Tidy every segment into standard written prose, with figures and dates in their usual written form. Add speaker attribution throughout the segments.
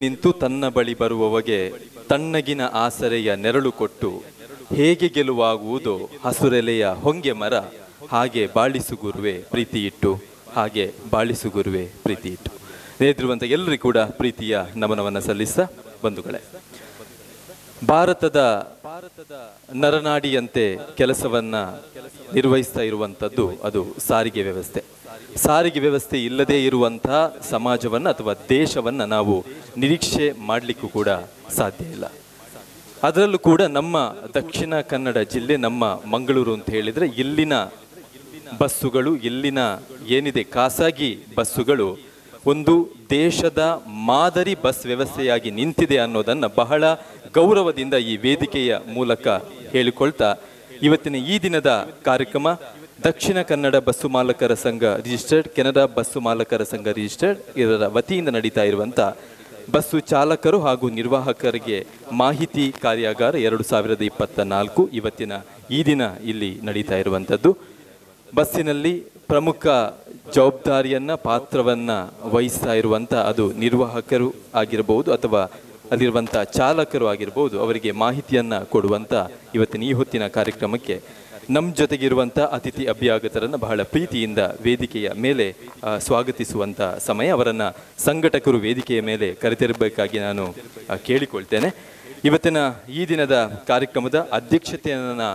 Speaker 1: ನಿಂತು ತನ್ನ ಬಳಿ ಬರುವವಗೆ ತಣ್ಣಗಿನ ಆಸರೆಯ ನೆರಳು ಕೊಟ್ಟು ಹೇಗೆ ಗೆಲುವಾಗುವುದೋ ಹಸುರೆಲೆಯ ಹೊಂಗೆ ಮರ, ಹಾಗೆ ಬಾಳಿಸು ಗುರುವೆ ಪ್ರೀತಿ ಇಟ್ಟು, ಹಾಗೆ ಬಾಳಿಸು ಗುರುವೆ ಪ್ರೀತಿ ಇಟ್ಟು. ನೇದಿರುವಂಥ ಎಲ್ಲರಿಗೂ ಕೂಡ ಪ್ರೀತಿಯ ನಮನವನ್ನು ಸಲ್ಲಿಸ ಬಂಧುಗಳೇ, ಭಾರತದ ನರನಾಡಿಯಂತೆ ಕೆಲಸವನ್ನ ನಿರ್ವಹಿಸ್ತಾ ಇರುವಂಥದ್ದು ಅದು ಸಾರಿಗೆ ವ್ಯವಸ್ಥೆ. ಸಾರಿಗೆ ವ್ಯವಸ್ಥೆ ಇಲ್ಲದೇ ಇರುವಂತಹ ಸಮಾಜವನ್ನು ಅಥವಾ ದೇಶವನ್ನು ನಾವು ನಿರೀಕ್ಷೆ ಮಾಡಲಿಕ್ಕೂ ಕೂಡ ಸಾಧ್ಯ ಇಲ್ಲ. ಅದರಲ್ಲೂ ಕೂಡ ನಮ್ಮ ದಕ್ಷಿಣ ಕನ್ನಡ ಜಿಲ್ಲೆ, ನಮ್ಮ ಮಂಗಳೂರು ಅಂತ ಹೇಳಿದರೆ, ಇಲ್ಲಿನ ಬಸ್ಸುಗಳು, ಇಲ್ಲಿನ ಏನಿದೆ ಖಾಸಗಿ ಬಸ್ಸುಗಳು ಒಂದು ದೇಶದ ಮಾದರಿ ಬಸ್ ವ್ಯವಸ್ಥೆಯಾಗಿ ನಿಂತಿದೆ ಅನ್ನೋದನ್ನು ಬಹಳ ಗೌರವದಿಂದ ಈ ವೇದಿಕೆಯ ಮೂಲಕ ಹೇಳಿಕೊಳ್ತಾ, ಇವತ್ತಿನ ಈ ದಿನದ ಕಾರ್ಯಕ್ರಮ ದಕ್ಷಿಣ ಕನ್ನಡ ಬಸ್ಸು ಮಾಲಕರ ಸಂಘ ರಿಜಿಸ್ಟರ್ಡ್, ಕೆನರಾ ಬಸ್ಸು ಮಾಲಕರ ಸಂಘ ರಿಜಿಸ್ಟರ್ಡ್ ಇದರ ವತಿಯಿಂದ ನಡೀತಾ ಇರುವಂಥ ಬಸ್ಸು ಚಾಲಕರು ಹಾಗೂ ನಿರ್ವಾಹಕರಿಗೆ ಮಾಹಿತಿ ಕಾರ್ಯಾಗಾರ 2024 ಇವತ್ತಿನ ಈ ದಿನ ಇಲ್ಲಿ ನಡೀತಾ ಇರುವಂಥದ್ದು. ಬಸ್ಸಿನಲ್ಲಿ ಪ್ರಮುಖ ಜವಾಬ್ದಾರಿಯನ್ನು ಪಾತ್ರವನ್ನು ವಹಿಸ್ತಾ ಇರುವಂಥ ಅದು ನಿರ್ವಾಹಕರು ಆಗಿರಬಹುದು ಅಥವಾ ಅಲ್ಲಿರುವಂಥ ಚಾಲಕರು ಆಗಿರ್ಬೋದು, ಅವರಿಗೆ ಮಾಹಿತಿಯನ್ನು ಕೊಡುವಂಥ ಇವತ್ತಿನ ಈ ಹೊತ್ತಿನ ಕಾರ್ಯಕ್ರಮಕ್ಕೆ ನಮ್ಮ ಜೊತೆಗಿರುವಂಥ ಅತಿಥಿ ಅಭ್ಯಾಗತರನ್ನು ಬಹಳ ಪ್ರೀತಿಯಿಂದ ವೇದಿಕೆಯ ಮೇಲೆ ಸ್ವಾಗತಿಸುವಂಥ ಸಮಯ. ಅವರನ್ನು ಸಂಘಟಕರು ವೇದಿಕೆಯ ಮೇಲೆ ಕರೆತರಬೇಕಾಗಿ ನಾನು ಕೇಳಿಕೊಳ್ತೇನೆ. ಇವತ್ತಿನ ಈ ದಿನದ ಕಾರ್ಯಕ್ರಮದ ಅಧ್ಯಕ್ಷತೆಯನ್ನು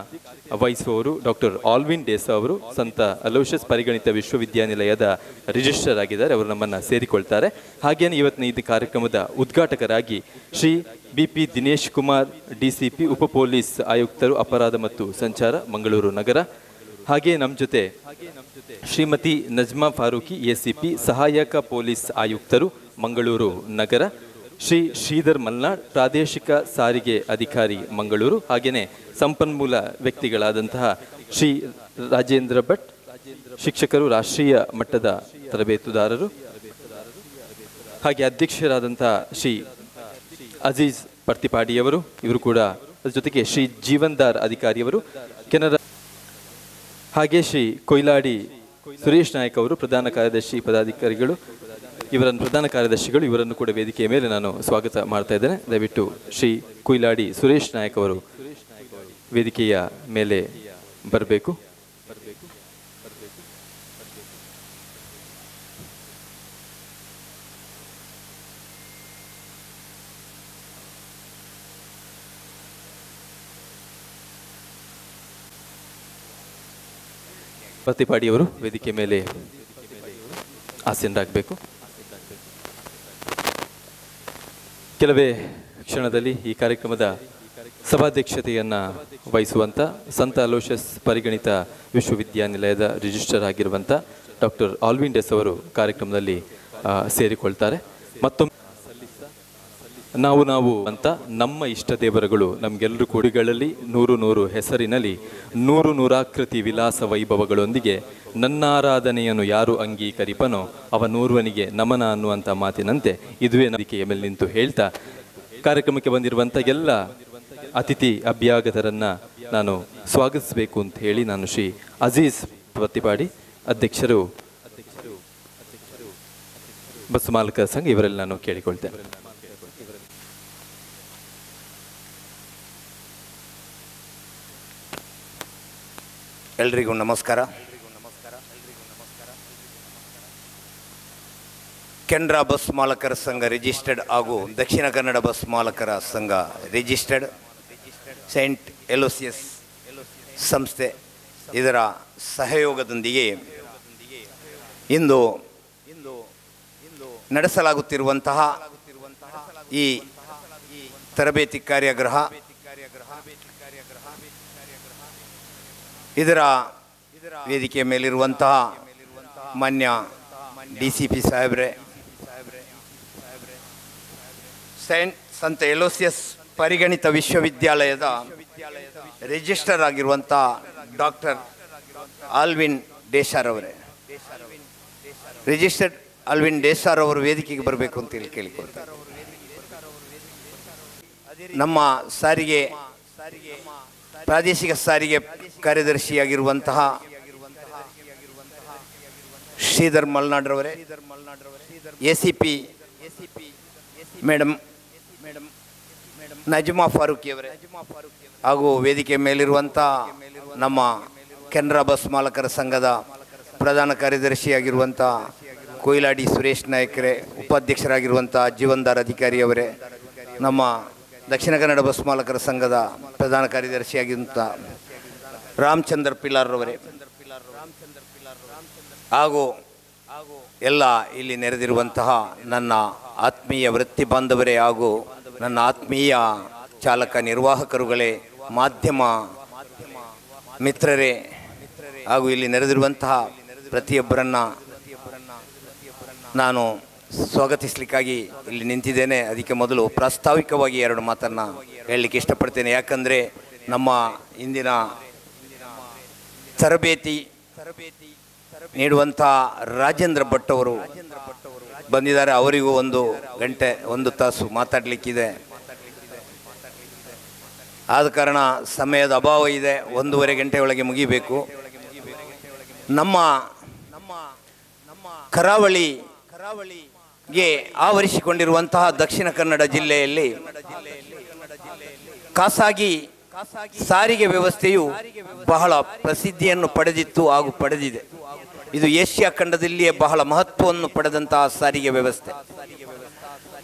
Speaker 1: ವಹಿಸುವವರು ಡಾಕ್ಟರ್ ಆಲ್ವಿನ್ ಡೇಸಾ ಅವರು, ಸಂತ ಅಲೋಷಿಯಸ್ ಪರಿಗಣಿತ ವಿಶ್ವವಿದ್ಯಾನಿಲಯದ ರಿಜಿಸ್ಟ್ರಾರ್ ಆಗಿದ್ದಾರೆ. ಅವರು ನಮ್ಮನ್ನು ಸೇರಿಕೊಳ್ತಾರೆ. ಹಾಗೆಯೇ ಇವತ್ತಿನ ಈ ಕಾರ್ಯಕ್ರಮದ ಉದ್ಘಾಟಕರಾಗಿ ಶ್ರೀ BP ದಿನೇಶ್ ಕುಮಾರ್ DCP, ಉಪ ಪೊಲೀಸ್ ಆಯುಕ್ತರು, ಅಪರಾಧ ಮತ್ತು ಸಂಚಾರ, ಮಂಗಳೂರು ನಗರ. ಹಾಗೆಯೇ ನಮ್ಮ ಜೊತೆ ಶ್ರೀಮತಿ ನಜ್ಮಾ ಫಾರೂಕಿ ACP, ಸಹಾಯಕ ಪೊಲೀಸ್ ಆಯುಕ್ತರು, ಮಂಗಳೂರು ನಗರ. ಶ್ರೀ ಶ್ರೀಧರ್ ಮಲ್ನಾಡ್, ಪ್ರಾದೇಶಿಕ ಸಾರಿಗೆ ಅಧಿಕಾರಿ, ಮಂಗಳೂರು. ಹಾಗೆಯೇ ಸಂಪನ್ಮೂಲ ವ್ಯಕ್ತಿಗಳಾದಂತಹ ಶ್ರೀ ರಾಜೇಂದ್ರ ಭಟ್, ಶಿಕ್ಷಕರು, ರಾಷ್ಟ್ರೀಯ ಮಟ್ಟದ ತರಬೇತುದಾರರು. ಹಾಗೆ ಅಧ್ಯಕ್ಷರಾದಂತಹ ಶ್ರೀ ಅಜೀಜ್ ಪರ್ತಿಪಾಡಿಯವರು, ಇವರು ಕೂಡ. ಅದರ ಜೊತೆಗೆ ಶ್ರೀ ಜೀವನ್ದಾರ್ ಅಧಿಕಾರಿಯವರು, ಕೆನರಾ. ಹಾಗೆ ಶ್ರೀ ಕೊಯ್ಲಾಡಿ ಸುರೇಶ್ ನಾಯಕ್ ಅವರು, ಪ್ರಧಾನ ಕಾರ್ಯದರ್ಶಿ ಪದಾಧಿಕಾರಿಗಳು, ಪ್ರಧಾನ ಕಾರ್ಯದರ್ಶಿಗಳು. ಇವರನ್ನು ಕೂಡ ವೇದಿಕೆಯ ಮೇಲೆ ನಾನು ಸ್ವಾಗತ ಮಾಡ್ತಾ ಇದ್ದೇನೆ. ದಯವಿಟ್ಟು ಶ್ರೀ ಕೊಯ್ಲಾಡಿ ಸುರೇಶ್ ನಾಯಕ್ ಅವರು ವೇದಿಕೆಯ ಮೇಲೆ ಬರಬೇಕು. ಪತಿಪಾಡಿಯವರು ವೇದಿಕೆ ಮೇಲೆ ಆಸೀನರಾಗಬೇಕು. ಕೆಲವೇ ಕ್ಷಣದಲ್ಲಿ ಈ ಕಾರ್ಯಕ್ರಮದ ಸಭಾಧ್ಯಕ್ಷತೆಯನ್ನು ವಹಿಸುವಂಥ ಸಂತ ಅಲೋಷಿಯಸ್ ಪರಿಗಣಿತ ವಿಶ್ವವಿದ್ಯಾನಿಲಯದ ರಿಜಿಸ್ಟರ್ ಆಗಿರುವಂಥ ಡಾಕ್ಟರ್ ಆಲ್ವಿನ್ ಡೇಸ್ ಅವರು ಕಾರ್ಯಕ್ರಮದಲ್ಲಿ ಸೇರಿಕೊಳ್ತಾರೆ. ಮತ್ತೊಮ್ಮೆ ನಾವು ಅಂತ ನಮ್ಮ ಇಷ್ಟ ದೇವರುಗಳು ನಮಗೆಲ್ಲರೂ ಕೂಡಿಗಳಲ್ಲಿ 100 ಹೆಸರಿನಲ್ಲಿ 100 ವಿಲಾಸ ವೈಭವಗಳೊಂದಿಗೆ ನನ್ನಾರಾಧನೆಯನ್ನು ಯಾರು ಅಂಗೀಕರಿಪನೋ ಅವನೂರ್ವನಿಗೆ ನಮನ ಅನ್ನುವಂಥ ಮಾತಿನಂತೆ ಇದುವೇ ನಂಬಿಕೆಯ ಮೇಲೆ ನಿಂತು ಹೇಳ್ತಾ, ಕಾರ್ಯಕ್ರಮಕ್ಕೆ ಬಂದಿರುವಂಥ ಎಲ್ಲ ಅತಿಥಿ ಅಭ್ಯಾಗತರನ್ನು ನಾನು ಸ್ವಾಗತಿಸಬೇಕು ಅಂತ ಹೇಳಿ ನಾನು ಶ್ರೀ ಅಜೀಜ್ ಪರ್ತಿಪಾಡಿ, ಅಧ್ಯಕ್ಷರು ಬಸ್ ಮಾಲಕರ ಸಂಘ, ಇವರಲ್ಲಿ ನಾನು ಕೇಳಿಕೊಳ್ತೇನೆ.
Speaker 2: ಎಲ್ರಿಗೂ ನಮಸ್ಕಾರ. ಕೆನರಾ ಬಸ್ ಮಾಲಕರ ಸಂಘ ರಿಜಿಸ್ಟರ್ಡ್ ಹಾಗೂ ದಕ್ಷಿಣ ಕನ್ನಡ ಬಸ್ ಮಾಲಕರ ಸಂಘ ರಿಜಿಸ್ಟರ್ಡ್, ಸೈಂಟ್ ಎಲೋಸಿಯಸ್ ಸಂಸ್ಥೆ ಇದರ ಸಹಯೋಗದೊಂದಿಗೆ ಇಂದು ನಡೆಸಲಾಗುತ್ತಿರುವಂತಹ ಈ ತರಬೇತಿ ಕಾರ್ಯಾಗಾರ, ಇದರ ವೇದಿಕೆಯ ಮೇಲಿರುವಂತಹ ಮಾನ್ಯ DCP ಸಾಹೇಬ್ರೆ, ಸಂತ ಎಲೋಸಿಯಸ್ ಪರಿಗಣಿತ ವಿಶ್ವವಿದ್ಯಾಲಯದ ರಿಜಿಸ್ಟರ್ ಆಗಿರುವಂಥ ಡಾಕ್ಟರ್ ಆಲ್ವಿನ್ ಡೇಸಾರ್ ಅವರೇ, ರಿಜಿಸ್ಟರ್ಡ್ ಆಲ್ವಿನ್ ಡೇಸಾರ್ ಅವರು ವೇದಿಕೆಗೆ ಬರಬೇಕು ಅಂತೇಳಿ ಕೇಳಿಕೊಳ್ತಾರೆ. ನಮ್ಮ ಸಾರಿಗೆ ಪ್ರಾದೇಶಿಕ ಸಾರಿಗೆ ಕಾರ್ಯದರ್ಶಿಯಾಗಿರುವಂತಹ ಶ್ರೀಧರ್ ಮಲ್ನಾಡ್ರವರೇ, ACP ಮೇಡಮ್ ನಜ್ಮಾ ಫಾರೂಕಿಯವರೇ ಹಾಗೂ ವೇದಿಕೆ ಮೇಲಿರುವಂಥ ನಮ್ಮ ಕೆನರಾ ಬಸ್ ಮಾಲಕರ ಸಂಘದ ಪ್ರಧಾನ ಕಾರ್ಯದರ್ಶಿಯಾಗಿರುವಂಥ ಕೊಯಿಲಾಡಿ ಸುರೇಶ್ ನಾಯಕ್ರೆ, ಉಪಾಧ್ಯಕ್ಷರಾಗಿರುವಂಥ ಜೀವನ್ದಾರ್ ಅಧಿಕಾರಿಯವರೇ, ನಮ್ಮ ದಕ್ಷಿಣ ಕನ್ನಡ ಬಸ್ ಮಾಲಕರ ಸಂಘದ ಪ್ರಧಾನ ಕಾರ್ಯದರ್ಶಿಯಾಗಿರುವಂಥ ರಾಮಚಂದ್ರ ಪಿಲಾರ್ರವರೇ ಹಾಗೂ ಎಲ್ಲ ಇಲ್ಲಿ ನೆರೆದಿರುವಂತಹ ನನ್ನ ಆತ್ಮೀಯ ವೃತ್ತಿ ಬಾಂಧವರೇ ಹಾಗೂ ನನ್ನ ಆತ್ಮೀಯ ಚಾಲಕ ನಿರ್ವಾಹಕರುಗಳೇ, ಮಾಧ್ಯಮ ಮಿತ್ರರೇ ಹಾಗೂ ಇಲ್ಲಿ ನೆರೆದಿರುವಂತಹ ಪ್ರತಿಯೊಬ್ಬರನ್ನ ನಾನು ಸ್ವಾಗತಿಸಲಿಕ್ಕಾಗಿ ಇಲ್ಲಿ ನಿಂತಿದ್ದೇನೆ. ಅದಕ್ಕೆ ಮೊದಲು ಪ್ರಾಸ್ತಾವಿಕವಾಗಿ ಎರಡು ಮಾತನ್ನು ಹೇಳಲಿಕ್ಕೆ ಇಷ್ಟಪಡ್ತೇನೆ. ಯಾಕಂದರೆ ನಮ್ಮ ಇಂದಿನ ತರಬೇತಿ ನೀಡುವಂಥ ರಾಜೇಂದ್ರ ಭಟ್ ಅವರು ಬಂದಿದ್ದಾರೆ. ಅವರಿಗೂ 1 ಗಂಟೆ 1 ತಾಸು ಮಾತಾಡಲಿಕ್ಕಿದೆ. ಆದ ಕಾರಣ ಸಮಯದ ಅಭಾವ ಇದೆ. 1.5 ಗಂಟೆ ಒಳಗೆ ಮುಗಿಬೇಕು. ನಮ್ಮ ಕರಾವಳಿಗೆ ಆವರಿಸಿಕೊಂಡಿರುವಂತಹ ದಕ್ಷಿಣ ಕನ್ನಡ ಜಿಲ್ಲೆಯಲ್ಲಿ ಖಾಸಗಿ ಸಾರಿಗೆ ವ್ಯವಸ್ಥೆಯು ಬಹಳ ಪ್ರಸಿದ್ಧಿಯನ್ನು ಪಡೆದಿತ್ತು ಹಾಗೂ ಪಡೆದಿದೆ. ಇದು ಏಷ್ಯಾ ಖಂಡದಲ್ಲಿಯೇ ಬಹಳ ಮಹತ್ವವನ್ನು ಪಡೆದಂತಹ ಸಾರಿಗೆ ವ್ಯವಸ್ಥೆ.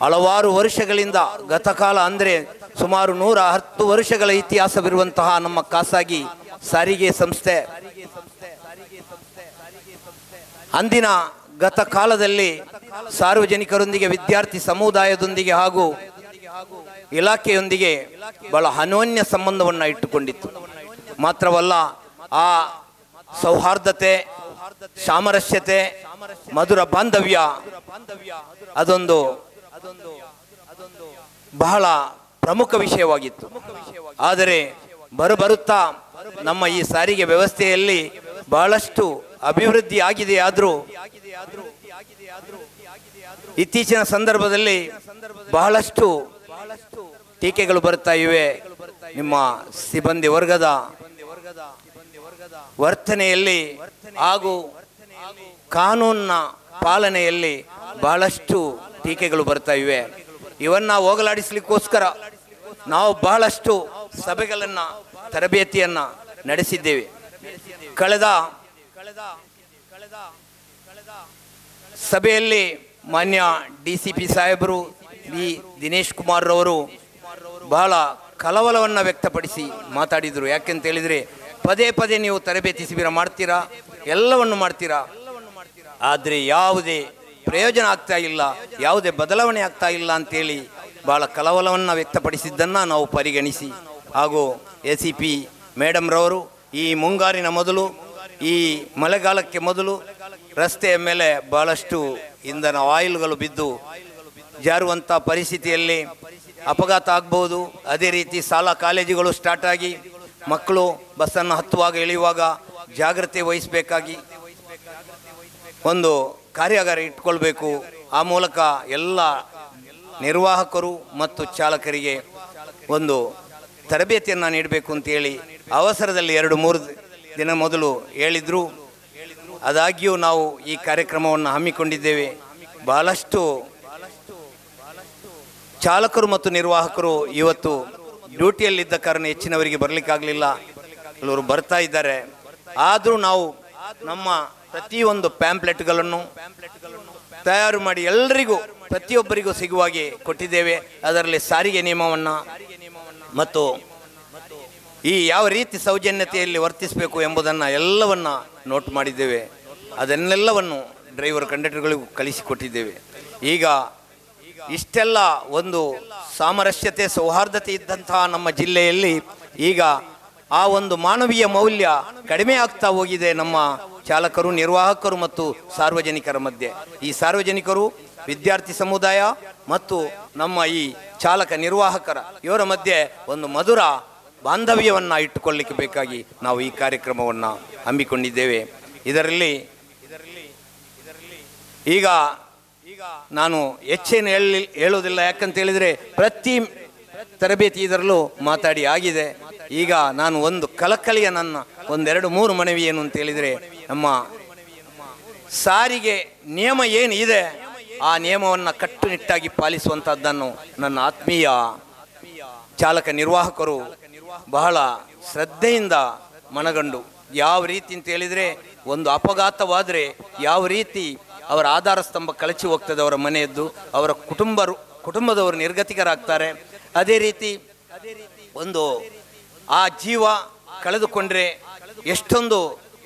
Speaker 2: ಹಲವಾರು ವರ್ಷಗಳಿಂದ ಗತಕಾಲ ಅಂದರೆ ಸುಮಾರು 110 ವರ್ಷಗಳ ಇತಿಹಾಸವಿರುವಂತಹ ನಮ್ಮ ಖಾಸಗಿ ಸಾರಿಗೆ ಸಂಸ್ಥೆ ಅಂದಿನ ಗತ ಕಾಲದಲ್ಲಿ ಸಾರ್ವಜನಿಕರೊಂದಿಗೆ, ವಿದ್ಯಾರ್ಥಿ ಸಮುದಾಯದೊಂದಿಗೆ ಹಾಗೂ ಇಲಾಖೆಯೊಂದಿಗೆ ಬಹಳ ಅನ್ಯೋನ್ಯ ಸಂಬಂಧವನ್ನು ಇಟ್ಟುಕೊಂಡಿತ್ತು. ಮಾತ್ರವಲ್ಲ, ಆ ಸೌಹಾರ್ದತೆ, ಸಾಮರಸ್ಯತೆ, ಮಧುರ ಬಾಂಧವ್ಯ ಅದೊಂದು ಬಹಳ ಪ್ರಮುಖ ವಿಷಯವಾಗಿತ್ತು. ಆದರೆ ಬರುತ್ತಾ ನಮ್ಮ ಈ ಸಾರಿಗೆ ವ್ಯವಸ್ಥೆಯಲ್ಲಿ ಬಹಳಷ್ಟು ಅಭಿವೃದ್ಧಿ ಆಗಿದೆ. ಆದರೂ ಇತ್ತೀಚಿನ ಸಂದರ್ಭದಲ್ಲಿ ಬಹಳಷ್ಟು ಟೀಕೆಗಳು ಬರ್ತಾ ಇವೆ. ನಿಮ್ಮ ಸಿಬ್ಬಂದಿ ವರ್ಗದ ವರ್ತನೆಯಲ್ಲಿ ಹಾಗೂ ಕಾನೂನಿನ ಪಾಲನೆಯಲ್ಲಿ ಬಹಳಷ್ಟು ಟೀಕೆಗಳು ಬರ್ತಾ ಇವೆ. ಇವನ್ನ ಹೋಗಲಾಡಿಸಲಿಕ್ಕೋಸ್ಕರ ನಾವು ಬಹಳಷ್ಟು ಸಭೆಗಳನ್ನು, ತರಬೇತಿಯನ್ನು ನಡೆಸಿದ್ದೇವೆ. ಕಳೆದ ಸಭೆಯಲ್ಲಿ ಮಾನ್ಯ DCP ಸಾಹೇಬರು ಬಿ ದಿನೇಶ್ ಕುಮಾರ್ ರವರು ಬಹಳ ಕಳವಳವನ್ನು ವ್ಯಕ್ತಪಡಿಸಿ ಮಾತಾಡಿದರು. ಯಾಕೆಂತ ಹೇಳಿದರೆ, ಪದೇ ಪದೇ ನೀವು ತರಬೇತಿ ಶಿಬಿರ ಮಾಡ್ತೀರಾ, ಎಲ್ಲವನ್ನು ಮಾಡ್ತೀರಾ, ಆದರೆ ಯಾವುದೇ ಪ್ರಯೋಜನ ಆಗ್ತಾ ಇಲ್ಲ, ಯಾವುದೇ ಬದಲಾವಣೆ ಆಗ್ತಾ ಇಲ್ಲ ಅಂತೇಳಿ ಭಾಳ ಕಳವಳವನ್ನು ವ್ಯಕ್ತಪಡಿಸಿದ್ದನ್ನು ನಾವು ಪರಿಗಣಿಸಿ ಹಾಗೂ ACP ಮೇಡಮ್ರವರು ಈ ಮುಂಗಾರಿನ ಮೊದಲು, ಈ ಮಳೆಗಾಲಕ್ಕೆ ಮೊದಲು ರಸ್ತೆಯ ಮೇಲೆ ಭಾಳಷ್ಟು ಇಂಧನ ಆಯಿಲ್ಗಳು ಬಿದ್ದು ಜಾರುವಂಥ ಪರಿಸ್ಥಿತಿಯಲ್ಲಿ ಅಪಘಾತ ಆಗ್ಬೋದು. ಅದೇ ರೀತಿ ಶಾಲಾ ಕಾಲೇಜುಗಳು ಸ್ಟಾರ್ಟ್ ಆಗಿ ಮಕ್ಕಳು ಬಸ್ಸನ್ನು ಹತ್ತುವಾಗ ಇಳಿಯುವಾಗ ಜಾಗ್ರತೆ ವಹಿಸಬೇಕಾಗಿ ಒಂದು ಕಾರ್ಯಾಗಾರ ಇಟ್ಕೊಳ್ಬೇಕು. ಆ ಮೂಲಕ ಎಲ್ಲ ನಿರ್ವಾಹಕರು ಮತ್ತು ಚಾಲಕರಿಗೆ ಒಂದು ತರಬೇತಿಯನ್ನು ನೀಡಬೇಕು ಅಂತೇಳಿ ಅವಸರದಲ್ಲಿ 2-3 ದಿನ ಮೊದಲು ಹೇಳಿದರು. ಆದಾಗ್ಯೂ ನಾವು ಈ ಕಾರ್ಯಕ್ರಮವನ್ನು ಹಮ್ಮಿಕೊಂಡಿದ್ದೇವೆ. ಬಹಳಷ್ಟು ಚಾಲಕರು ಮತ್ತು ನಿರ್ವಾಹಕರು ಇವತ್ತು ಡ್ಯೂಟಿಯಲ್ಲಿದ್ದ ಕಾರಣ ಹೆಚ್ಚಿನವರಿಗೆ ಬರಲಿಕ್ಕಾಗಲಿಲ್ಲ, ಕೆಲವರು ಬರ್ತಾ ಇದ್ದಾರೆ. ಆದರೂ ನಾವು ನಮ್ಮ ಪ್ರತಿಯೊಂದು ಪ್ಯಾಂಪ್ಲೆಟ್ಗಳನ್ನು ತಯಾರು ಮಾಡಿ ಎಲ್ಲರಿಗೂ, ಪ್ರತಿಯೊಬ್ಬರಿಗೂ ಸಿಗುವಾಗೆ ಕೊಟ್ಟಿದ್ದೇವೆ. ಅದರಲ್ಲಿ ಸಾರಿಗೆ ನಿಯಮವನ್ನು ಮತ್ತು ಈ ಯಾವ ರೀತಿ ಸೌಜನ್ಯತೆಯಲ್ಲಿ ವರ್ತಿಸಬೇಕು ಎಂಬುದನ್ನು ಎಲ್ಲವನ್ನು ನೋಟ್ ಮಾಡಿದ್ದೇವೆ. ಅದನ್ನೆಲ್ಲವನ್ನು ಡ್ರೈವರ್ ಕಂಡಕ್ಟರ್ಗಳಿಗೂ ಕಲಿಸಿಕೊಟ್ಟಿದ್ದೇವೆ. ಈಗ ಇಷ್ಟೆಲ್ಲ ಒಂದು ಸಾಮರಸ್ಯತೆ, ಸೌಹಾರ್ದತೆ ಇದ್ದಂತಹ ನಮ್ಮ ಜಿಲ್ಲೆಯಲ್ಲಿ ಈಗ ಆ ಒಂದು ಮಾನವೀಯ ಮೌಲ್ಯ ಕಡಿಮೆ ಆಗ್ತಾ ಹೋಗಿದೆ ನಮ್ಮ ಚಾಲಕರು, ನಿರ್ವಾಹಕರು ಮತ್ತು ಸಾರ್ವಜನಿಕರ ಮಧ್ಯೆ. ಈ ಸಾರ್ವಜನಿಕರು, ವಿದ್ಯಾರ್ಥಿ ಸಮುದಾಯ ಮತ್ತು ನಮ್ಮ ಈ ಚಾಲಕ ನಿರ್ವಾಹಕರ ಇವರ ಮಧ್ಯೆ ಒಂದು ಮಧುರ ಬಾಂಧವ್ಯವನ್ನು ಇಟ್ಟುಕೊಳ್ಳಲಿಕ್ಕೆ ಬೇಕಾಗಿ ನಾವು ಈ ಕಾರ್ಯಕ್ರಮವನ್ನು ಹಮ್ಮಿಕೊಂಡಿದ್ದೇವೆ. ಇದರಲ್ಲಿ ಈಗ ನಾನು ಹೆಚ್ಚೇನು ಹೇಳೋದಿಲ್ಲ. ಯಾಕಂತ ಹೇಳಿದರೆ ಪ್ರತಿ ತರಬೇತಿ ಇದರಲ್ಲೂ ಮಾತಾಡಿ ಆಗಿದೆ. ಈಗ ನಾನು ಒಂದು ಕಳಕಳಿಯ ನನ್ನ 1-2-3 ಮನವಿ ಏನು ಅಂತ ಹೇಳಿದರೆ, ನಮ್ಮ ಸಾರಿಗೆ ನಿಯಮ ಏನು ಇದೆ ಆ ನಿಯಮವನ್ನು ಕಟ್ಟುನಿಟ್ಟಾಗಿ ಪಾಲಿಸುವಂಥದ್ದನ್ನು ನನ್ನ ಆತ್ಮೀಯ ಚಾಲಕ ನಿರ್ವಾಹಕರು ಬಹಳ ಶ್ರದ್ಧೆಯಿಂದ ಮನಗಂಡು, ಯಾವ ರೀತಿ ಅಂತ ಹೇಳಿದರೆ ಒಂದು ಅಪಘಾತವಾದರೆ ಯಾವ ರೀತಿ ಅವರ ಆಧಾರ ಸ್ತಂಭ ಕಳಚಿ ಹೋಗ್ತದೆ, ಅವರ ಮನೆಯದ್ದು, ಅವರ ಕುಟುಂಬದವರು ನಿರ್ಗತಿಕರಾಗ್ತಾರೆ. ಅದೇ ರೀತಿ ಒಂದು ಆ ಜೀವ ಕಳೆದುಕೊಂಡ್ರೆ ಎಷ್ಟೊಂದು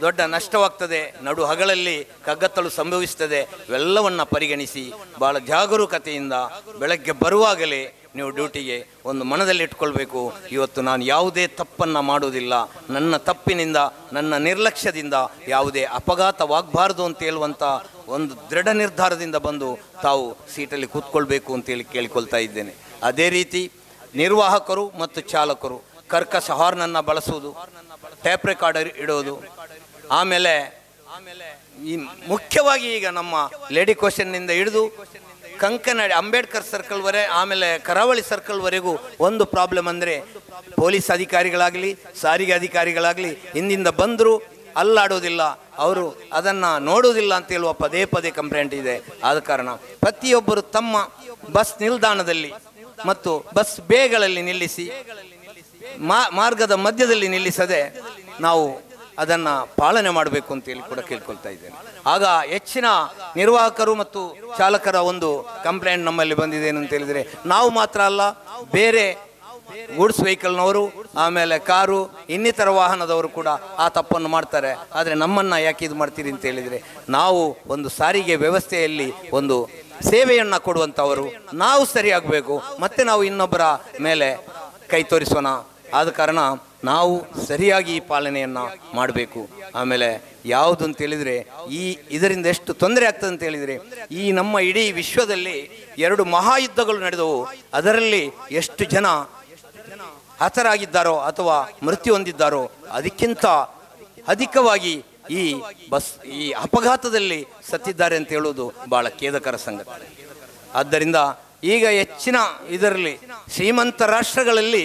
Speaker 2: ದೊಡ್ಡ ನಷ್ಟವಾಗ್ತದೆ, ನಡು ಹಗಲಲ್ಲಿ ಕಗ್ಗತ್ತಲು ಸಂಭವಿಸ್ತದೆ. ಇವೆಲ್ಲವನ್ನು ಪರಿಗಣಿಸಿ ಭಾಳ ಜಾಗರೂಕತೆಯಿಂದ ಬೆಳಗ್ಗೆ ಬರುವಾಗಲೇ ನೀವು ಡ್ಯೂಟಿಗೆ ಒಂದು ಮನದಲ್ಲಿ ಇಟ್ಕೊಳ್ಬೇಕು, ಇವತ್ತು ನಾನು ಯಾವುದೇ ತಪ್ಪನ್ನು ಮಾಡುವುದಿಲ್ಲ, ನನ್ನ ತಪ್ಪಿನಿಂದ ನನ್ನ ನಿರ್ಲಕ್ಷ್ಯದಿಂದ ಯಾವುದೇ ಅಪಘಾತವಾಗಬಾರ್ದು ಅಂತ ಹೇಳುವಂಥ ಒಂದು ದೃಢ ನಿರ್ಧಾರದಿಂದ ಬಂದು ತಾವು ಸೀಟಲ್ಲಿ ಕೂತ್ಕೊಳ್ಬೇಕು ಅಂತೇಳಿ ಕೇಳಿಕೊಳ್ತಾ ಇದ್ದೇನೆ. ಅದೇ ರೀತಿ ನಿರ್ವಾಹಕರು ಮತ್ತು ಚಾಲಕರು ಕರ್ಕಶ ಹಾರ್ನನ್ನು ಬಳಸುವುದು, ಟ್ಯಾಪ್ ರೆಕಾರ್ಡರ್ ಇಡೋದು, ಆಮೇಲೆ ಈ ಮುಖ್ಯವಾಗಿ ಈಗ ನಮ್ಮ ಲೇಡಿ ಕ್ವಶನ್ನಿಂದ ಹಿಡಿದು ಕಂಕನಾಡಿ ಅಂಬೇಡ್ಕರ್ ಸರ್ಕಲ್ವರೆ ಆಮೇಲೆ ಕರಾವಳಿ ಸರ್ಕಲ್ವರೆಗೂ ಒಂದು ಪ್ರಾಬ್ಲಮ್ ಅಂದರೆ ಪೊಲೀಸ್ ಅಧಿಕಾರಿಗಳಾಗಲಿ ಸಾರಿಗೆ ಅಧಿಕಾರಿಗಳಾಗಲಿ ಹಿಂದಿಂದ ಬಂದರೂ ಅಲ್ಲಾಡೋದಿಲ್ಲ, ಅವರು ಅದನ್ನು ನೋಡೋದಿಲ್ಲ ಅಂತ ಹೇಳುವ ಪದೇ ಪದೇ ಕಂಪ್ಲೇಂಟ್ ಇದೆ. ಆದ ಕಾರಣ ಪ್ರತಿಯೊಬ್ಬರು ತಮ್ಮ ಬಸ್ ನಿಲ್ದಾಣದಲ್ಲಿ ಮತ್ತು ಬಸ್ ಬೇಗಳಲ್ಲಿ ನಿಲ್ಲಿಸಿ ಮಾರ್ಗದ ಮಧ್ಯದಲ್ಲಿ ನಿಲ್ಲಿಸದೆ ನಾವು ಅದನ್ನು ಪಾಲನೆ ಮಾಡಬೇಕು ಅಂತೇಳಿ ಕೂಡ ಕೇಳ್ಕೊಳ್ತಾ ಇದ್ದೇನೆ. ಆಗ ಹೆಚ್ಚಿನ ನಿರ್ವಾಹಕರು ಮತ್ತು ಚಾಲಕರ ಒಂದು ಕಂಪ್ಲೇಂಟ್ ನಮ್ಮಲ್ಲಿ ಬಂದಿದೆ ಏನು ಅಂತ ಹೇಳಿದರೆ, ನಾವು ಮಾತ್ರ ಅಲ್ಲ, ಬೇರೆ ಗೂಡ್ಸ್ ವೆಹಿಕಲ್ನವರು ಆಮೇಲೆ ಕಾರು ಇನ್ನಿತರ ವಾಹನದವರು ಕೂಡ ಆ ತಪ್ಪನ್ನು ಮಾಡ್ತಾರೆ. ಆದರೆ ನಮ್ಮನ್ನು ಯಾಕೆ ಇದು ಮಾಡ್ತೀರಿ ಅಂತ ಹೇಳಿದರೆ, ನಾವು ಒಂದು ಸಾರಿಗೆ ವ್ಯವಸ್ಥೆಯಲ್ಲಿ ಒಂದು ಸೇವೆಯನ್ನು ಕೊಡುವಂಥವರು, ನಾವು ಸರಿಯಾಗಬೇಕು, ಮತ್ತು ನಾವು ಇನ್ನೊಬ್ಬರ ಮೇಲೆ ಕೈ ತೋರಿಸೋಣ. ಆದ ಕಾರಣ ನಾವು ಸರಿಯಾಗಿ ಈ ಪಾಲನೆಯನ್ನು ಮಾಡಬೇಕು. ಆಮೇಲೆ ಯಾವುದು ಅಂತೇಳಿದರೆ, ಇದರಿಂದ ಎಷ್ಟು ತೊಂದರೆ ಆಗ್ತದೆ ಅಂತೇಳಿದರೆ, ಈ ನಮ್ಮ ಇಡೀ ವಿಶ್ವದಲ್ಲಿ 2 ಮಹಾಯುದ್ಧಗಳು ನಡೆದವು, ಅದರಲ್ಲಿ ಎಷ್ಟು ಜನ ಹತರಾಗಿದ್ದಾರೋ ಅಥವಾ ಮೃತ್ಯು ಹೊಂದಿದ್ದಾರೋ ಅದಕ್ಕಿಂತ ಅಧಿಕವಾಗಿ ಈ ಅಪಘಾತದಲ್ಲಿ ಸತ್ತಿದ್ದಾರೆ ಅಂತ ಹೇಳುವುದು ಭಾಳ ಖೇದಕರ ಸಂಗತಿ. ಆದ್ದರಿಂದ ಈಗ ಹೆಚ್ಚಿನ ಇದರಲ್ಲಿ ಶ್ರೀಮಂತ ರಾಷ್ಟ್ರಗಳಲ್ಲಿ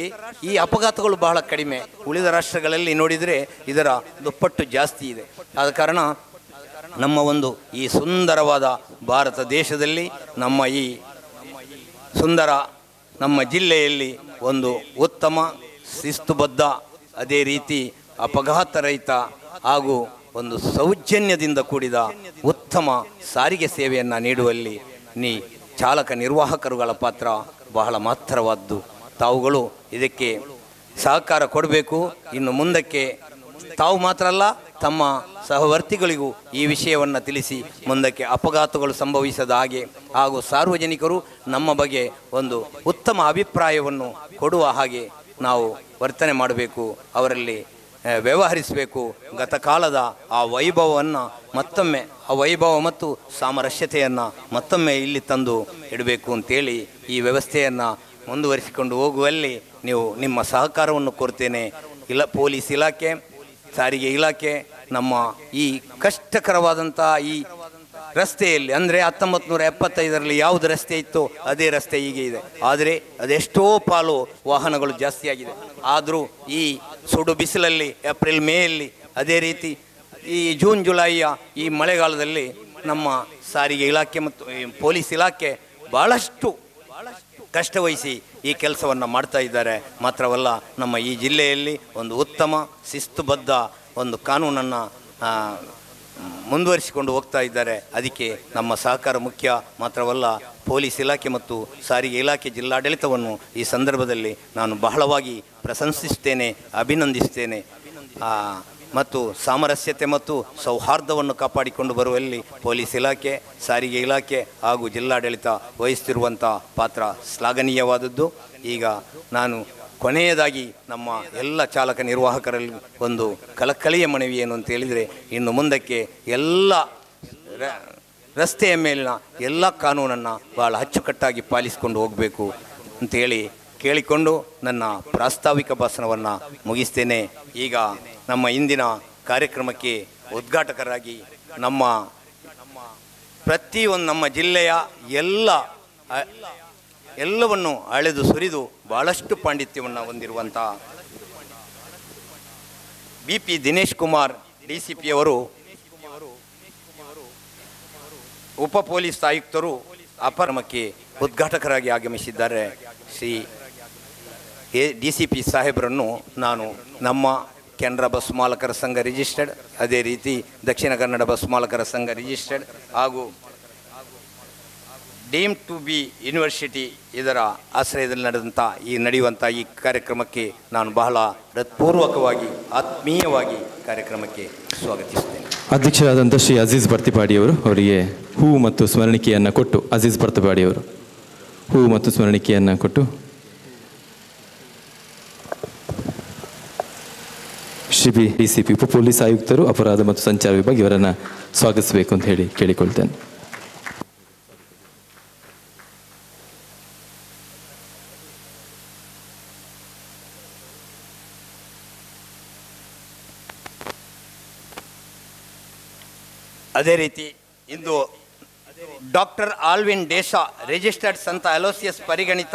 Speaker 2: ಈ ಅಪಘಾತಗಳು ಬಹಳ ಕಡಿಮೆ, ಉಳಿದ ರಾಷ್ಟ್ರಗಳಲ್ಲಿ ನೋಡಿದರೆ ಇದರ ದುಪ್ಪಟ್ಟು ಜಾಸ್ತಿ ಇದೆ. ಆದ ಕಾರಣ ನಮ್ಮ ಒಂದು ಈ ಸುಂದರವಾದ ಭಾರತ ದೇಶದಲ್ಲಿ ನಮ್ಮ ಜಿಲ್ಲೆಯಲ್ಲಿ ಒಂದು ಉತ್ತಮ ಶಿಸ್ತುಬದ್ಧ, ಅದೇ ರೀತಿ ಅಪಘಾತರಹಿತ ಹಾಗೂ ಒಂದು ಸೌಜನ್ಯದಿಂದ ಕೂಡಿದ ಉತ್ತಮ ಸಾರಿಗೆ ಸೇವೆಯನ್ನು ನೀಡುವಲ್ಲಿ ಚಾಲಕ ನಿರ್ವಾಹಕರುಗಳ ಪಾತ್ರ ಬಹಳ ಮಹತ್ತರವಾದ್ದು. ತಾವುಗಳು ಇದಕ್ಕೆ ಸಹಕಾರ ಕೊಡಬೇಕು. ಇನ್ನು ಮುಂದಕ್ಕೆ ತಾವು ಮಾತ್ರ ಅಲ್ಲ, ತಮ್ಮ ಸಹವರ್ತಿಗಳಿಗೂ ಈ ವಿಷಯವನ್ನು ತಿಳಿಸಿ ಮುಂದಕ್ಕೆ ಅಪಘಾತಗಳು ಸಂಭವಿಸದ ಹಾಗೆ ಹಾಗೂ ಸಾರ್ವಜನಿಕರು ನಮ್ಮ ಬಗ್ಗೆ ಒಂದು ಉತ್ತಮ ಅಭಿಪ್ರಾಯವನ್ನು ಕೊಡುವ ಹಾಗೆ ನಾವು ವರ್ತನೆ ಮಾಡಬೇಕು, ಅವರಲ್ಲಿ ವ್ಯವಹರಿಸಬೇಕು. ಗತಕಾಲದ ಆ ವೈಭವವನ್ನು ಮತ್ತೊಮ್ಮೆ, ಆ ವೈಭವ ಮತ್ತು ಸಾಮರಸ್ಯತೆಯನ್ನು ಮತ್ತೊಮ್ಮೆ ಇಲ್ಲಿ ತಂದು ಇಡಬೇಕು ಅಂತೇಳಿ ಈ ವ್ಯವಸ್ಥೆಯನ್ನು ಮುಂದುವರಿಸಿಕೊಂಡು ಹೋಗುವಲ್ಲಿ ನಿಮ್ಮ ಸಹಕಾರವನ್ನು ಕೋರ್ತೇನೆ. ಪೊಲೀಸ್ ಇಲಾಖೆ, ಸಾರಿಗೆ ಇಲಾಖೆ ನಮ್ಮ ಈ ಕಷ್ಟಕರವಾದಂಥ ಈ ರಸ್ತೆಯಲ್ಲಿ, ಅಂದರೆ 1975ರಲ್ಲಿ ಯಾವುದು ರಸ್ತೆ ಇತ್ತು ಅದೇ ರಸ್ತೆ ಈಗ ಇದೆ, ಆದರೆ ಅದೆಷ್ಟೋ ಪಾಲು ವಾಹನಗಳು ಜಾಸ್ತಿಯಾಗಿದೆ. ಆದರೂ ಈ ಸುಡು ಬಿಸಿಲಲ್ಲಿ, ಏಪ್ರಿಲ್ ಮೇಯಲ್ಲಿ, ಅದೇ ರೀತಿ ಈ ಜೂನ್ ಜುಲೈಯ ಈ ಮಳೆಗಾಲದಲ್ಲಿ ನಮ್ಮ ಸಾರಿಗೆ ಇಲಾಖೆ ಮತ್ತು ಪೊಲೀಸ್ ಇಲಾಖೆ ಭಾಳಷ್ಟು ಕಷ್ಟವಹಿಸಿ ಈ ಕೆಲಸವನ್ನು ಮಾಡ್ತಾ ಇದ್ದಾರೆ. ಮಾತ್ರವಲ್ಲ, ನಮ್ಮ ಈ ಜಿಲ್ಲೆಯಲ್ಲಿ ಒಂದು ಉತ್ತಮ ಶಿಸ್ತುಬದ್ಧ ಒಂದು ಕಾನೂನನ್ನು ಮುಂದುವರಿಸಿಕೊಂಡು ಹೋಗ್ತಾ ಇದ್ದಾರೆ. ಅದಕ್ಕೆ ನಮ್ಮ ಸಹಕಾರ ಮುಖ್ಯ. ಮಾತ್ರವಲ್ಲ, ಪೊಲೀಸ್ ಇಲಾಖೆ ಮತ್ತು ಸಾರಿಗೆ ಇಲಾಖೆ ಜಿಲ್ಲಾಡಳಿತವನ್ನು ಈ ಸಂದರ್ಭದಲ್ಲಿ ನಾನು ಬಹಳವಾಗಿ ಪ್ರಶಂಸಿಸುತ್ತೇನೆ, ಅಭಿನಂದಿಸುತ್ತೇನೆ. ಮತ್ತು ಸಾಮರಸ್ಯತೆ ಮತ್ತು ಸೌಹಾರ್ದವನ್ನು ಕಾಪಾಡಿಕೊಂಡು ಬರುವಲ್ಲಿ ಪೊಲೀಸ್ ಇಲಾಖೆ, ಸಾರಿಗೆ ಇಲಾಖೆ ಹಾಗೂ ಜಿಲ್ಲಾಡಳಿತ ವಹಿಸುತ್ತಿರುವಂಥ ಪಾತ್ರ ಶ್ಲಾಘನೀಯವಾದದ್ದು. ಈಗ ನಾನು ಕೊನೆಯದಾಗಿ ನಮ್ಮ ಎಲ್ಲ ಚಾಲಕ ನಿರ್ವಾಹಕರಲ್ಲಿ ಒಂದು ಕಳಕಳಿಯ ಮನವಿ ಏನು ಅಂತ ಹೇಳಿದರೆ, ಇನ್ನು ಮುಂದಕ್ಕೆ ಎಲ್ಲ ರಸ್ತೆಯ ಮೇಲಿನ ಎಲ್ಲ ಕಾನೂನನ್ನು ಭಾಳ ಅಚ್ಚುಕಟ್ಟಾಗಿ ಪಾಲಿಸಿಕೊಂಡು ಹೋಗಬೇಕು ಅಂತೇಳಿ ಕೇಳಿಕೊಂಡು ನನ್ನ ಪ್ರಾಸ್ತಾವಿಕ ಭಾಷಣವನ್ನು ಮುಗಿಸ್ತೇನೆ. ಈಗ ನಮ್ಮ ಇಂದಿನ ಕಾರ್ಯಕ್ರಮಕ್ಕೆ ಉದ್ಘಾಟಕರಾಗಿ ಪ್ರತಿಯೊಂದು ನಮ್ಮ ಜಿಲ್ಲೆಯ ಎಲ್ಲವನ್ನು ಅಳೆದು ಸುರಿದು ಭಾಳಷ್ಟು ಪಾಂಡಿತ್ಯವನ್ನು ಹೊಂದಿರುವಂಥ BP ದಿನೇಶ್ ಕುಮಾರ್ DCP ಅವರು, ಉಪ ಪೊಲೀಸ್ ಆಯುಕ್ತರು ಅಪರಮಕ್ಕೆ ಉದ್ಘಾಟಕರಾಗಿ ಆಗಮಿಸಿದ್ದಾರೆ ಶ್ರೀ DCP ಸಾಹೇಬರನ್ನು ನಾನು ನಮ್ಮ ಕೆನರಾ ಬಸ್ ಮಾಲಕರ ಸಂಘ ರಿಜಿಸ್ಟರ್ಡ್, ಅದೇ ರೀತಿ ದಕ್ಷಿಣ ಕನ್ನಡ ಬಸ್ ಮಾಲಕರ ಸಂಘ ರಿಜಿಸ್ಟರ್ಡ್ ಹಾಗೂ ಡೀಮ್ ಟು ಬಿ ಯೂನಿವರ್ಸಿಟಿ ಇದರ ಆಶ್ರಯದಲ್ಲಿ ನಡೆಯುವಂಥ ಈ ಕಾರ್ಯಕ್ರಮಕ್ಕೆ ನಾನು ಬಹಳ ಹೃತ್ಪೂರ್ವಕವಾಗಿ ಆತ್ಮೀಯವಾಗಿ ಕಾರ್ಯಕ್ರಮಕ್ಕೆ ಸ್ವಾಗತಿಸುತ್ತೇನೆ.
Speaker 1: ಅಧ್ಯಕ್ಷರಾದಂಥ ಶ್ರೀ ಅಜೀಜ್ ಬರ್ತಿಪಾಡಿಯವರು ಅವರಿಗೆ ಹೂವು ಮತ್ತು ಸ್ಮರಣಿಕೆಯನ್ನು ಕೊಟ್ಟು, ಅಜೀಜ್ ಬರ್ತಿಪಾಡಿಯವರು ಹೂವು ಮತ್ತು ಸ್ಮರಣಿಕೆಯನ್ನು ಕೊಟ್ಟು ಶ್ರೀ DCP ಉಪ ಪೊಲೀಸ್ ಆಯುಕ್ತರು ಅಪರಾಧ ಮತ್ತು ಸಂಚಾರ ವಿಭಾಗ ಇವರನ್ನು ಸ್ವಾಗತಿಸಬೇಕು ಅಂತ ಹೇಳಿ ಕೇಳಿಕೊಳ್ತೇನೆ.
Speaker 2: ಅದೇ ರೀತಿ ಇಂದು ಡಾಕ್ಟರ್ ಆಲ್ವಿನ್ ಡೇಸಾ ರಿಜಿಸ್ಟರ್ಡ್ ಸಂತ ಅಲೋಸಿಯಸ್ ಪರಿಗಣಿತ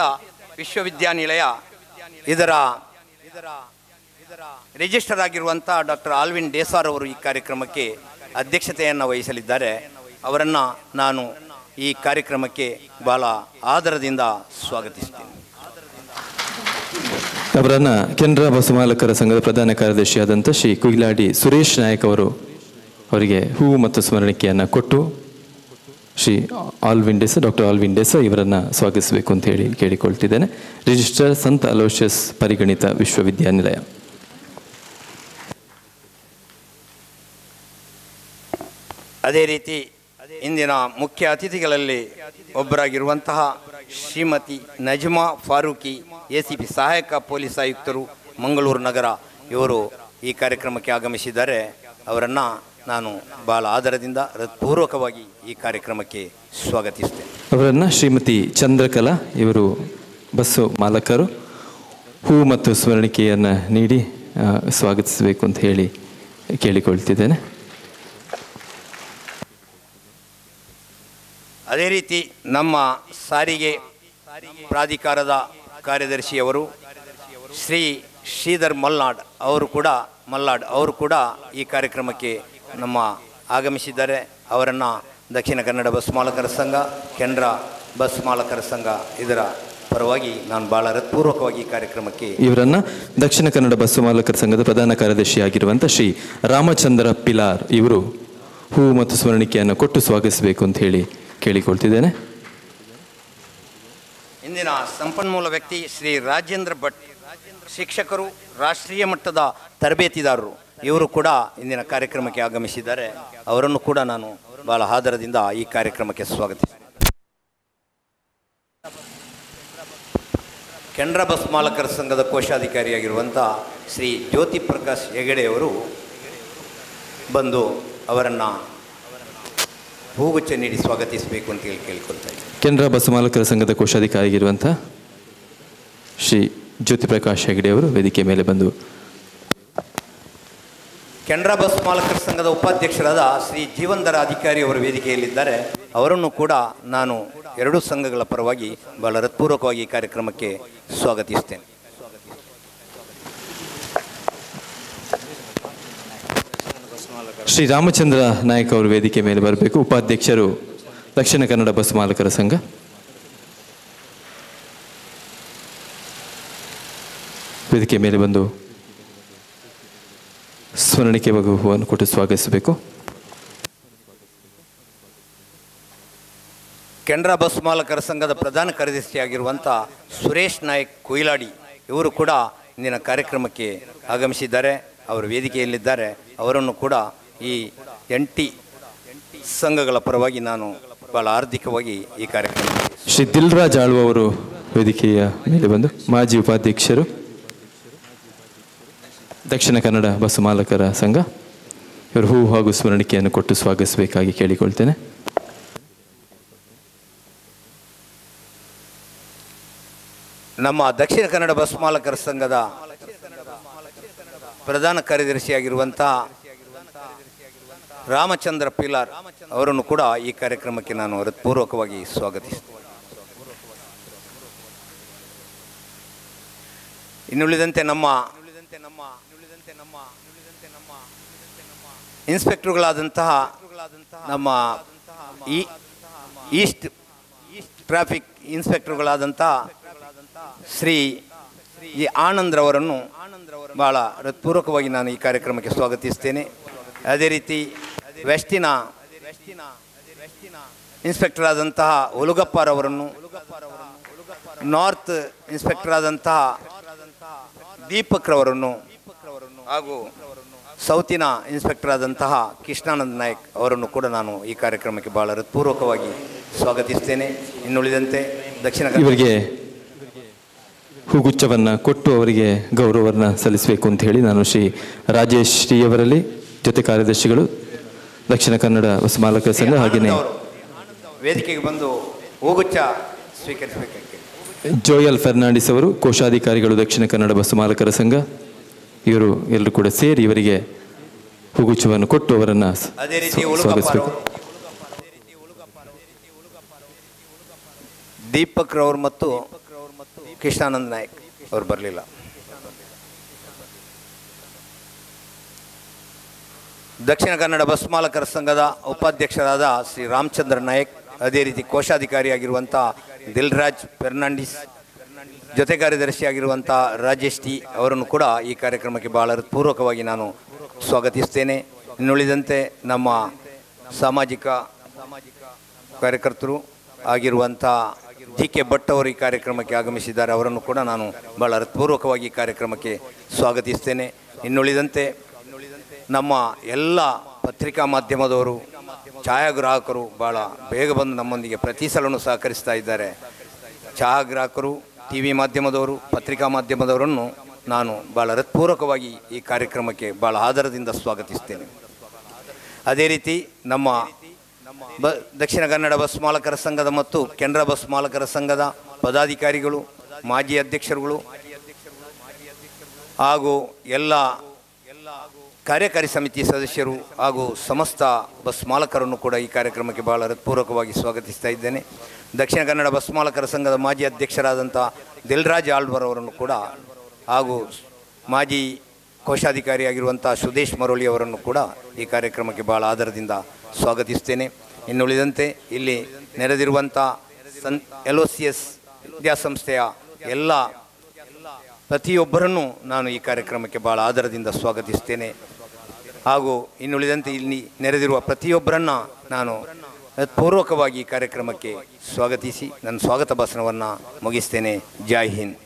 Speaker 2: ವಿಶ್ವವಿದ್ಯಾನಿಲಯ ಇದರ ರಿಜಿಸ್ಟರ್ ಆಗಿರುವಂಥ ಡಾಕ್ಟರ್ ಆಲ್ವಿನ್ ಡೇಸಾರವರು ಈ ಕಾರ್ಯಕ್ರಮಕ್ಕೆ ಅಧ್ಯಕ್ಷತೆಯನ್ನು ವಹಿಸಲಿದ್ದಾರೆ. ಅವರನ್ನು ನಾನು ಈ ಕಾರ್ಯಕ್ರಮಕ್ಕೆ ಬಹಳ ಆದರದಿಂದ ಸ್ವಾಗತಿಸ್ತೇನೆ.
Speaker 1: ಅವರನ್ನು ಕೆನರಾ ಬಸ್ ಮಾಲಕರ ಸಂಘದ ಪ್ರಧಾನ ಕಾರ್ಯದರ್ಶಿಯಾದಂಥ ಶ್ರೀ ಕುಯಿಲಾಡಿ ಸುರೇಶ್ ನಾಯಕ್ ಅವರಿಗೆ ಹೂವು ಮತ್ತು ಸ್ಮರಣಿಕೆಯನ್ನು ಕೊಟ್ಟು ಶ್ರೀ ಡಾಕ್ಟರ್ ಆಲ್ವಿನ್ ಡೇಸಾ ಇವರನ್ನು ಸ್ವಾಗತಿಸಬೇಕು ಅಂತ ಹೇಳಿ ಕೇಳಿಕೊಳ್ತಿದ್ದೇನೆ. ರಿಜಿಸ್ಟರ್ ಸಂತ ಅಲೋಷಿಯಸ್ ಪರಿಗಣಿತ ವಿಶ್ವವಿದ್ಯಾನಿಲಯ.
Speaker 2: ಅದೇ ರೀತಿ ಇಂದಿನ ಮುಖ್ಯ ಅತಿಥಿಗಳಲ್ಲಿ ಒಬ್ಬರಾಗಿರುವಂತಹ ಶ್ರೀಮತಿ ನಜ್ಮಾ ಫಾರೂಕಿ ACP ಸಹಾಯಕ ಪೊಲೀಸ್ ಆಯುಕ್ತರು ಮಂಗಳೂರು ನಗರ ಇವರು ಈ ಕಾರ್ಯಕ್ರಮಕ್ಕೆ ಆಗಮಿಸಿದ್ದಾರೆ. ಅವರನ್ನು ನಾನು ಬಹಳ ಆದರದಿಂದ ಹೃತ್ಪೂರ್ವಕವಾಗಿ ಈ ಕಾರ್ಯಕ್ರಮಕ್ಕೆ ಸ್ವಾಗತಿಸ್ತೇನೆ.
Speaker 1: ಅವರನ್ನು ಶ್ರೀಮತಿ ಚಂದ್ರಕಲಾ ಇವರು ಬಸ್ಸು ಮಾಲಕರು ಹೂವು ಮತ್ತು ಸ್ಮರಣಿಕೆಯನ್ನು ನೀಡಿ ಸ್ವಾಗತಿಸಬೇಕು ಅಂತ ಹೇಳಿ ಕೇಳಿಕೊಳ್ತಿದ್ದೇನೆ.
Speaker 2: ಅದೇ ರೀತಿ ನಮ್ಮ ಸಾರಿಗೆ ಪ್ರಾಧಿಕಾರದ ಕಾರ್ಯದರ್ಶಿಯವರು ಶ್ರೀ ಶ್ರೀಧರ್ ಮಲ್ನಾಡ್ ಅವರು ಕೂಡ ಈ ಕಾರ್ಯಕ್ರಮಕ್ಕೆ ನಮ್ಮ ಆಗಮಿಸಿದ್ದಾರೆ. ಅವರನ್ನು ದಕ್ಷಿಣ ಕನ್ನಡ ಬಸ್ ಮಾಲಕರ ಸಂಘ, ಕೆನರಾ ಬಸ್ ಮಾಲಕರ ಸಂಘ ಇದರ ಪರವಾಗಿ ನಾನು ಬಹಳ ಹೃತ್ಪೂರ್ವಕವಾಗಿ ಕಾರ್ಯಕ್ರಮಕ್ಕೆ
Speaker 1: ಇವರನ್ನು ದಕ್ಷಿಣ ಕನ್ನಡ ಬಸ್ ಮಾಲಕರ ಸಂಘದ ಪ್ರಧಾನ ಕಾರ್ಯದರ್ಶಿಯಾಗಿರುವಂಥ ಶ್ರೀ ರಾಮಚಂದ್ರ ಪಿಲಾರ್ ಇವರು ಹೂವು ಮತ್ತು ಸ್ಮರಣಿಕೆಯನ್ನು ಕೊಟ್ಟು ಸ್ವಾಗತಿಸಬೇಕು ಅಂತ ಹೇಳಿ ಕೇಳಿಕೊಳ್ತಿದ್ದೇನೆ.
Speaker 2: ಇಂದಿನ ಸಂಪನ್ಮೂಲ ವ್ಯಕ್ತಿ ಶ್ರೀ ರಾಜೇಂದ್ರ ಭಟ್, ಶಿಕ್ಷಕರು, ರಾಷ್ಟ್ರೀಯ ಮಟ್ಟದ ತರಬೇತಿದಾರರು, ಇವರು ಕೂಡ ಇಂದಿನ ಕಾರ್ಯಕ್ರಮಕ್ಕೆ ಆಗಮಿಸಿದ್ದಾರೆ. ಅವರನ್ನು ಕೂಡ ನಾನು ಬಹಳ ಆದರದಿಂದ ಈ ಕಾರ್ಯಕ್ರಮಕ್ಕೆ ಸ್ವಾಗತಿಸ್ತೇನೆ. ಕೆನರಾ ಬಸ್ ಮಾಲಕರ ಸಂಘದ ಕೋಶಾಧಿಕಾರಿಯಾಗಿರುವಂಥ ಶ್ರೀ ಜ್ಯೋತಿ ಪ್ರಕಾಶ್ ಹೆಗಡೆಯವರು ಬಂದು ಅವರನ್ನು ಹೂಗುಚ್ಛ ನೀಡಿ ಸ್ವಾಗತಿಸಬೇಕು ಅಂತ ಹೇಳಿ ಕೇಳಿಕೊಳ್ತಾ ಇದ್ದೀನಿ.
Speaker 1: ಕೆನರಾ ಬಸ್ ಮಾಲಕರ ಸಂಘದ ಕೋಶಾಧಿಕಾರಿಯಾಗಿರುವಂಥ ಶ್ರೀ ಜ್ಯೋತಿ ಪ್ರಕಾಶ್ ಹೆಗಡೆ ಅವರು ವೇದಿಕೆ ಮೇಲೆ ಬಂದು
Speaker 2: ಕೆನರಾ ಬಸ್ ಮಾಲಕರ ಸಂಘದ ಉಪಾಧ್ಯಕ್ಷರಾದ ಶ್ರೀ ಜೀವನ್ಧರ ಅಧಿಕಾರಿ ಅವರು ವೇದಿಕೆಯಲ್ಲಿದ್ದಾರೆ. ಅವರನ್ನು ಕೂಡ ನಾನು ಎರಡೂ ಸಂಘಗಳ ಪರವಾಗಿ ಬಹಳ ಹೃತ್ಪೂರ್ವಕವಾಗಿ ಈ ಕಾರ್ಯಕ್ರಮಕ್ಕೆ ಸ್ವಾಗತಿಸ್ತೇನೆ.
Speaker 1: ಶ್ರೀ ರಾಮಚಂದ್ರ ನಾಯಕ್ ಅವರು ವೇದಿಕೆ ಮೇಲೆ ಬರಬೇಕು. ಉಪಾಧ್ಯಕ್ಷರು ದಕ್ಷಿಣ ಕನ್ನಡ ಬಸ್ ಮಾಲಕರ ಸಂಘ. ವೇದಿಕೆ ಮೇಲೆ ಬಂದು ಸ್ಮರಣಿಕೆ ಹೂವನ್ನು ಕೊಟ್ಟು ಸ್ವಾಗತಿಸಬೇಕು.
Speaker 2: ಕೆನರಾ ಬಸ್ ಮಾಲಕರ ಸಂಘದ ಪ್ರಧಾನ ಕಾರ್ಯದರ್ಶಿಯಾಗಿರುವಂಥ ಸುರೇಶ್ ನಾಯಕ್ ಕೊಯ್ಲಾಡಿ ಇವರು ಕೂಡ ಇಂದಿನ ಕಾರ್ಯಕ್ರಮಕ್ಕೆ ಆಗಮಿಸಿದ್ದಾರೆ. ಅವರು ವೇದಿಕೆಯಲ್ಲಿದ್ದಾರೆ. ಅವರನ್ನು ಕೂಡ ಈ 8 ಸಂಘಗಳ ಪರವಾಗಿ ನಾನು ಬಹಳ ಹಾರ್ದಿಕವಾಗಿ ಈ ಕಾರ್ಯಕ್ರಮ.
Speaker 1: ಶ್ರೀ ದಿಲ್ರಾಜ್ ಆಳ್ವ ಅವರು ವೇದಿಕೆಯ ಮೇಲೆ ಬಂದು ಮಾಜಿ ಉಪಾಧ್ಯಕ್ಷರು ದಕ್ಷಿಣ ಕನ್ನಡ ಬಸ್ ಮಾಲಕರ ಸಂಘ ಇವರು ಹೂವು ಹಾಗೂ ಸ್ಮರಣಿಕೆಯನ್ನು ಕೊಟ್ಟು ಸ್ವಾಗತಿಸಬೇಕಾಗಿ ಕೇಳಿಕೊಳ್ತೇನೆ.
Speaker 2: ನಮ್ಮ ದಕ್ಷಿಣ ಕನ್ನಡ ಬಸ್ ಮಾಲಕರ ಸಂಘದ ಪ್ರಧಾನ ಕಾರ್ಯದರ್ಶಿಯಾಗಿರುವಂಥ ರಾಮಚಂದ್ರ ಪಿಲಾರ್ ಅವರನ್ನು ಕೂಡ ಈ ಕಾರ್ಯಕ್ರಮಕ್ಕೆ ನಾನು ಹೃತ್ಪೂರ್ವಕವಾಗಿ ಸ್ವಾಗತಿಸ್ತೇನೆ. ಇನ್ನುಳಿದಂತೆ ನಮ್ಮ ಇನ್ಸ್ಪೆಕ್ಟರ್ಗಳಾದಂತಹ ನಮ್ಮ ಟ್ರಾಫಿಕ್ ಇನ್ಸ್ಪೆಕ್ಟರ್ಗಳಾದಂಥ ಶ್ರೀ ಜಿ ಆನಂದ್ರವರನ್ನು ಭಾಳ ಹೃತ್ಪೂರ್ವಕವಾಗಿ ನಾನು ಈ ಕಾರ್ಯಕ್ರಮಕ್ಕೆ ಸ್ವಾಗತಿಸ್ತೇನೆ. ಅದೇ ರೀತಿ ವೆಸ್ಟಿನ ಇನ್ಸ್ಪೆಕ್ಟರ್ ಆದಂತಹ ಹುಲಗಪ್ಪರವರನ್ನು, ನಾರ್ತ್ ಇನ್ಸ್ಪೆಕ್ಟರ್ ಆದಂತಹ ದೀಪಕ್ರವರನ್ನು ಹಾಗೂ ಸೌತಿನ ಇನ್ಸ್ಪೆಕ್ಟರ್ ಆದಂತಹ ಕೃಷ್ಣಾನಂದ್ ನಾಯಕ್ ಅವರನ್ನು ಕೂಡ ನಾನು ಈ ಕಾರ್ಯಕ್ರಮಕ್ಕೆ ಭಾಳ ಹೃತ್ಪೂರ್ವಕವಾಗಿ ಸ್ವಾಗತಿಸ್ತೇನೆ. ಇನ್ನುಳಿದಂತೆ ದಕ್ಷಿಣ
Speaker 1: ಇವರಿಗೆ ಹೂಗುಚ್ಛವನ್ನು ಕೊಟ್ಟು ಅವರಿಗೆ ಗೌರವವನ್ನು ಸಲ್ಲಿಸಬೇಕು ಅಂತ ಹೇಳಿ ನಾನು ಶ್ರೀ ರಾಜೇಶ್ ಶ್ರೀಯವರಲ್ಲಿ, ಜೊತೆ ಕಾರ್ಯದರ್ಶಿಗಳು, ದಕ್ಷಿಣ ಕನ್ನಡ ಬಸಮಾಲಕರ ಸಂಘ, ಹಾಗೆಯೇ
Speaker 2: ವೇದಿಕೆಗೆ ಬಂದು ಹೂಗುಚ್ಛ ಸ್ವೀಕರಿಸಬೇಕಂತೆ
Speaker 1: ಜೋಯಲ್ ಫೆರ್ನಾಂಡಿಸ್ ಅವರು, ಕೋಶಾಧಿಕಾರಿಗಳು, ದಕ್ಷಿಣ ಕನ್ನಡ ಬಸಮಾಲಕರ ಸಂಘ. ಇವರು ಎಲ್ಲರೂ ಕೂಡ ಸೇರಿ ಇವರಿಗೆ ಹೂಗುಚ್ಛವನ್ನು ಕೊಟ್ಟು ಅವರನ್ನು
Speaker 2: ಅದೇ ರೀತಿ
Speaker 1: ಸ್ವಾಗತಿಸಬೇಕು.
Speaker 2: ದೀಪಕ್ ರವರು ಮತ್ತು ಕೃಷ್ಣಾನಂದ್ ನಾಯಕ್ ಅವರು ಬರಲಿಲ್ಲ. ದಕ್ಷಿಣ ಕನ್ನಡ ಬಸ್ ಮಾಲಕರ ಸಂಘದ ಉಪಾಧ್ಯಕ್ಷರಾದ ಶ್ರೀ ರಾಮಚಂದ್ರ ನಾಯಕ್, ಅದೇ ರೀತಿ ಕೋಶಾಧಿಕಾರಿಯಾಗಿರುವಂಥ ದಿಲ್ರಾಜ್ ಫೆರ್ನಾಂಡಿಸ್, ಜೊತೆ ಕಾರ್ಯದರ್ಶಿಯಾಗಿರುವಂಥ ರಾಜೇಶ್ ಟಿ ಅವರನ್ನು ಕೂಡ ಈ ಕಾರ್ಯಕ್ರಮಕ್ಕೆ ಭಾಳ ಹೃತ್ಪೂರ್ವಕವಾಗಿ ನಾನು ಸ್ವಾಗತಿಸ್ತೇನೆ. ಇನ್ನುಳಿದಂತೆ ನಮ್ಮ ಸಾಮಾಜಿಕ ಕಾರ್ಯಕರ್ತರು ಆಗಿರುವಂಥ ಜಿ ಕೆ ಭಟ್ ಅವರು ಈ ಕಾರ್ಯಕ್ರಮಕ್ಕೆ ಆಗಮಿಸಿದ್ದಾರೆ. ಅವರನ್ನು ಕೂಡ ನಾನು ಭಾಳ ಹೃತ್ಪೂರ್ವಕವಾಗಿ ಈ ಕಾರ್ಯಕ್ರಮಕ್ಕೆ ಸ್ವಾಗತಿಸ್ತೇನೆ. ಇನ್ನುಳಿದಂತೆ ನಮ್ಮ ಎಲ್ಲ ಪತ್ರಿಕಾ ಮಾಧ್ಯಮದವರು, ಛಾಯಾಗ್ರಾಹಕರು ಭಾಳ ಬೇಗ ಬಂದು ನಮ್ಮೊಂದಿಗೆ ಪ್ರತಿ ಸಲವೂ ಸಹಕರಿಸ್ತಾ ಇದ್ದಾರೆ. ಛಾಯಾಗ್ರಾಹಕರು, ಟಿ ವಿ ಮಾಧ್ಯಮದವರು, ಪತ್ರಿಕಾ ಮಾಧ್ಯಮದವರನ್ನು ನಾನು ಭಾಳ ಹೃತ್ಪೂರ್ವಕವಾಗಿ ಈ ಕಾರ್ಯಕ್ರಮಕ್ಕೆ ಭಾಳ ಆದರದಿಂದ ಸ್ವಾಗತಿಸ್ತೇನೆ. ಅದೇ ರೀತಿ ನಮ್ಮ ದಕ್ಷಿಣ ಕನ್ನಡ ಬಸ್ ಮಾಲಕರ ಸಂಘದ ಮತ್ತು ಕೆನರಾ ಬಸ್ ಮಾಲಕರ ಸಂಘದ ಪದಾಧಿಕಾರಿಗಳು, ಮಾಜಿ ಅಧ್ಯಕ್ಷರುಗಳು ಹಾಗೂ ಎಲ್ಲ ಕಾರ್ಯಕಾರಿ ಸಮಿತಿ ಸದಸ್ಯರು ಹಾಗೂ ಸಮಸ್ತ ಬಸ್ ಮಾಲಕರನ್ನು ಕೂಡ ಈ ಕಾರ್ಯಕ್ರಮಕ್ಕೆ ಭಾಳ ಹೃತ್ಪೂರ್ವಕವಾಗಿ ಸ್ವಾಗತಿಸ್ತಾ ಇದ್ದೇನೆ. ದಕ್ಷಿಣ ಕನ್ನಡ ಬಸ್ ಮಾಲಕರ ಸಂಘದ ಮಾಜಿ ಅಧ್ಯಕ್ಷರಾದಂಥ ದಿಲ್ರಾಜ್ ಆಳ್ವರ್ ಅವರನ್ನು ಕೂಡ ಹಾಗೂ ಮಾಜಿ ಕೋಶಾಧಿಕಾರಿಯಾಗಿರುವಂಥ ಸುದೇಶ್ ಮರೋಳಿ ಅವರನ್ನು ಕೂಡ ಈ ಕಾರ್ಯಕ್ರಮಕ್ಕೆ ಭಾಳ ಆದರದಿಂದ ಸ್ವಾಗತಿಸ್ತೇನೆ. ಇನ್ನುಳಿದಂತೆ ಇಲ್ಲಿ ನೆರೆದಿರುವಂಥ LOCS ವಿದ್ಯಾಸಂಸ್ಥೆಯ ಎಲ್ಲ ಪ್ರತಿಯೊಬ್ಬರನ್ನು ನಾನು ಈ ಕಾರ್ಯಕ್ರಮಕ್ಕೆ ಭಾಳ ಆದರದಿಂದ ಸ್ವಾಗತಿಸ್ತೇನೆ. ಹಾಗೂ ಇನ್ನುಳಿದಂತೆ ಇಲ್ಲಿ ನೆರೆದಿರುವ ಪ್ರತಿಯೊಬ್ಬರನ್ನು ನಾನು ಪೂರ್ವಕವಾಗಿ ಈ ಕಾರ್ಯಕ್ರಮಕ್ಕೆ ಸ್ವಾಗತಿಸಿ ನನ್ನ ಸ್ವಾಗತ ಭಾಷಣವನ್ನು ಮುಗಿಸ್ತೇನೆ. ಜೈ ಹಿಂದ್.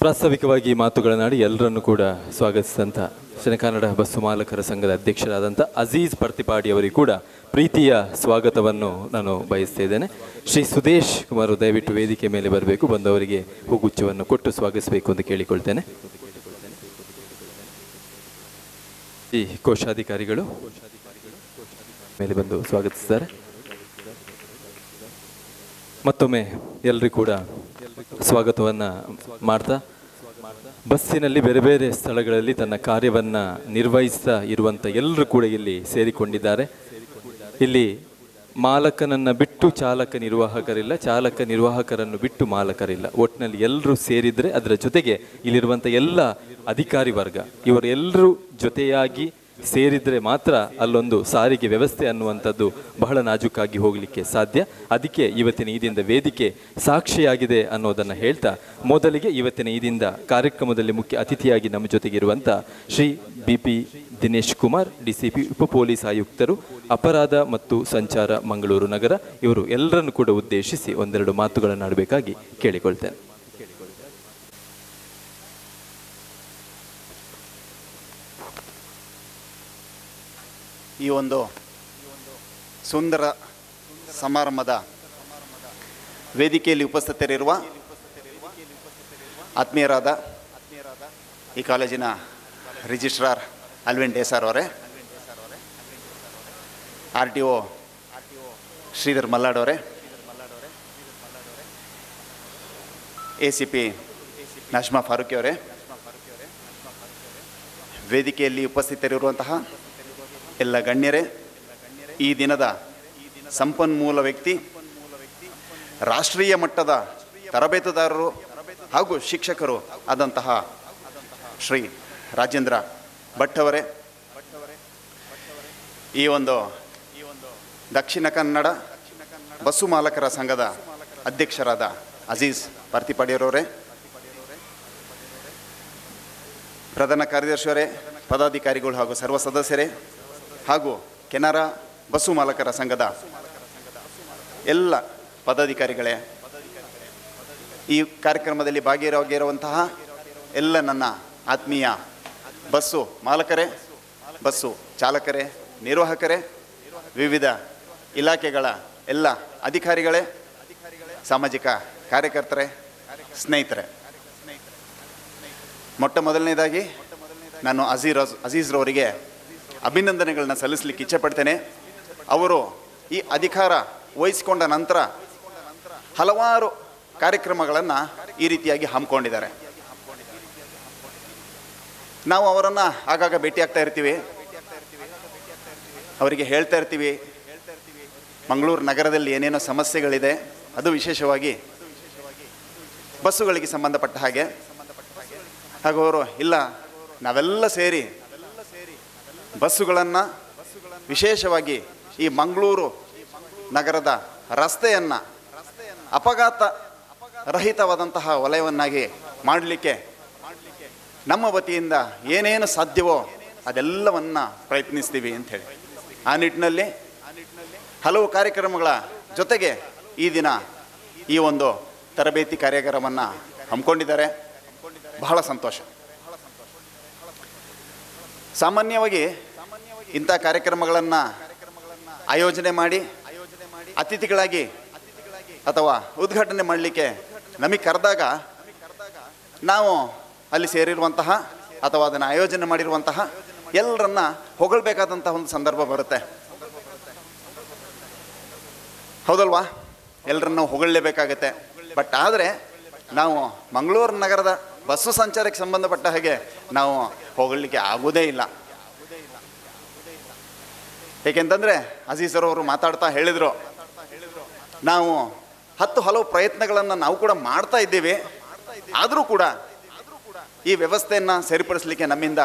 Speaker 1: ಪ್ರಾಸ್ತಾವಿಕವಾಗಿ ಮಾತುಗಳನ್ನಾಡಿ ಎಲ್ಲರನ್ನು ಕೂಡ ಸ್ವಾಗತಿಸಿದಂಥ ದಕ್ಷಿಣ ಕನ್ನಡ ಬಸ್ಸು ಮಾಲಕರ ಸಂಘದ ಅಧ್ಯಕ್ಷರಾದಂಥ ಅಜೀಜ್ ಪರ್ತಿಪಾಡಿ ಅವರಿಗೂ ಕೂಡ ಪ್ರೀತಿಯ ಸ್ವಾಗತವನ್ನು ನಾನು ಬಯಸ್ತಾ ಇದ್ದೇನೆ. ಶ್ರೀ ಸುದೇಶ್ ಕುಮಾರ್ ದಯವಿಟ್ಟು ವೇದಿಕೆ ಮೇಲೆ ಬರಬೇಕು, ಬಂದವರಿಗೆ ಹೂಗುಚ್ಛವನ್ನು ಕೊಟ್ಟು ಸ್ವಾಗತಿಸಬೇಕು ಅಂತ ಕೇಳಿಕೊಳ್ತೇನೆ. ಈ ಕೋಶಾಧಿಕಾರಿಗಳು ಮೇಲೆ ಬಂದು ಸ್ವಾಗತಿಸಿದ್ದಾರೆ. ಮತ್ತೊಮ್ಮೆ ಎಲ್ಲರಿಗೂ ಕೂಡ ಸ್ವಾಗತವನ್ನು ಮಾಡ್ತಾ, ಬಸ್ಸಿನಲ್ಲಿ ಬೇರೆ ಬೇರೆ ಸ್ಥಳಗಳಲ್ಲಿ ತನ್ನ ಕಾರ್ಯವನ್ನು ನಿರ್ವಹಿಸ್ತಾ ಇರುವಂಥ ಎಲ್ಲರೂ ಕೂಡ ಇಲ್ಲಿ ಸೇರಿಕೊಂಡಿದ್ದಾರೆ. ಇಲ್ಲಿ ಮಾಲಕನನ್ನು ಬಿಟ್ಟು ಚಾಲಕ ನಿರ್ವಾಹಕರಿಲ್ಲ, ಚಾಲಕ ನಿರ್ವಾಹಕರನ್ನು ಬಿಟ್ಟು ಮಾಲಕರಿಲ್ಲ. ಒಟ್ಟಿನಲ್ಲಿ ಎಲ್ಲರೂ ಸೇರಿದರೆ ಅದರ ಜೊತೆಗೆ ಇಲ್ಲಿರುವಂಥ ಎಲ್ಲ ಅಧಿಕಾರಿ ವರ್ಗ ಇವರೆಲ್ಲರೂ ಜೊತೆಯಾಗಿ ಸೇರಿದರೆ ಮಾತ್ರ ಅಲ್ಲೊಂದು ಸಾರಿಗೆ ವ್ಯವಸ್ಥೆ ಅನ್ನುವಂಥದ್ದು ಬಹಳ ನಾಜೂಕಾಗಿ ಹೋಗಲಿಕ್ಕೆ ಸಾಧ್ಯ. ಅದಕ್ಕೆ ಇವತ್ತಿನ ಈ ದಿನದ ವೇದಿಕೆ ಸಾಕ್ಷಿಯಾಗಿದೆ ಅನ್ನೋದನ್ನು ಹೇಳ್ತಾ, ಮೊದಲಿಗೆ ಇವತ್ತಿನ ಈ ದಿನದ ಕಾರ್ಯಕ್ರಮದಲ್ಲಿ ಮುಖ್ಯ ಅತಿಥಿಯಾಗಿ ನಮ್ಮ ಜೊತೆಗಿರುವಂಥ ಶ್ರೀ BP ದಿನೇಶ್ ಕುಮಾರ್, DCP ಉಪ ಪೊಲೀಸ್ ಆಯುಕ್ತರು, ಅಪರಾಧ ಮತ್ತು ಸಂಚಾರ ಮಂಗಳೂರು ನಗರ, ಇವರು ಎಲ್ಲರನ್ನು ಕೂಡ ಉದ್ದೇಶಿಸಿ ಒಂದೆರಡು ಮಾತುಗಳನ್ನು ಆಡಬೇಕಾಗಿ ಕೇಳಿಕೊಳ್ತೇನೆ.
Speaker 3: ಈ ಒಂದು ಸುಂದರ ಸಮಾರಂಭದ ವೇದಿಕೆಯಲ್ಲಿ ಉಪಸ್ಥಿತರಿರುವ ಆತ್ಮೀಯರಾದ ಈ ಕಾಲೇಜಿನ ರಿಜಿಸ್ಟ್ರಾರ್ ಅಲ್ವಿನ್ ಡೇಸಾರ್ ಅವರೇ, RTO ಶ್ರೀಧರ್ ಮಲ್ಲಾಡ್ ಅವರೇ, ACP ನಜ್ಮಾ ಫಾರೂಕಿ ಅವರೇ, ವೇದಿಕೆಯಲ್ಲಿ ಉಪಸ್ಥಿತರಿರುವಂತಹ ಎಲ್ಲ ಗಣ್ಯರೇ, ಈ ದಿನದ ಸಂಪನ್ಮೂಲ ವ್ಯಕ್ತಿ, ರಾಷ್ಟ್ರೀಯ ಮಟ್ಟದ ತರಬೇತುದಾರರು ಹಾಗೂ ಶಿಕ್ಷಕರು ಆದಂತಹ ಶ್ರೀ ರಾಜೇಂದ್ರ ಭಟ್ ಅವರೇ, ಈ ಒಂದು ದಕ್ಷಿಣ ಕನ್ನಡ ಬಸ್ಸು ಮಾಲಕರ ಸಂಘದ ಅಧ್ಯಕ್ಷರಾದ ಅಜೀಜ್ ಪಾರ್ತಿಪಾಡಿಯವರೇ, ಪ್ರಧಾನ ಕಾರ್ಯದರ್ಶಿಯವರೇ, ಪದಾಧಿಕಾರಿಗಳು ಹಾಗೂ ಸರ್ವ ಸದಸ್ಯರೇ, ಹಾಗೂ ಕೆನರಾ ಬಸ್ಸು ಮಾಲಕರ ಸಂಘದ ಎಲ್ಲ ಪದಾಧಿಕಾರಿಗಳೇ, ಈ ಕಾರ್ಯಕ್ರಮದಲ್ಲಿ ಭಾಗಿಯಾಗಿರುವಂತಹ ಎಲ್ಲ ನನ್ನ ಆತ್ಮೀಯ ಬಸ್ಸು ಮಾಲಕರೇ, ಬಸ್ಸು ಚಾಲಕರೇ, ನಿರ್ವಾಹಕರೇ, ವಿವಿಧ ಇಲಾಖೆಗಳ ಎಲ್ಲ ಅಧಿಕಾರಿಗಳೇ, ಸಾಮಾಜಿಕ ಕಾರ್ಯಕರ್ತರೇ, ಸ್ನೇಹಿತರೆ, ಮೊಟ್ಟ ಮೊದಲನೇದಾಗಿ ನಾನು ಅಜೀಜ್ರವರಿಗೆ ಅಭಿನಂದನೆಗಳನ್ನ ಸಲ್ಲಿಸಲಿಕ್ಕೆ ಇಚ್ಛೆಪಡ್ತೇನೆ. ಅವರು ಈ ಅಧಿಕಾರ ವಹಿಸಿಕೊಂಡ ನಂತರ ಹಲವಾರು ಕಾರ್ಯಕ್ರಮಗಳನ್ನು ಈ ರೀತಿಯಾಗಿ ಹಮ್ಮಿಕೊಂಡಿದ್ದಾರೆ. ನಾವು ಅವರನ್ನು ಆಗಾಗ ಭೇಟಿಯಾಗ್ತಾ ಇರ್ತೀವಿ, ಅವರಿಗೆ ಹೇಳ್ತಾ ಇರ್ತೀವಿ ಮಂಗಳೂರು ನಗರದಲ್ಲಿ ಏನೇನೋ ಸಮಸ್ಯೆಗಳಿದೆ, ಅದು ವಿಶೇಷವಾಗಿ ಬಸ್ಸುಗಳಿಗೆ ಸಂಬಂಧಪಟ್ಟ ಹಾಗೆ. ಹಾಗೂ ಅವರು ಇಲ್ಲ, ನಾವೆಲ್ಲ ಸೇರಿ ಬಸ್ಸುಗಳನ್ನು, ವಿಶೇಷವಾಗಿ ಈ ಮಂಗಳೂರು ನಗರದ ರಸ್ತೆಯನ್ನು ಅಪಘಾತ ರಹಿತವಾದಂತಹ ವಲಯವನ್ನಾಗಿ ಮಾಡಲಿಕ್ಕೆ ನಮ್ಮ ವತಿಯಿಂದ ಏನೇನು ಸಾಧ್ಯವೋ ಅದೆಲ್ಲವನ್ನು ಪ್ರಯತ್ನಿಸ್ತೀವಿ ಅಂಥೇಳಿ ಆ ನಿಟ್ಟಿನಲ್ಲಿ ಹಲವು ಕಾರ್ಯಕ್ರಮಗಳ ಜೊತೆಗೆ ಈ ದಿನ ಈ ಒಂದು ತರಬೇತಿ ಕಾರ್ಯಕ್ರಮವನ್ನು ಹಮ್ಮಿಕೊಂಡಿದ್ದಾರೆ. ಬಹಳ ಸಂತೋಷ. ಸಾಮಾನ್ಯವಾಗಿ ಇಂಥ ಕಾರ್ಯಕ್ರಮಗಳನ್ನು ಆಯೋಜನೆ ಮಾಡಿ ಅತಿಥಿಗಳಾಗಿ ಅಥವಾ ಉದ್ಘಾಟನೆ ಮಾಡಲಿಕ್ಕೆ ನಮಗೆ ಕರೆದಾಗ ನಾವು ಅಲ್ಲಿ ಸೇರಿರುವಂತಹ ಅಥವಾ ಅದನ್ನು ಆಯೋಜನೆ ಮಾಡಿರುವಂತಹ ಎಲ್ಲರನ್ನ ಹೊಗಳಬೇಕಾದಂತಹ ಒಂದು ಸಂದರ್ಭ ಬರುತ್ತೆ. ಹೌದಲ್ವಾ? ಎಲ್ಲರನ್ನ ಹೊಗಳಲೇಬೇಕಾಗತ್ತೆ. ಬಟ್ ಆದರೆ ನಾವು ಮಂಗಳೂರು ನಗರದ ಬಸ್ಸು ಸಂಚಾರಕ್ಕೆ ಸಂಬಂಧಪಟ್ಟ ಹಾಗೆ ನಾವು ಹೊಗಳಲಿಕ್ಕೆ ಆಗೋದೇ ಇಲ್ಲ. ಏಕೆಂತಂದರೆ ಅಜೀಜರವರು ಮಾತಾಡ್ತಾ ಹೇಳಿದರು, ನಾವು ಹಲವು ಪ್ರಯತ್ನಗಳನ್ನು ನಾವು ಕೂಡ ಮಾಡ್ತಾ ಇದ್ದೀವಿ, ಆದರೂ ಕೂಡ ಈ ವ್ಯವಸ್ಥೆಯನ್ನು ಸರಿಪಡಿಸಲಿಕ್ಕೆ ನಮ್ಮಿಂದ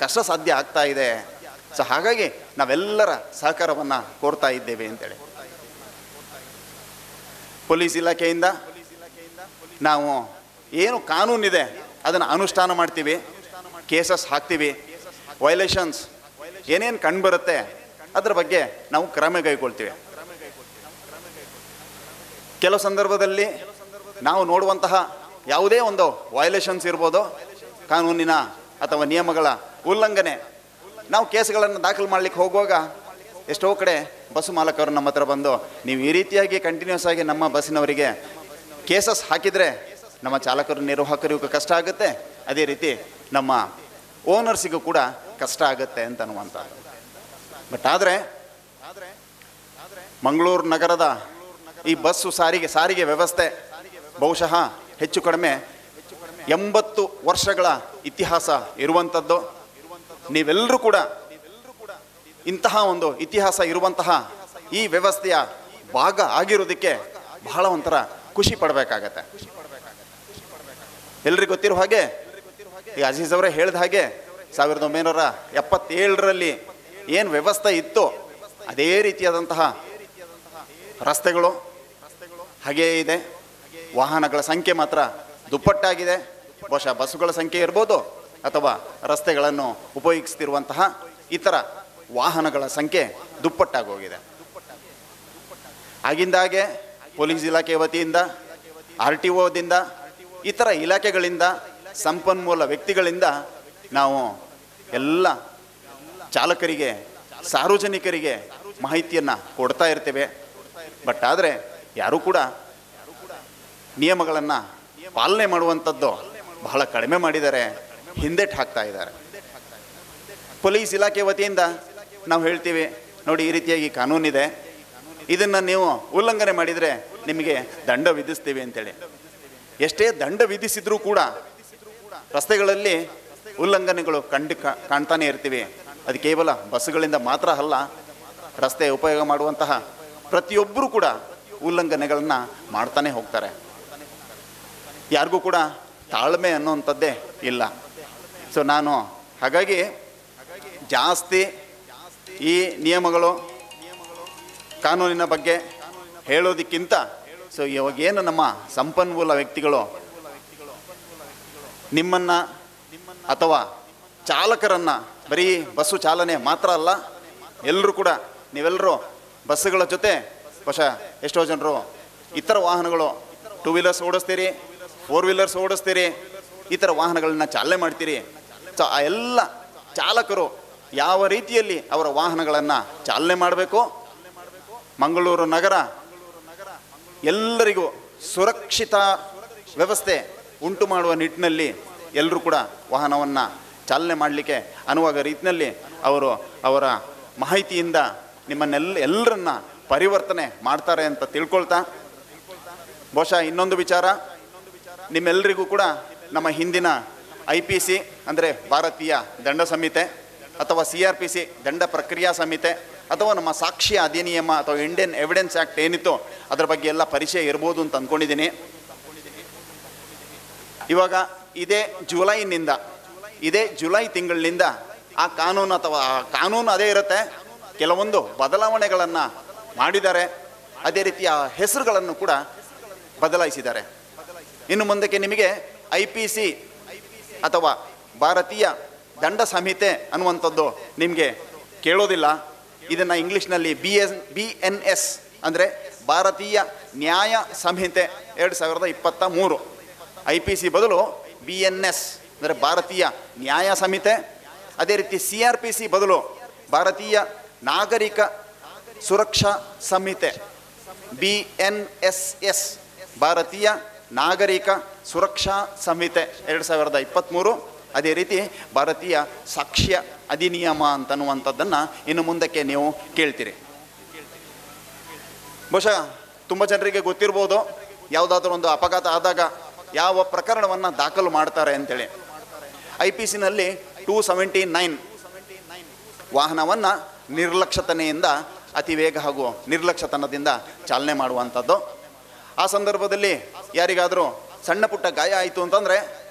Speaker 3: ಕಷ್ಟ ಸಾಧ್ಯ ಆಗ್ತಾ ಇದೆ. ಸೊ ಹಾಗಾಗಿ ನಾವೆಲ್ಲರ ಸಹಕಾರವನ್ನು ಕೋರ್ತಾ ಇದ್ದೇವೆ ಅಂತೇಳಿ ಪೊಲೀಸ್ ಇಲಾಖೆಯಿಂದ ನಾವು ಏನು ಕಾನೂನಿದೆ ಅದನ್ನು ಅನುಷ್ಠಾನ ಮಾಡ್ತೀವಿ, ಕೇಸಸ್ ಹಾಕ್ತೀವಿ, ವೈಲೇಷನ್ಸ್ ಏನೇನು ಕಂಡುಬರುತ್ತೆ ಅದರ ಬಗ್ಗೆ ನಾವು ಕ್ರಮ ಕೈಗೊಳ್ತೀವಿ. ಕೆಲವು ಸಂದರ್ಭದಲ್ಲಿ ನಾವು ನೋಡುವಂತಹ ಯಾವುದೇ ಒಂದು ವೈಲೇಷನ್ಸ್ ಇರ್ಬೋದು, ಕಾನೂನಿನ ಅಥವಾ ನಿಯಮಗಳ ಉಲ್ಲಂಘನೆ, ನಾವು ಕೇಸ್ಗಳನ್ನು ದಾಖಲು ಮಾಡಲಿಕ್ಕೆ ಹೋಗುವಾಗ ಎಷ್ಟೋ ಕಡೆ ಬಸ್ಸು ಮಾಲಕರು ನಮ್ಮ ಹತ್ರ ಬಂದು ನೀವು ಈ ರೀತಿಯಾಗಿ ಕಂಟಿನ್ಯೂಸ್ ಆಗಿ ನಮ್ಮ ಬಸ್ಸಿನವರಿಗೆ ಕೇಸಸ್ ಹಾಕಿದರೆ ನಮ್ಮ ಚಾಲಕರು ನಿರ್ವಾಹಕರಿಗೂ ಕಷ್ಟ ಆಗುತ್ತೆ, ಅದೇ ರೀತಿ ನಮ್ಮ ಓನರ್ಸಿಗೂ ಕೂಡ ಕಷ್ಟ ಆಗುತ್ತೆ ಅಂತ ಅನ್ನುವಂಥದ್ದು. ಬಟ್ ಆದರೆ ಮಂಗಳೂರು ನಗರದ ಈ ಬಸ್ಸು ಸಾರಿಗೆ ವ್ಯವಸ್ಥೆ ಬಹುಶಃ ಹೆಚ್ಚು ಕಡಿಮೆ 80 ವರ್ಷಗಳ ಇತಿಹಾಸ ಇರುವಂಥದ್ದು. ನೀವೆಲ್ಲರೂ ಕೂಡ ಇಂತಹ ಒಂದು ಇತಿಹಾಸ ಇರುವಂತಹ ಈ ವ್ಯವಸ್ಥೆಯ ಭಾಗ ಆಗಿರೋದಕ್ಕೆ ಬಹಳ ಒಂಥರ ಖುಷಿ ಪಡಬೇಕಾಗತ್ತೆ. ಎಲ್ರಿಗೂ ಗೊತ್ತಿರೋ ಹಾಗೆ ಈ ಅಜೀಜ್ ಅವರೇ ಹೇಳಿದ ಹಾಗೆ 1977ರಲ್ಲಿ ಏನು ವ್ಯವಸ್ಥೆ ಇತ್ತು ಅದೇ ರೀತಿಯಾದಂತಹ ರಸ್ತೆಗಳು ಹಾಗೇ ಇದೆ. ವಾಹನಗಳ ಸಂಖ್ಯೆ ಮಾತ್ರ ದುಪ್ಪಟ್ಟಾಗಿದೆ. ಬಹುಶಃ ಬಸ್ಸುಗಳ ಸಂಖ್ಯೆ ಇರ್ಬೋದು ಅಥವಾ ರಸ್ತೆಗಳನ್ನು ಉಪಯೋಗಿಸ್ತಿರುವಂತಹ ಇತರ ವಾಹನಗಳ ಸಂಖ್ಯೆ ದುಪ್ಪಟ್ಟಾಗೋಗಿದೆ. ಆಗಿಂದಾಗೆ ಪೊಲೀಸ್ ಇಲಾಖೆ ವತಿಯಿಂದ, RTOದಿಂದ, ಇತರ ಇಲಾಖೆಗಳಿಂದ, ಸಂಪನ್ಮೂಲ ವ್ಯಕ್ತಿಗಳಿಂದ ನಾವು ಎಲ್ಲ ಚಾಲಕರಿಗೆ, ಸಾರ್ವಜನಿಕರಿಗೆ ಮಾಹಿತಿಯನ್ನು ಕೊಡ್ತಾ ಇರ್ತೇವೆ. ಬಟ್ ಆದರೆ ಯಾರೂ ಕೂಡ ನಿಯಮಗಳನ್ನು ಪಾಲನೆ ಮಾಡುವಂಥದ್ದು ಬಹಳ ಕಡಿಮೆ ಮಾಡಿದ್ದಾರೆ, ಹಿಂದೆಟ್ಟು ಹಾಕ್ತಾ ಇದ್ದಾರೆ. ಪೊಲೀಸ್ ಇಲಾಖೆ ವತಿಯಿಂದ ನಾವು ಹೇಳ್ತೀವಿ, ನೋಡಿ ಈ ರೀತಿಯಾಗಿ ಕಾನೂನಿದೆ, ಇದನ್ನು ನೀವು ಉಲ್ಲಂಘನೆ ಮಾಡಿದರೆ ನಿಮಗೆ ದಂಡ ವಿಧಿಸ್ತೀವಿ ಅಂತೇಳಿ. ಎಷ್ಟೇ ದಂಡ ವಿಧಿಸಿದರೂ ಕೂಡ ರಸ್ತೆಗಳಲ್ಲಿ ಉಲ್ಲಂಘನೆಗಳು ಕಾಣ್ತಾನೆ ಇರ್ತೀವಿ. ಅದು ಕೇವಲ ಬಸ್ಸುಗಳಿಂದ ಮಾತ್ರ ಅಲ್ಲ, ರಸ್ತೆ ಉಪಯೋಗ ಮಾಡುವಂತಹ ಪ್ರತಿಯೊಬ್ಬರೂ ಕೂಡ ಉಲ್ಲಂಘನೆಗಳನ್ನು ಮಾಡ್ತಾನೆ ಹೋಗ್ತಾರೆ. ಯಾರಿಗೂ ಕೂಡ ತಾಳ್ಮೆ ಅನ್ನುವಂಥದ್ದೇ ಇಲ್ಲ. ಸೊ ನಾನು ಹಾಗಾಗಿ ಜಾಸ್ತಿ ಈ ನಿಯಮಗಳು ಕಾನೂನಿನ ಬಗ್ಗೆ ಹೇಳೋದಕ್ಕಿಂತ ಸೊ ಇವಾಗೇನು ನಮ್ಮ ಸಂಪನ್ಮೂಲ ವ್ಯಕ್ತಿಗಳು ನಿಮ್ಮನ್ನು ಅಥವಾ ಚಾಲಕರನ್ನು ಬರೀ ಬಸ್ಸು ಚಾಲನೆ ಮಾತ್ರ ಅಲ್ಲ, ಎಲ್ಲರೂ ಕೂಡ ನೀವೆಲ್ಲರೂ ಬಸ್ಸುಗಳ ಜೊತೆ ಬಹುಶಃ ಎಷ್ಟೋ ಜನರು ಇತರ ವಾಹನಗಳು 2 ವೀಲರ್ಸ್ ಓಡಿಸ್ತೀರಿ, 4 ವೀಲರ್ಸ್ ಓಡಿಸ್ತೀರಿ, ಈ ಥರ ವಾಹನಗಳನ್ನ ಚಾಲನೆ ಮಾಡ್ತೀರಿ. ಸೊ ಆ ಎಲ್ಲ ಚಾಲಕರು ಯಾವ ರೀತಿಯಲ್ಲಿ ಅವರ ವಾಹನಗಳನ್ನು ಚಾಲನೆ ಮಾಡಬೇಕು, ಮಂಗಳೂರು ನಗರ ಎಲ್ಲರಿಗೂ ಸುರಕ್ಷಿತ ವ್ಯವಸ್ಥೆ ಉಂಟು ಮಾಡುವ ನಿಟ್ಟಿನಲ್ಲಿ ಎಲ್ಲರೂ ಕೂಡ ವಾಹನವನ್ನು ಚಾಲನೆ ಮಾಡಲಿಕ್ಕೆ ಅನುವಾಗ ರೀತಿಯಲ್ಲಿ ಅವರು ಅವರ ಮಾಹಿತಿಯಿಂದ ಎಲ್ಲರನ್ನ ಪರಿವರ್ತನೆ ಮಾಡ್ತಾರೆ ಅಂತ ತಿಳ್ಕೊಳ್ತಾ, ಬಹುಶಃ ಇನ್ನೊಂದು ವಿಚಾರ ನಿಮ್ಮೆಲ್ಲರಿಗೂ ಕೂಡ ನಮ್ಮ ಹಿಂದಿನ IPC ಅಂದರೆ ಭಾರತೀಯ ದಂಡ ಸಂಹಿತೆ ಅಥವಾ CRPC ದಂಡ ಪ್ರಕ್ರಿಯಾ ಸಂಹಿತೆ ಅಥವಾ ನಮ್ಮ ಸಾಕ್ಷ್ಯ ಅಧಿನಿಯಮ ಅಥವಾ ಇಂಡಿಯನ್ ಎವಿಡೆನ್ಸ್ ಆ್ಯಕ್ಟ್ ಏನಿತ್ತು ಅದರ ಬಗ್ಗೆ ಎಲ್ಲ ಪರಿಚಯ ಇರ್ಬೋದು ಅಂತ ಅಂದ್ಕೊಂಡಿದ್ದೀನಿ. ಇವಾಗ ಇದೇ ಜುಲೈ ತಿಂಗಳಿನಿಂದ ಆ ಕಾನೂನು ಅಥವಾ ಆ ಕಾನೂನು ಅದೇ ಇರುತ್ತೆ, ಕೆಲವೊಂದು ಬದಲಾವಣೆಗಳನ್ನು ಮಾಡಿದ್ದಾರೆ. ಅದೇ ರೀತಿಯ ಹೆಸರುಗಳನ್ನು ಕೂಡ ಬದಲಾಯಿಸಿದ್ದಾರೆ. ಇನ್ನು ಮುಂದಕ್ಕೆ ನಿಮಗೆ IPC ಅಥವಾ ಭಾರತೀಯ ದಂಡ ಸಂಹಿತೆ ಅನ್ನುವಂಥದ್ದು ನಿಮಗೆ ಕೇಳೋದಿಲ್ಲ. ಇದನ್ನು ಇಂಗ್ಲೀಷ್ನಲ್ಲಿ BNS ಅಂದರೆ ಭಾರತೀಯ ನ್ಯಾಯ ಸಂಹಿತೆ 2023. IPC ಬದಲು BNS ಅಂದರೆ ಭಾರತೀಯ ನ್ಯಾಯ ಸಂಹಿತೆ. ಅದೇ ರೀತಿ CRPC ಬದಲು ಭಾರತೀಯ ನಾಗರಿಕ ಸುರಕ್ಷಾ ಸಂಹಿತೆ BNSS ಭಾರತೀಯ ನಾಗರಿಕ ಸುರಕ್ಷಾ ಸಂಹಿತೆ 2023. ಅದೇ ರೀತಿ ಭಾರತೀಯ ಸಾಕ್ಷ್ಯ ಅಧಿನಿಯಮ ಅಂತನ್ನುವಂಥದ್ದನ್ನು ಇನ್ನು ಮುಂದಕ್ಕೆ ನೀವು ಕೇಳ್ತೀರಿ. ಬಹುಶಃ ತುಂಬ ಜನರಿಗೆ ಗೊತ್ತಿರ್ಬೋದು ಯಾವುದಾದ್ರೂ ಒಂದು ಅಪಘಾತ ಆದಾಗ ಯಾವ ಪ್ರಕರಣವನ್ನು ದಾಖಲು ಮಾಡ್ತಾರೆ ಅಂತೇಳಿ. IPCನಲ್ಲಿ 279 ವಾಹನವನ್ನು ನಿರ್ಲಕ್ಷ್ಯತನೆಯಿಂದ ಅತಿ ವೇಗ ಹಾಗೂ ನಿರ್ಲಕ್ಷ್ಯತನದಿಂದ ಚಾಲನೆ ಮಾಡುವಂಥದ್ದು. ಆ ಸಂದರ್ಭದಲ್ಲಿ ಯಾರಿಗಾದರೂ ಸಣ್ಣ ಪುಟ್ಟ ಗಾಯ ಆಯಿತು ಅಂತಂದರೆ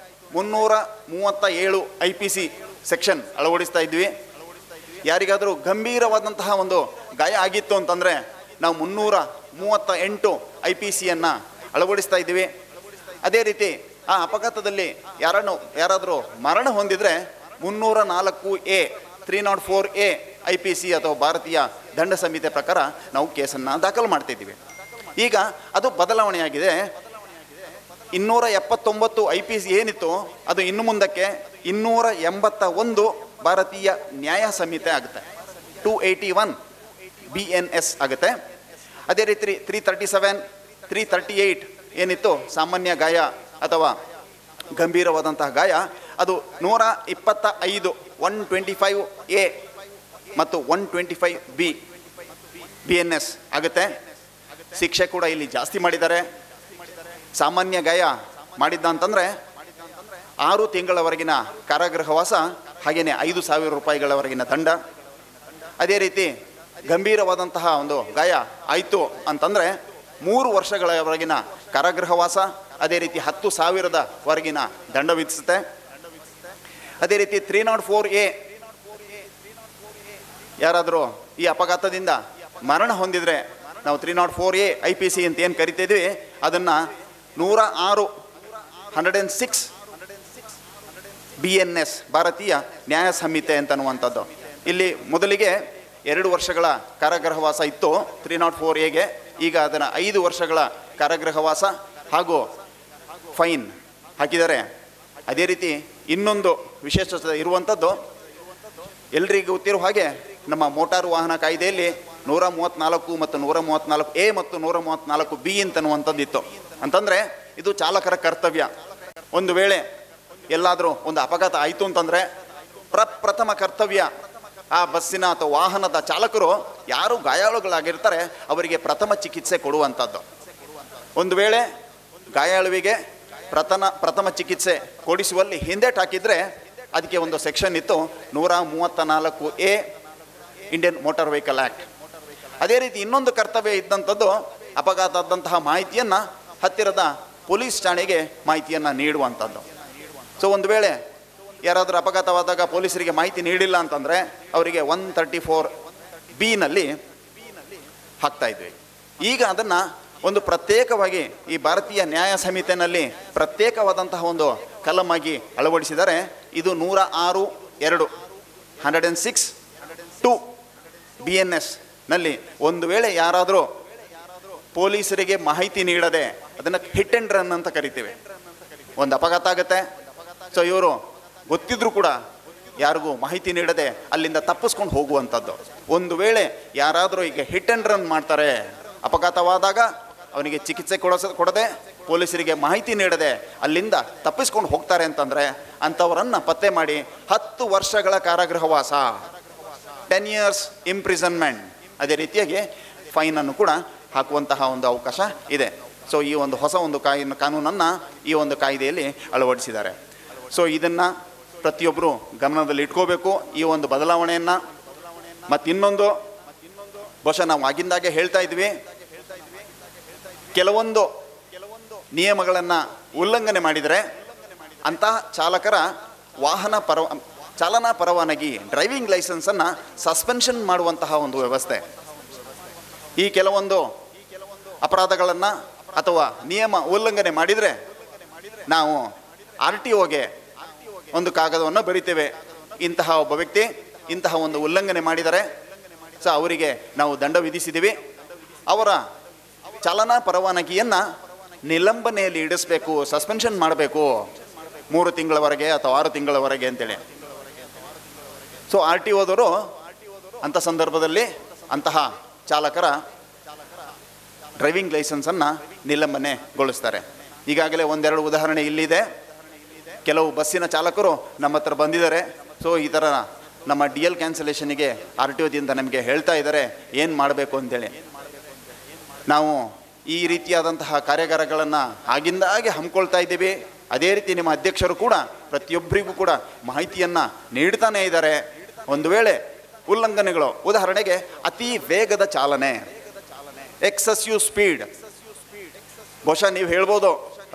Speaker 3: 337 IPC ಸೆಕ್ಷನ್ ಅಳವಡಿಸ್ತಾ ಇದ್ವಿ. ಯಾರಿಗಾದರೂ ಗಂಭೀರವಾದಂತಹ ಒಂದು ಗಾಯ ಆಗಿತ್ತು ಅಂತಂದರೆ ನಾವು 338 IPCಯನ್ನು ಅಳವಡಿಸ್ತಾ ಇದ್ದೀವಿ. ಅದೇ ರೀತಿ ಆ ಅಪಘಾತದಲ್ಲಿ ಯಾರಾದರೂ ಮರಣ ಹೊಂದಿದರೆ 304A 304A IPC ಅಥವಾ ಭಾರತೀಯ ದಂಡ ಸಂಹಿತೆ ಪ್ರಕಾರ ನಾವು ಕೇಸನ್ನು ದಾಖಲು ಮಾಡ್ತಿದ್ದೀವಿ. ಈಗ ಅದು ಬದಲಾವಣೆಯಾಗಿದೆ. 279 IPC ಏನಿತ್ತು ಅದು ಇನ್ನು ಮುಂದಕ್ಕೆ 281 ಭಾರತೀಯ ನ್ಯಾಯ ಸಂಹಿತೆ ಆಗುತ್ತೆ. 281 BNS ಆಗುತ್ತೆ. ಅದೇ ರೀತಿ 337 338 ಏನಿತ್ತು ಸಾಮಾನ್ಯ ಗಾಯ ಅಥವಾ ಗಂಭೀರವಾದಂತಹ ಗಾಯ ಅದು 125 125A ಮತ್ತು 125B BNS ಆಗುತ್ತೆ. ಶಿಕ್ಷೆ ಕೂಡ ಇಲ್ಲಿ ಜಾಸ್ತಿ ಮಾಡಿದ್ದಾರೆ. ಸಾಮಾನ್ಯ ಗಾಯ ಮಾಡಿದ್ದ ಅಂತಂದರೆ 6 ತಿಂಗಳವರೆಗಿನ ಕಾರಾಗೃಹವಾಸ, ಹಾಗೆಯೇ 5,000 ರೂಪಾಯಿಗಳವರೆಗಿನ ದಂಡ. ಅದೇ ರೀತಿ ಗಂಭೀರವಾದಂತಹ ಒಂದು ಗಾಯ ಆಯಿತು ಅಂತಂದರೆ 3 ವರ್ಷಗಳವರೆಗಿನ ಕಾರಾಗೃಹವಾಸ, ಅದೇ ರೀತಿ 10,000ವರೆಗಿನ ದಂಡ ವಿಧಿಸುತ್ತೆ. ಅದೇ ರೀತಿ 304A ಯಾರಾದರೂ ಈ ಅಪಘಾತದಿಂದ ಮರಣ ಹೊಂದಿದರೆ ನಾವು 304A IPC ಅಂತ ಏನು ಕರಿತಿದ್ವಿ ಅದನ್ನು 106 BNS ಭಾರತೀಯ ನ್ಯಾಯ ಸಂಹಿತೆ ಅಂತನ್ನುವಂಥದ್ದು. ಇಲ್ಲಿ ಮೊದಲಿಗೆ 2 ವರ್ಷಗಳ ಕಾರಾಗೃಹವಾಸ ಇತ್ತು 304Aಗೆ, ಈಗ ಅದನ್ನು 5 ವರ್ಷಗಳ ಕಾರಾಗೃಹವಾಸ ಹಾಗೂ ಫೈನ್ ಹಾಕಿದ್ದಾರೆ. ಅದೇ ರೀತಿ ಇನ್ನೊಂದು ವಿಶೇಷತೆ ಇರುವಂಥದ್ದು, ಎಲ್ರಿಗೂ ಗೊತ್ತಿರೋ ಹಾಗೆ ನಮ್ಮ ಮೋಟಾರು ವಾಹನ ಕಾಯ್ದೆಯಲ್ಲಿ 134 ಮತ್ತು 134A ಮತ್ತು 134B ಅಂತನ್ನುವಂಥದ್ದು ಇತ್ತು. ಅಂತಂದರೆ ಇದು ಚಾಲಕರ ಕರ್ತವ್ಯ. ಒಂದು ವೇಳೆ ಎಲ್ಲಾದರೂ ಒಂದು ಅಪಘಾತ ಆಯಿತು ಅಂತಂದರೆ ಪ್ರಥಮ ಕರ್ತವ್ಯ ಆ ಬಸ್ಸಿನ ಅಥವಾ ವಾಹನದ ಚಾಲಕರು ಯಾರು ಗಾಯಾಳುಗಳಾಗಿರ್ತಾರೆ ಅವರಿಗೆ ಪ್ರಥಮ ಚಿಕಿತ್ಸೆ ಕೊಡುವಂಥದ್ದು. ಒಂದು ವೇಳೆ ಗಾಯಾಳುವಿಗೆ ಪ್ರಥಮ ಚಿಕಿತ್ಸೆ ಕೊಡಿಸುವಲ್ಲಿ ಹಿಂದೇಟು ಹಾಕಿದರೆ ಅದಕ್ಕೆ ಒಂದು ಸೆಕ್ಷನ್ ಇತ್ತು 134A Indian motor vehicle act. ಅದೇ ರೀತಿ ಇನ್ನೊಂದು ಕರ್ತವ್ಯ ಇದ್ದಂಥದ್ದು ಅಪಘಾತ ಆದಂತಹ ಮಾಹಿತಿಯನ್ನು ಹತ್ತಿರದ ಪೊಲೀಸ್ ಠಾಣೆಗೆ ಮಾಹಿತಿಯನ್ನು ನೀಡುವಂಥದ್ದು. ಸೊ ಒಂದು ವೇಳೆ ಯಾರಾದರೂ ಅಪಘಾತವಾದಾಗ ಪೊಲೀಸರಿಗೆ ಮಾಹಿತಿ ನೀಡಿಲ್ಲ ಅಂತಂದರೆ ಅವರಿಗೆ 134B ಹಾಕ್ತಾ ಇದ್ವಿ. ಈಗ ಅದನ್ನು ಒಂದು ಪ್ರತ್ಯೇಕವಾಗಿ ಈ ಭಾರತೀಯ ನ್ಯಾಯ ಸಂಹಿತೆಯಲ್ಲಿ ಪ್ರತ್ಯೇಕವಾದಂತಹ ಒಂದು ಕಲಮಾಗಿ ಅಳವಡಿಸಿದರೆ. ಇದು 106(2) 106(2) BNS ನಲ್ಲಿ ಒಂದು ವೇಳೆ ಯಾರಾದರೂ ಪೊಲೀಸರಿಗೆ ಮಾಹಿತಿ ನೀಡದೆ, ಅದನ್ನು ಹಿಟ್ ಆ್ಯಂಡ್ ರನ್ ಅಂತ ಕರಿತೀವಿ, ಒಂದು ಅಪಘಾತ ಆಗುತ್ತೆ, ಸೊ ಇವರು ಗೊತ್ತಿದ್ರೂ ಕೂಡ ಯಾರಿಗೂ ಮಾಹಿತಿ ನೀಡದೆ ಅಲ್ಲಿಂದ ತಪ್ಪಿಸ್ಕೊಂಡು ಹೋಗುವಂಥದ್ದು. ಒಂದು ವೇಳೆ ಯಾರಾದರೂ ಈಗ ಹಿಟ್ ಆ್ಯಂಡ್ ರನ್ ಮಾಡ್ತಾರೆ, ಅಪಘಾತವಾದಾಗ ಅವನಿಗೆ ಚಿಕಿತ್ಸೆ ಕೊಡದೆ ಪೊಲೀಸರಿಗೆ ಮಾಹಿತಿ ನೀಡದೆ ಅಲ್ಲಿಂದ ತಪ್ಪಿಸ್ಕೊಂಡು ಹೋಗ್ತಾರೆ ಅಂತಂದರೆ ಅಂಥವರನ್ನು ಪತ್ತೆ ಮಾಡಿ 10 ವರ್ಷಗಳ ಕಾರಾಗೃಹವಾಸ, 10 years ಇಂಪ್ರಿಸನ್ಮೆಂಟ್, ಅದೇ ರೀತಿಯಾಗಿ ಫೈನನ್ನು ಕೂಡ ಹಾಕುವಂತಹ ಒಂದು ಅವಕಾಶ ಇದೆ. ಸೊ ಈ ಒಂದು ಹೊಸ ಒಂದು ಕಾನೂನನ್ನು ಈ ಒಂದು ಕಾಯ್ದೆಯಲ್ಲಿ ಅಳವಡಿಸಿದ್ದಾರೆ. ಸೊ ಇದನ್ನು ಪ್ರತಿಯೊಬ್ಬರು ಗಮನದಲ್ಲಿ ಇಟ್ಕೋಬೇಕು, ಈ ಒಂದು ಬದಲಾವಣೆಯನ್ನು. ಮತ್ತು ಇನ್ನೊಂದು, ಬಹುಶಃ ನಾವು ಆಗಿಂದಾಗೆ ಹೇಳ್ತಾ ಇದ್ವಿ, ಕೆಲವೊಂದು ನಿಯಮಗಳನ್ನು ಉಲ್ಲಂಘನೆ ಮಾಡಿದರೆ ಅಂತಹ ಚಾಲಕರ ಚಾಲನಾ ಪರವಾನಗಿ, ಡ್ರೈವಿಂಗ್ ಲೈಸೆನ್ಸನ್ನು ಸಸ್ಪೆನ್ಷನ್ ಮಾಡುವಂತಹ ಒಂದು ವ್ಯವಸ್ಥೆ. ಈ ಕೆಲವೊಂದು ಅಪರಾಧಗಳನ್ನು ಅಥವಾ ನಿಯಮ ಉಲ್ಲಂಘನೆ ಮಾಡಿದರೆ ನಾವು RTOಗೆ ಒಂದು ಕಾಗದವನ್ನು ಬರಿತೇವೆ. ಇಂತಹ ಒಬ್ಬ ವ್ಯಕ್ತಿ ಇಂತಹ ಒಂದು ಉಲ್ಲಂಘನೆ ಮಾಡಿದರೆ ಸೊ ಅವರಿಗೆ ನಾವು ದಂಡ ವಿಧಿಸಿದ್ದೀವಿ, ಅವರ ಚಾಲನಾ ಪರವಾನಗಿಯನ್ನು ನಿಲಂಬನೆಯಲ್ಲಿ ಇಡಿಸಬೇಕು, ಸಸ್ಪೆನ್ಷನ್ ಮಾಡಬೇಕು 3 ತಿಂಗಳವರೆಗೆ ಅಥವಾ 6 ತಿಂಗಳವರೆಗೆ ಅಂತೇಳಿ. ಸೊ RTOದವರು ಅಂಥ ಸಂದರ್ಭದಲ್ಲಿ ಅಂತಹ ಚಾಲಕರ ಡ್ರೈವಿಂಗ್ ಲೈಸೆನ್ಸನ್ನು ನಿಲಂಬನೆಗೊಳಿಸ್ತಾರೆ. ಈಗಾಗಲೇ ಒಂದೆರಡು ಉದಾಹರಣೆ ಇಲ್ಲಿದೆ. ಕೆಲವು ಬಸ್ಸಿನ ಚಾಲಕರು ನಮ್ಮ ಹತ್ರ ಬಂದಿದ್ದಾರೆ. ಸೊ ಈ ಥರ ನಮ್ಮ DL ಕ್ಯಾನ್ಸಲೇಷನಿಗೆ RTOದಿಂದ ನಮಗೆ ಹೇಳ್ತಾ ಇದ್ದಾರೆ ಏನು ಮಾಡಬೇಕು ಅಂತೇಳಿ. ನಾವು ಈ ರೀತಿಯಾದಂತಹ ಕಾರ್ಯಾಗಾರಗಳನ್ನು ಆಗಿಂದಾಗೆ ಹಮ್ಮಿಕೊಳ್ತಾ ಇದ್ದೀವಿ. ಅದೇ ರೀತಿ ನಿಮ್ಮ ಅಧ್ಯಕ್ಷರು ಕೂಡ ಪ್ರತಿಯೊಬ್ಬರಿಗೂ ಕೂಡ ಮಾಹಿತಿಯನ್ನು ನೀಡ್ತಾನೇ ಇದ್ದಾರೆ. ಒಂದು ವೇಳೆ ಉಲ್ಲಂಘನೆಗಳು, ಉದಾಹರಣೆಗೆ ಅತಿ ವೇಗದ ಚಾಲನೆ, ಎಕ್ಸೆಸಿವ್ ಸ್ಪೀಡ್, ಬಹುಶಃ ನೀವು ಹೇಳ್ಬೋದು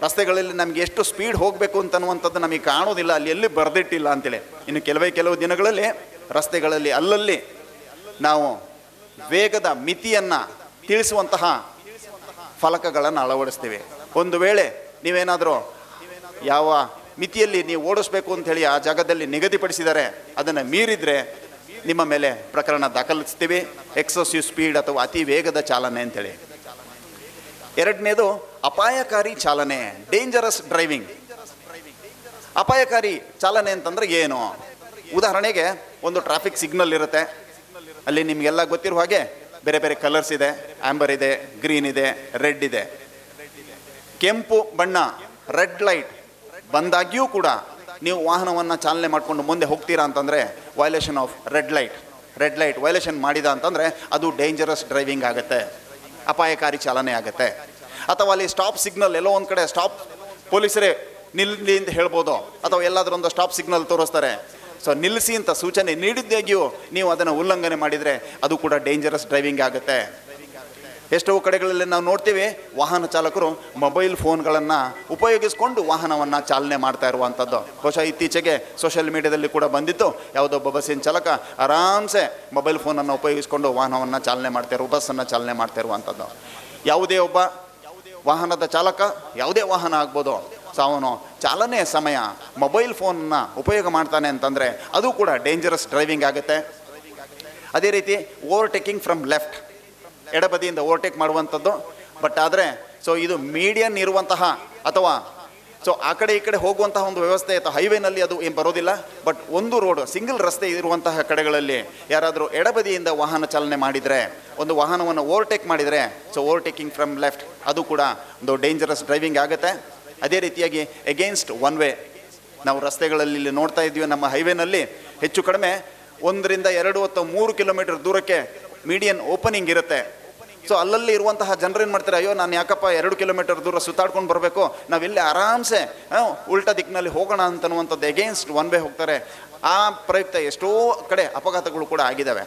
Speaker 3: ರಸ್ತೆಗಳಲ್ಲಿ ನಮಗೆ ಎಷ್ಟು ಸ್ಪೀಡ್ ಹೋಗಬೇಕು ಅಂತನ್ನುವಂಥದ್ದು ನಮಗೆ ಕಾಣೋದಿಲ್ಲ, ಅಲ್ಲಿ ಎಲ್ಲಿ ಬರೆದಿಟ್ಟಿಲ್ಲ ಅಂತೇಳಿ. ಇನ್ನು ಕೆಲವು ದಿನಗಳಲ್ಲಿ ರಸ್ತೆಗಳಲ್ಲಿ ಅಲ್ಲಲ್ಲಿ ನಾವು ವೇಗದ ಮಿತಿಯನ್ನು ತಿಳಿಸುವಂತಹ ಫಲಕಗಳನ್ನು ಅಳವಡಿಸ್ತೀವಿ. ಒಂದು ವೇಳೆ ನೀವೇನಾದರೂ ಯಾವ ಮಿತಿಯಲ್ಲಿ ನೀವು ಓಡಿಸ್ಬೇಕು ಅಂಥೇಳಿ ಆ ಜಾಗದಲ್ಲಿ ನಿಗದಿಪಡಿಸಿದರೆ ಅದನ್ನು ಮೀರಿದರೆ ನಿಮ್ಮ ಮೇಲೆ ಪ್ರಕರಣ ದಾಖಲಿಸ್ತೀವಿ, ಎಕ್ಸೆಸಿವ್ ಸ್ಪೀಡ್ ಅಥವಾ ಅತಿ ವೇಗದ ಚಾಲನೆ ಅಂತೇಳಿ. ಎರಡನೇದು ಅಪಾಯಕಾರಿ ಚಾಲನೆ, ಡೇಂಜರಸ್ ಡ್ರೈವಿಂಗ್. ಅಪಾಯಕಾರಿ ಚಾಲನೆ ಅಂತಂದರೆ ಏನು? ಉದಾಹರಣೆಗೆ ಒಂದು ಟ್ರಾಫಿಕ್ ಸಿಗ್ನಲ್ ಇರುತ್ತೆ, ಅಲ್ಲಿ ನಿಮಗೆಲ್ಲ ಗೊತ್ತಿರುವ ಹಾಗೆ ಬೇರೆ ಬೇರೆ ಕಲರ್ಸ್ ಇದೆ, ಆಂಬರ್ ಇದೆ, ಗ್ರೀನ್ ಇದೆ, ರೆಡ್ ಇದೆ. ಕೆಂಪು ಬಣ್ಣ ರೆಡ್ ಲೈಟ್ ಬಂದಾಗಿಯೂ ಕೂಡ ನೀವು ವಾಹನವನ್ನು ಚಾಲನೆ ಮಾಡಿಕೊಂಡು ಮುಂದೆ ಹೋಗ್ತೀರಾ ಅಂತಂದರೆ violation of red light violation ಮಾಡಿದ ಅಂತಂದರೆ ಅದು ಡೇಂಜರಸ್ ಡ್ರೈವಿಂಗ್ ಆಗುತ್ತೆ, ಅಪಾಯಕಾರಿ ಚಾಲನೆ ಆಗುತ್ತೆ. ಅಥವಾ ಅಲ್ಲಿ ಸ್ಟಾಪ್ ಸಿಗ್ನಲ್ ಎಲ್ಲೋ ಒಂದು ಕಡೆ ಸ್ಟಾಪ್ ಪೊಲೀಸರೇ ನಿಲ್ಲಿ ಅಂತ ಹೇಳ್ಬೋದು, ಅಥವಾ ಎಲ್ಲಾದರೂ ಒಂದು ಸ್ಟಾಪ್ ಸಿಗ್ನಲ್ ತೋರಿಸ್ತಾರೆ, ಸೊ ನಿಲ್ಲಿಸಿ ಅಂತ ಸೂಚನೆ ನೀಡಿದ್ದಾಗಿಯೂ ನೀವು ಅದನ್ನು ಉಲ್ಲಂಘನೆ ಮಾಡಿದರೆ ಅದು ಕೂಡ ಡೇಂಜರಸ್ ಡ್ರೈವಿಂಗ್ ಆಗುತ್ತೆ. ಎಷ್ಟೋ ಕಡೆಗಳಲ್ಲಿ ನಾವು ನೋಡ್ತೀವಿ ವಾಹನ ಚಾಲಕರು ಮೊಬೈಲ್ ಫೋನ್ಗಳನ್ನು ಉಪಯೋಗಿಸ್ಕೊಂಡು ವಾಹನವನ್ನು ಚಾಲನೆ ಮಾಡ್ತಾ ಇರುವಂಥದ್ದು. ಬಹುಶಃ ಇತ್ತೀಚೆಗೆ ಸೋಷಿಯಲ್ ಮೀಡಿಯಾದಲ್ಲಿ ಕೂಡ ಬಂದಿತ್ತು, ಯಾವುದೊಬ್ಬ ಬಸ್ಸಿನ ಚಾಲಕ ಆರಾಮ್ಸೆ ಮೊಬೈಲ್ ಫೋನನ್ನು ಉಪಯೋಗಿಸ್ಕೊಂಡು ವಾಹನವನ್ನು ಚಾಲನೆ ಬಸ್ಸನ್ನು ಚಾಲನೆ ಮಾಡ್ತಾ ಇರುವಂಥದ್ದು. ಯಾವುದೇ ಒಬ್ಬ ವಾಹನದ ಚಾಲಕ ಯಾವುದೇ ವಾಹನ ಆಗ್ಬೋದು, ಸೊ ಅವನು ಚಾಲನೆಯ ಸಮಯ ಮೊಬೈಲ್ ಫೋನನ್ನು ಉಪಯೋಗ ಮಾಡ್ತಾನೆ ಅಂತಂದರೆ ಅದು ಕೂಡ ಡೇಂಜರಸ್ ಡ್ರೈವಿಂಗ್ ಆಗುತ್ತೆ. ಅದೇ ರೀತಿ ಓವರ್ಟೇಕಿಂಗ್ ಫ್ರಮ್ ಲೆಫ್ಟ್, ಎಡಬದಿಯಿಂದ ಓವರ್ಟೇಕ್ ಮಾಡುವಂಥದ್ದು. ಬಟ್ ಆದರೆ ಸೊ ಇದು ಮೀಡಿಯನ್ ಇರುವಂತಹ ಅಥವಾ ಸೊ ಆ ಕಡೆ ಈ ಕಡೆ ಹೋಗುವಂತಹ ಒಂದು ವ್ಯವಸ್ಥೆ ಅಥವಾ ಹೈವೇನಲ್ಲಿ ಅದು ಏನು ಬರೋದಿಲ್ಲ. ಬಟ್ ಒಂದು ರೋಡ್ ಸಿಂಗಲ್ ರಸ್ತೆ ಇರುವಂತಹ ಕಡೆಗಳಲ್ಲಿ ಯಾರಾದರೂ ಎಡಬದಿಯಿಂದ ವಾಹನ ಚಾಲನೆ ಮಾಡಿದರೆ, ಒಂದು ವಾಹನವನ್ನು ಓವರ್ಟೇಕ್ ಮಾಡಿದರೆ, ಸೊ ಓವರ್ಟೇಕಿಂಗ್ ಫ್ರಮ್ ಲೆಫ್ಟ್ ಅದು ಕೂಡ ಒಂದು ಡೇಂಜರಸ್ ಡ್ರೈವಿಂಗ್ ಆಗುತ್ತೆ. ಅದೇ ರೀತಿಯಾಗಿ ಎಗೇನ್ಸ್ಟ್ ಒನ್ ವೇ, ನಾವು ರಸ್ತೆಗಳಲ್ಲಿ ಇಲ್ಲಿ ನೋಡ್ತಾ ಇದ್ದೀವಿ, ನಮ್ಮ ಹೈವೇನಲ್ಲಿ ಹೆಚ್ಚು ಕಡಿಮೆ 1 ರಿಂದ 2 ಅಥವಾ 3 ಕಿಲೋಮೀಟರ್ ದೂರಕ್ಕೆ ಮೀಡಿಯನ್ ಓಪನಿಂಗ್ ಇರುತ್ತೆ. ಸೊ ಅಲ್ಲಲ್ಲಿ ಇರುವಂತಹ ಜನರು ಏನು ಮಾಡ್ತಾರೆ, ಅಯ್ಯೋ ನಾನು ಯಾಕಪ್ಪ 2 ಕಿಲೋಮೀಟರ್ ದೂರ ಸುತ್ತಾಡ್ಕೊಂಡು ಬರಬೇಕು, ನಾವಿಲ್ಲಿ ಆರಾಮ್ಸೆ ಉಲ್ಟಾ ದಿಕ್ಕಿನಲ್ಲಿ ಹೋಗೋಣ ಅಂತನ್ನುವಂಥದ್ದು ಎಗೇನ್ಸ್ಟ್ ಒನ್ ವೇ ಹೋಗ್ತಾರೆ. ಆ ಪ್ರಯುಕ್ತ ಎಷ್ಟೋ ಕಡೆ ಅಪಘಾತಗಳು ಕೂಡ ಆಗಿದ್ದಾವೆ.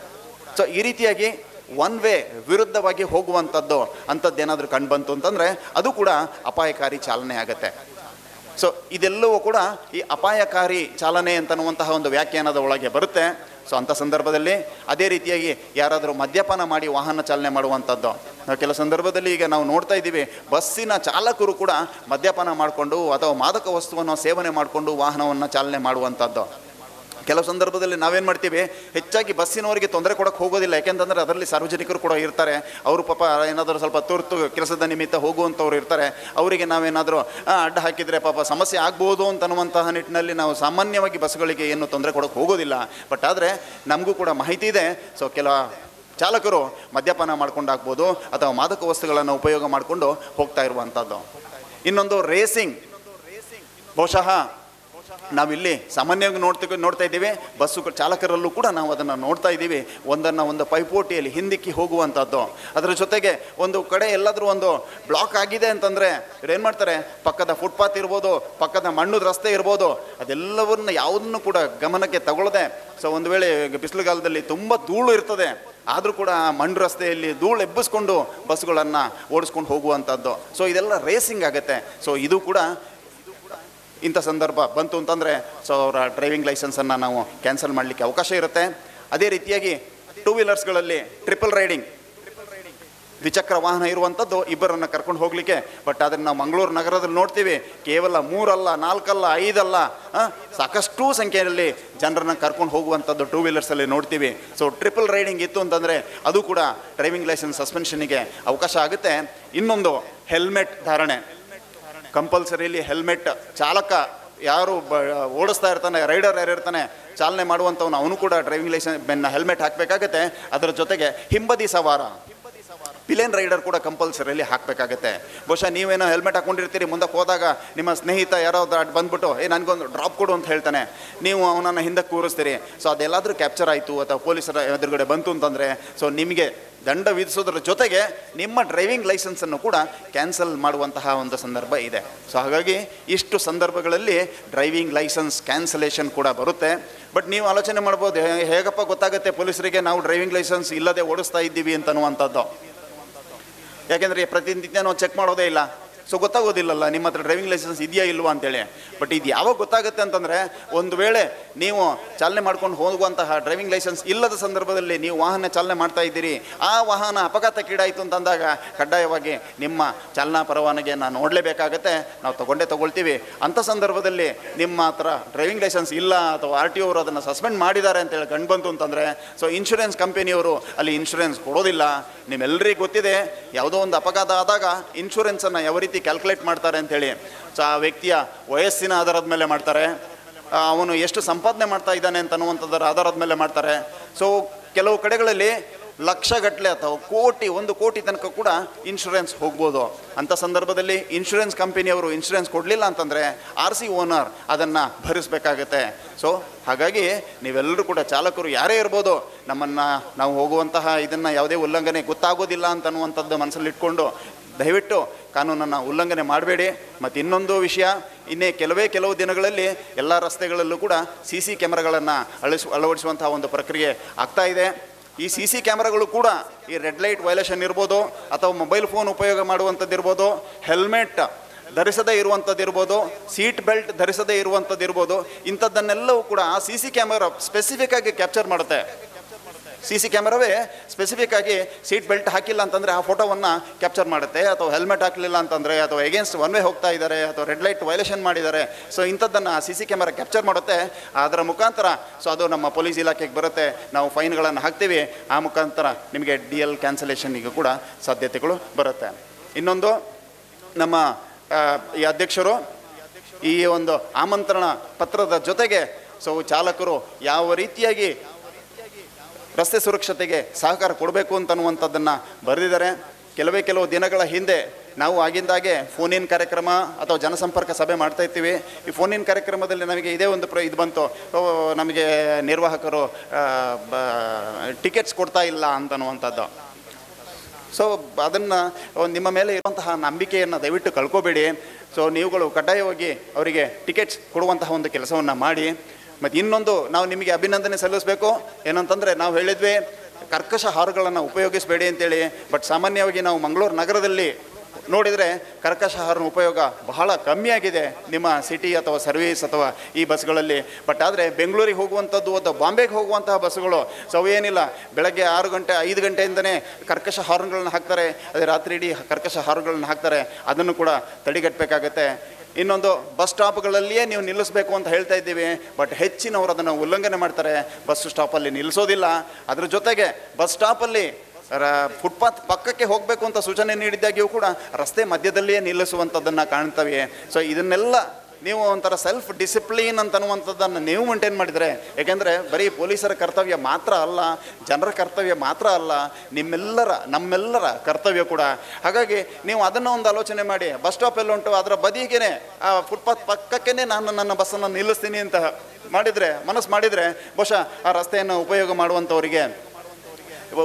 Speaker 3: ಸೊ ಈ ರೀತಿಯಾಗಿ ಒನ್ ವೇ ವಿರುದ್ಧವಾಗಿ ಹೋಗುವಂಥದ್ದು ಅಂಥದ್ದೇನಾದರೂ ಕಂಡು ಬಂತು ಅಂತಂದರೆ ಅದು ಕೂಡ ಅಪಾಯಕಾರಿ ಚಾಲನೆ ಆಗುತ್ತೆ. ಸೊ ಇದೆಲ್ಲವೂ ಕೂಡ ಈ ಅಪಾಯಕಾರಿ ಚಾಲನೆ ಅಂತನ್ನುವಂತಹ ಒಂದು ವ್ಯಾಖ್ಯಾನದ ಒಳಗೆ ಬರುತ್ತೆ. ಸೊ ಅಂಥ ಸಂದರ್ಭದಲ್ಲಿ ಅದೇ ರೀತಿಯಾಗಿ ಯಾರಾದರೂ ಮದ್ಯಪಾನ ಮಾಡಿ ವಾಹನ ಚಾಲನೆ ಮಾಡುವಂಥದ್ದು, ಕೆಲ ಸಂದರ್ಭದಲ್ಲಿ ಈಗ ನಾವು ನೋಡ್ತಾ ಇದ್ದೀವಿ, ಬಸ್ಸಿನ ಚಾಲಕರು ಕೂಡ ಮದ್ಯಪಾನ ಮಾಡಿಕೊಂಡು ಅಥವಾ ಮಾದಕ ವಸ್ತುವನ್ನು ಸೇವನೆ ಮಾಡಿಕೊಂಡು ವಾಹನವನ್ನು ಚಾಲನೆ ಮಾಡುವಂಥದ್ದು. ಕೆಲವು ಸಂದರ್ಭದಲ್ಲಿ ನಾವೇನು ಮಾಡ್ತೀವಿ, ಹೆಚ್ಚಾಗಿ ಬಸ್ಸಿನವರಿಗೆ ತೊಂದರೆ ಕೊಡೋಕ್ಕೆ ಹೋಗೋದಿಲ್ಲ, ಯಾಕೆಂತಂದರೆ ಅದರಲ್ಲಿ ಸಾರ್ವಜನಿಕರು ಕೂಡ ಇರ್ತಾರೆ. ಅವರು ಪಾಪ ಏನಾದರೂ ಸ್ವಲ್ಪ ತುರ್ತು ಕೆಲಸದ ನಿಮಿತ್ತ ಹೋಗುವಂಥವ್ರು ಇರ್ತಾರೆ. ಅವರಿಗೆ ನಾವೇನಾದರೂ ಅಡ್ಡ ಹಾಕಿದರೆ ಪಾಪ ಸಮಸ್ಯೆ ಆಗ್ಬೋದು ಅಂತನ್ನುವಂತಹ ನಿಟ್ಟಿನಲ್ಲಿ ನಾವು ಸಾಮಾನ್ಯವಾಗಿ ಬಸ್ಗಳಿಗೆ ಏನು ತೊಂದರೆ ಕೊಡೋಕ್ಕೆ ಹೋಗೋದಿಲ್ಲ. ಬಟ್ ಆದರೆ ನಮಗೂ ಕೂಡ ಮಾಹಿತಿ ಇದೆ. ಸೊ ಕೆಲ ಚಾಲಕರು ಮದ್ಯಪಾನ ಮಾಡ್ಕೊಂಡಾಗ್ಬೋದು ಅಥವಾ ಮಾದಕ ವಸ್ತುಗಳನ್ನು ಉಪಯೋಗ ಮಾಡಿಕೊಂಡು ಹೋಗ್ತಾ ಇರುವಂಥದ್ದು. ಇನ್ನೊಂದು ರೇಸಿಂಗ್. ಬಹುಶಃ ನಾವಿಲ್ಲಿ ಸಾಮಾನ್ಯವಾಗಿ ನೋಡ್ತಾ ಇದ್ದೀವಿ, ಬಸ್ಸು ಚಾಲಕರಲ್ಲೂ ಕೂಡ ನಾವು ಅದನ್ನು ನೋಡ್ತಾ ಇದ್ದೀವಿ. ಒಂದು ಪೈಪೋಟಿಯಲ್ಲಿ ಹಿಂದಿಕ್ಕಿ ಹೋಗುವಂಥದ್ದು. ಅದರ ಜೊತೆಗೆ ಒಂದು ಕಡೆ ಎಲ್ಲಾದರೂ ಒಂದು ಬ್ಲಾಕ್ ಆಗಿದೆ ಅಂತಂದರೆ ಇವ್ರು ಏನು ಮಾಡ್ತಾರೆ, ಪಕ್ಕದ ಫುಟ್ಪಾತ್ ಇರ್ಬೋದು, ಪಕ್ಕದ ಮಣ್ಣದ ರಸ್ತೆ ಇರ್ಬೋದು, ಅದೆಲ್ಲವನ್ನ ಯಾವುದನ್ನು ಕೂಡ ಗಮನಕ್ಕೆ ತಗೊಳ್ಳದೆ, ಸೊ ಒಂದು ವೇಳೆ ಬಿಸಿಲುಗಾಲದಲ್ಲಿ ತುಂಬ ಧೂಳು ಇರ್ತದೆ, ಆದರೂ ಕೂಡ ಮಣ್ಣು ರಸ್ತೆಯಲ್ಲಿ ಧೂಳು ಎಬ್ಬಿಸ್ಕೊಂಡು ಬಸ್ಸುಗಳನ್ನು ಓಡಿಸ್ಕೊಂಡು ಹೋಗುವಂಥದ್ದು. ಸೊ ಇದೆಲ್ಲ ರೇಸಿಂಗ್ ಆಗುತ್ತೆ. ಸೊ ಇದು ಕೂಡ ಇಂಥ ಸಂದರ್ಭ ಬಂತು ಅಂತಂದರೆ ಸೊ ಅವರ ಡ್ರೈವಿಂಗ್ ಲೈಸೆನ್ಸನ್ನು ನಾವು ಕ್ಯಾನ್ಸಲ್ ಮಾಡಲಿಕ್ಕೆ ಅವಕಾಶ ಇರುತ್ತೆ. ಅದೇ ರೀತಿಯಾಗಿ ಟೂ ವೀಲರ್ಸ್ಗಳಲ್ಲಿ ಟ್ರಿಪಲ್ ರೈಡಿಂಗ್, ದ್ವಿಚಕ್ರ ವಾಹನ ಇರುವಂಥದ್ದು ಇಬ್ಬರನ್ನು ಕರ್ಕೊಂಡು ಹೋಗಲಿಕ್ಕೆ. ಬಟ್ ಅದನ್ನು ನಾವು ಮಂಗಳೂರು ನಗರದಲ್ಲಿ ನೋಡ್ತೀವಿ, ಕೇವಲ 3 ಅಲ್ಲ 4 ಅಲ್ಲ 5 ಅಲ್ಲ, ಸಾಕಷ್ಟು ಸಂಖ್ಯೆಯಲ್ಲಿ ಜನರನ್ನು ಕರ್ಕೊಂಡು ಹೋಗುವಂಥದ್ದು ಟೂ ವೀಲರ್ಸಲ್ಲಿ ನೋಡ್ತೀವಿ. ಸೊ ಟ್ರಿಪಲ್ ರೈಡಿಂಗ್ ಇತ್ತು ಅಂತಂದರೆ ಅದು ಕೂಡ ಡ್ರೈವಿಂಗ್ ಲೈಸೆನ್ಸ್ ಸಸ್ಪೆನ್ಷನಿಗೆ ಅವಕಾಶ ಆಗುತ್ತೆ. ಇನ್ನೊಂದು ಹೆಲ್ಮೆಟ್ ಧಾರಣೆ ಕಂಪಲ್ಸರಿಲಿ. ಹೆಲ್ಮೆಟ್ ಚಾಲಕ ಯಾರು ಓಡಿಸ್ತಾ ಇರ್ತಾನೆ, ರೈಡರ್ ಯಾರು ಇರ್ತಾನೆ, ಚಾಲನೆ ಮಾಡುವಂಥವನು ಅವನು ಕೂಡ ಡ್ರೈವಿಂಗ್ ಲೈಸೆನ್ಸ್ ಹೆಲ್ಮೆಟ್ ಹಾಕಬೇಕಾಗತ್ತೆ. ಅದರ ಜೊತೆಗೆ ಹಿಂಬದಿ ಸವಾರ ಪಿಲೇನ್ ರೈಡರ್ ಕೂಡ ಕಂಪಲ್ಸರಿಯಲ್ಲಿ ಹಾಕಬೇಕಾಗತ್ತೆ. ಬಹುಶಃ ನೀವೇನೋ ಹೆಲ್ಮೆಟ್ ಹಾಕ್ಕೊಂಡಿರ್ತೀರಿ, ಮುಂದಕ್ಕೆ ಹೋದಾಗ ನಿಮ್ಮ ಸ್ನೇಹಿತ ಯಾರೋ ಬಂದ್ಬಿಟ್ಟು ನನಗೊಂದು ಡ್ರಾಪ್ ಕೊಡು ಅಂತ ಹೇಳ್ತಾನೆ, ನೀವು ಅವನನ್ನು ಹಿಂದಕ್ಕೆ ಕೂರಿಸ್ತೀರಿ. ಸೊ ಅದೆಲ್ಲಾದರೂ ಕ್ಯಾಪ್ಚರ್ ಆಯಿತು ಅಥವಾ ಪೊಲೀಸರ ಎದುರುಗಡೆ ಬಂತು ಅಂತಂದರೆ ಸೊ ನಿಮಗೆ ದಂಡ ವಿಧಿಸೋದ್ರ ಜೊತೆಗೆ ನಿಮ್ಮ ಡ್ರೈವಿಂಗ್ ಲೈಸೆನ್ಸನ್ನು ಕೂಡ ಕ್ಯಾನ್ಸಲ್ ಮಾಡುವಂತಹ ಒಂದು ಸಂದರ್ಭ ಇದೆ. ಸೊ ಹಾಗಾಗಿ ಇಷ್ಟು ಸಂದರ್ಭಗಳಲ್ಲಿ ಡ್ರೈವಿಂಗ್ ಲೈಸೆನ್ಸ್ ಕ್ಯಾನ್ಸಲೇಷನ್ ಕೂಡ ಬರುತ್ತೆ. ಬಟ್ ನೀವು ಆಲೋಚನೆ ಮಾಡ್ಬೋದು, ಹೇಗಪ್ಪ ಗೊತ್ತಾಗುತ್ತೆ ಪೊಲೀಸರಿಗೆ ನಾವು ಡ್ರೈವಿಂಗ್ ಲೈಸೆನ್ಸ್ ಇಲ್ಲದೆ ಓಡಿಸ್ತಾ ಇದ್ದೀವಿ ಅಂತನ್ನುವಂಥದ್ದು. ಯಾಕೆಂದರೆ ಪ್ರತಿನಿತ್ಯ ನಾವು ಚೆಕ್ ಮಾಡೋದೇ ಇಲ್ಲ, ಸೊ ಗೊತ್ತಾಗೋದಿಲ್ಲಲ್ಲ ನಿಮ್ಮ ಹತ್ರ ಡ್ರೈವಿಂಗ್ ಲೈಸೆನ್ಸ್ ಇದೆಯಾ ಇಲ್ವಾ ಅಂತೇಳಿ. ಬಟ್ ಇದು ಯಾವಾಗ ಗೊತ್ತಾಗುತ್ತೆ ಅಂತಂದರೆ, ಒಂದು ವೇಳೆ ನೀವು ಚಾಲನೆ ಮಾಡ್ಕೊಂಡು ಹೋಗುವಂತಹ ಡ್ರೈವಿಂಗ್ ಲೈಸೆನ್ಸ್ ಇಲ್ಲದ ಸಂದರ್ಭದಲ್ಲಿ ನೀವು ವಾಹನ ಚಾಲನೆ ಮಾಡ್ತಾ ಇದ್ದೀರಿ, ಆ ವಾಹನ ಅಪಘಾತಕ್ಕೀಡಾಯಿತು ಅಂತಂದಾಗ ಕಡ್ಡಾಯವಾಗಿ ನಿಮ್ಮ ಚಾಲನಾ ಪರವಾನಗಿಯನ್ನು ನೋಡಲೇಬೇಕಾಗತ್ತೆ, ನಾವು ತಗೊಳ್ತೀವಿ. ಅಂಥ ಸಂದರ್ಭದಲ್ಲಿ ನಿಮ್ಮ ಹತ್ರ ಡ್ರೈವಿಂಗ್ ಲೈಸೆನ್ಸ್ ಇಲ್ಲ ಅಥವಾ RTO ಅವರು ಅದನ್ನು ಸಸ್ಪೆಂಡ್ ಮಾಡಿದ್ದಾರೆ ಅಂತೇಳಿ ಕಂಡು ಬಂತು ಅಂತಂದರೆ ಸೊ ಇನ್ಶೂರೆನ್ಸ್ ಕಂಪನಿಯವರು ಅಲ್ಲಿ ಇನ್ಶೂರೆನ್ಸ್ ಕೊಡೋದಿಲ್ಲ. ನಿಮ್ಮೆಲ್ಲರಿಗೂ ಗೊತ್ತಿದೆ, ಯಾವುದೋ ಒಂದು ಅಪಘಾತ ಆದಾಗ ಇನ್ಶೂರೆನ್ಸನ್ನು ಯಾವ ರೀತಿ ಕ್ಯಾಲ್ಕುಲೇಟ್ ಮಾಡ್ತಾರೆ ಅಂಥೇಳಿ. ಸೊ ಆ ವ್ಯಕ್ತಿಯ ವಯಸ್ಸಿನ ಆಧಾರದ ಮೇಲೆ ಮಾಡ್ತಾರೆ, ಅವನು ಎಷ್ಟು ಸಂಪಾದನೆ ಮಾಡ್ತಾ ಇದ್ದಾನೆ ಅಂತನ್ನುವಂಥದ್ದರ ಆಧಾರದ ಮೇಲೆ ಮಾಡ್ತಾರೆ. ಸೊ ಕೆಲವು ಕಡೆಗಳಲ್ಲಿ ಲಕ್ಷಗಟ್ಟಲೆ ಅಥವಾ 1 ಕೋಟಿ ತನಕ ಕೂಡ ಇನ್ಶೂರೆನ್ಸ್ ಹೋಗ್ಬೋದು. ಅಂಥ ಸಂದರ್ಭದಲ್ಲಿ ಇನ್ಶೂರೆನ್ಸ್ ಕಂಪನಿಯವರು ಇನ್ಶೂರೆನ್ಸ್ ಕೊಡಲಿಲ್ಲ ಅಂತಂದರೆ RC ಓನರ್ ಅದನ್ನು ಭರಿಸಬೇಕಾಗತ್ತೆ. ಸೊ ಹಾಗಾಗಿ ನೀವೆಲ್ಲರೂ ಕೂಡ ಚಾಲಕರು ಯಾರೇ ಇರ್ಬೋದು, ನಾವು ಹೋಗುವಂತಹ ಇದನ್ನು ಯಾವುದೇ ಉಲ್ಲಂಘನೆ ಗೊತ್ತಾಗೋದಿಲ್ಲ ಅಂತನ್ನುವಂಥದ್ದು ಮನಸ್ಸಲ್ಲಿ ಇಟ್ಕೊಂಡು ದಯವಿಟ್ಟು ಕಾನೂನನ್ನು ಉಲ್ಲಂಘನೆ ಮಾಡಬೇಡಿ. ಮತ್ತು ಇನ್ನೊಂದು ವಿಷಯ, ಕೆಲವು ದಿನಗಳಲ್ಲಿ ಎಲ್ಲ ರಸ್ತೆಗಳಲ್ಲೂ ಕೂಡ CC ಕ್ಯಾಮ್ರಾಗಳನ್ನು ಅಳವಡಿಸುವಂತಹ ಒಂದು ಪ್ರಕ್ರಿಯೆ ಆಗ್ತಾ ಇದೆ. ಈ CC ಕ್ಯಾಮ್ರಾಗಳು ಕೂಡ ಈ ರೆಡ್ ಲೈಟ್ ವೈಲೇಷನ್ ಇರ್ಬೋದು ಅಥವಾ ಮೊಬೈಲ್ ಫೋನ್ ಉಪಯೋಗ ಮಾಡುವಂಥದ್ದು ಇರ್ಬೋದು, ಹೆಲ್ಮೆಟ್ ಧರಿಸದೇ ಇರುವಂಥದ್ದು ಇರ್ಬೋದು, ಸೀಟ್ ಬೆಲ್ಟ್ ಧರಿಸದೇ ಇರುವಂಥದ್ದು ಇರ್ಬೋದು, ಇಂಥದ್ದನ್ನೆಲ್ಲವೂ ಕೂಡ ಆ CC ಕ್ಯಾಮ್ರಾ ಸ್ಪೆಸಿಫಿಕ್ ಆಗಿ ಕ್ಯಾಪ್ಚರ್ ಮಾಡುತ್ತೆ. CC ಕ್ಯಾಮ್ರಾವೇ ಸ್ಪೆಸಿಫಿಕ್ ಆಗಿ ಸೀಟ್ ಬೆಲ್ಟ್ ಹಾಕಿಲ್ಲ ಅಂತಂದರೆ ಆ ಫೋಟೋವನ್ನು ಕ್ಯಾಪ್ಚರ್ ಮಾಡುತ್ತೆ, ಅಥವಾ ಹೆಲ್ಮೆಟ್ ಹಾಕಲಿಲ್ಲ ಅಂತಂದರೆ, ಅಥವಾ ಎಗೇನ್ಸ್ಟ್ ಒನ್ ವೇ ಹೋಗ್ತಾ ಇದ್ದಾರೆ ಅಥವಾ ರೆಡ್ ಲೈಟ್ ವೈಲೇಷನ್ ಮಾಡಿದ್ದಾರೆ, ಸೊ ಇಂಥದ್ದನ್ನು CC ಕ್ಯಾಮ್ರಾ ಕ್ಯಾಪ್ಚರ್ ಮಾಡುತ್ತೆ. ಅದರ ಮುಖಾಂತರ ಸೊ ಅದು ನಮ್ಮ ಪೊಲೀಸ್ ಇಲಾಖೆಗೆ ಬರುತ್ತೆ, ನಾವು ಫೈನ್ಗಳನ್ನು ಹಾಕ್ತೀವಿ. ಆ ಮುಖಾಂತರ ನಿಮಗೆ DL ಕ್ಯಾನ್ಸಲೇಷನ್ನಿಗೂ ಕೂಡ ಸಾಧ್ಯತೆಗಳು ಬರುತ್ತೆ. ಇನ್ನೊಂದು, ನಮ್ಮ ಈ ಅಧ್ಯಕ್ಷರು ಈ ಒಂದು ಆಮಂತ್ರಣ ಪತ್ರದ ಜೊತೆಗೆ ಸೊ ಚಾಲಕರು ಯಾವ ರೀತಿಯಾಗಿ ರಸ್ತೆ ಸುರಕ್ಷತೆಗೆ ಸಹಕಾರ ಕೊಡಬೇಕು ಅಂತನ್ನುವಂಥದ್ದನ್ನು ಬರೆದಿದ್ದಾರೆ. ಕೆಲವು ದಿನಗಳ ಹಿಂದೆ ನಾವು ಆಗಿಂದಾಗೆ ಫೋನ್-ಇನ್ ಕಾರ್ಯಕ್ರಮ ಅಥವಾ ಜನಸಂಪರ್ಕ ಸಭೆ ಮಾಡ್ತಾ ಇರ್ತೀವಿ. ಈ ಫೋನ್-ಇನ್ ಕಾರ್ಯಕ್ರಮದಲ್ಲಿ ನಮಗೆ ಇದೇ ಒಂದು ಇದು ಬಂತು, ನಮಗೆ ನಿರ್ವಾಹಕರು ಟಿಕೆಟ್ಸ್ ಕೊಡ್ತಾ ಇಲ್ಲ ಅಂತನ್ನುವಂಥದ್ದು. ಸೊ ಅದನ್ನು ನಿಮ್ಮ ಮೇಲೆ ಇರುವಂತಹ ನಂಬಿಕೆಯನ್ನು ದಯವಿಟ್ಟು ಕಳ್ಕೊಬೇಡಿ. ಸೊ ನೀವುಗಳು ಕಡ್ಡಾಯವಾಗಿ ಅವರಿಗೆ ಟಿಕೆಟ್ಸ್ ಕೊಡುವಂತಹ ಒಂದು ಕೆಲಸವನ್ನು ಮಾಡಿ. ಮತ್ತು ಇನ್ನೊಂದು, ನಾವು ನಿಮಗೆ ಅಭಿನಂದನೆ ಸಲ್ಲಿಸಬೇಕು. ಏನಂತಂದರೆ, ನಾವು ಹೇಳಿದ್ವಿ ಕರ್ಕಶ ಹಾರಗಳನ್ನು ಉಪಯೋಗಿಸಬೇಡಿ ಅಂತೇಳಿ. ಬಟ್ ಸಾಮಾನ್ಯವಾಗಿ ನಾವು ಮಂಗಳೂರು ನಗರದಲ್ಲಿ ನೋಡಿದರೆ ಕರ್ಕಶ ಹಾರ್ನ್ ಉಪಯೋಗ ಬಹಳ ಕಮ್ಮಿಯಾಗಿದೆ ನಿಮ್ಮ ಸಿಟಿ ಅಥವಾ ಸರ್ವೀಸ್ ಅಥವಾ ಈ ಬಸ್ಗಳಲ್ಲಿ. ಬಟ್ ಆದರೆ ಬೆಂಗಳೂರಿಗೆ ಹೋಗುವಂಥದ್ದು ಅಥವಾ ಬಾಂಬೆಗೆ ಹೋಗುವಂತಹ ಬಸ್ಸುಗಳು ಏನಿಲ್ಲ, ಬೆಳಗ್ಗೆ 6 ಗಂಟೆ 5 ಗಂಟೆಯಿಂದನೇ ಕರ್ಕಶ ಹಾರ್ನ್ಗಳನ್ನ ಹಾಕ್ತಾರೆ, ಅದೇ ರಾತ್ರಿ ಇಡೀ ಕರ್ಕಶ ಹಾರ್ನ್ಗಳನ್ನ ಹಾಕ್ತಾರೆ. ಅದನ್ನು ಕೂಡ ತಡೆಗಟ್ಟಬೇಕಾಗತ್ತೆ. ಇನ್ನೊಂದು, ಬಸ್ ಸ್ಟಾಪ್ಗಳಲ್ಲಿಯೇ ನೀವು ನಿಲ್ಲಿಸಬೇಕು ಅಂತ ಹೇಳ್ತಾ ಇದ್ದೀವಿ, ಬಟ್ ಹೆಚ್ಚಿನವರು ಅದನ್ನು ಉಲ್ಲಂಘನೆ ಮಾಡ್ತಾರೆ, ಬಸ್ ಸ್ಟಾಪಲ್ಲಿ ನಿಲ್ಲಿಸೋದಿಲ್ಲ. ಅದ್ರ ಜೊತೆಗೆ ಬಸ್ ಸ್ಟಾಪಲ್ಲಿ ಫುಟ್ಪಾತ್ ಪಕ್ಕಕ್ಕೆ ಹೋಗಬೇಕು ಅಂತ ಸೂಚನೆ ನೀಡಿದ್ದಾಗಿಯೂ ಕೂಡ ರಸ್ತೆ ಮಧ್ಯದಲ್ಲಿಯೇ ನಿಲ್ಲಿಸುವಂಥದ್ದನ್ನು ಕಾಣ್ತವೆ. ಸೊ ಇದನ್ನೆಲ್ಲ ನೀವು ಒಂಥರ ಸೆಲ್ಫ್ ಡಿಸಿಪ್ಲಿನ್ ಅಂತನ್ನುವಂಥದ್ದನ್ನು ನೀವು ಮೇಂಟೈನ್ ಮಾಡಿದರೆ, ಏಕೆಂದರೆ ಬರೀ ಪೊಲೀಸರ ಕರ್ತವ್ಯ ಮಾತ್ರ ಅಲ್ಲ, ಜನರ ಕರ್ತವ್ಯ ಮಾತ್ರ ಅಲ್ಲ, ನಮ್ಮೆಲ್ಲರ ಕರ್ತವ್ಯ ಕೂಡ. ಹಾಗಾಗಿ ನೀವು ಅದನ್ನು ಒಂದು ಆಲೋಚನೆ ಮಾಡಿ, ಬಸ್ ಸ್ಟಾಪ್ ಎಲ್ಲ ಉಂಟು ಅದರ ಬದಿಗೇನೆ ಆ ಫುಟ್ಪಾತ್ ಪಕ್ಕಕ್ಕೇ ನಾನು ನನ್ನ ಬಸ್ಸನ್ನು ನಿಲ್ಲಿಸ್ತೀನಿ ಅಂತ ಮನಸ್ಸು ಮಾಡಿದರೆ ಬಹುಶಃ ಆ ರಸ್ತೆಯನ್ನು ಉಪಯೋಗ ಮಾಡುವಂಥವರಿಗೆ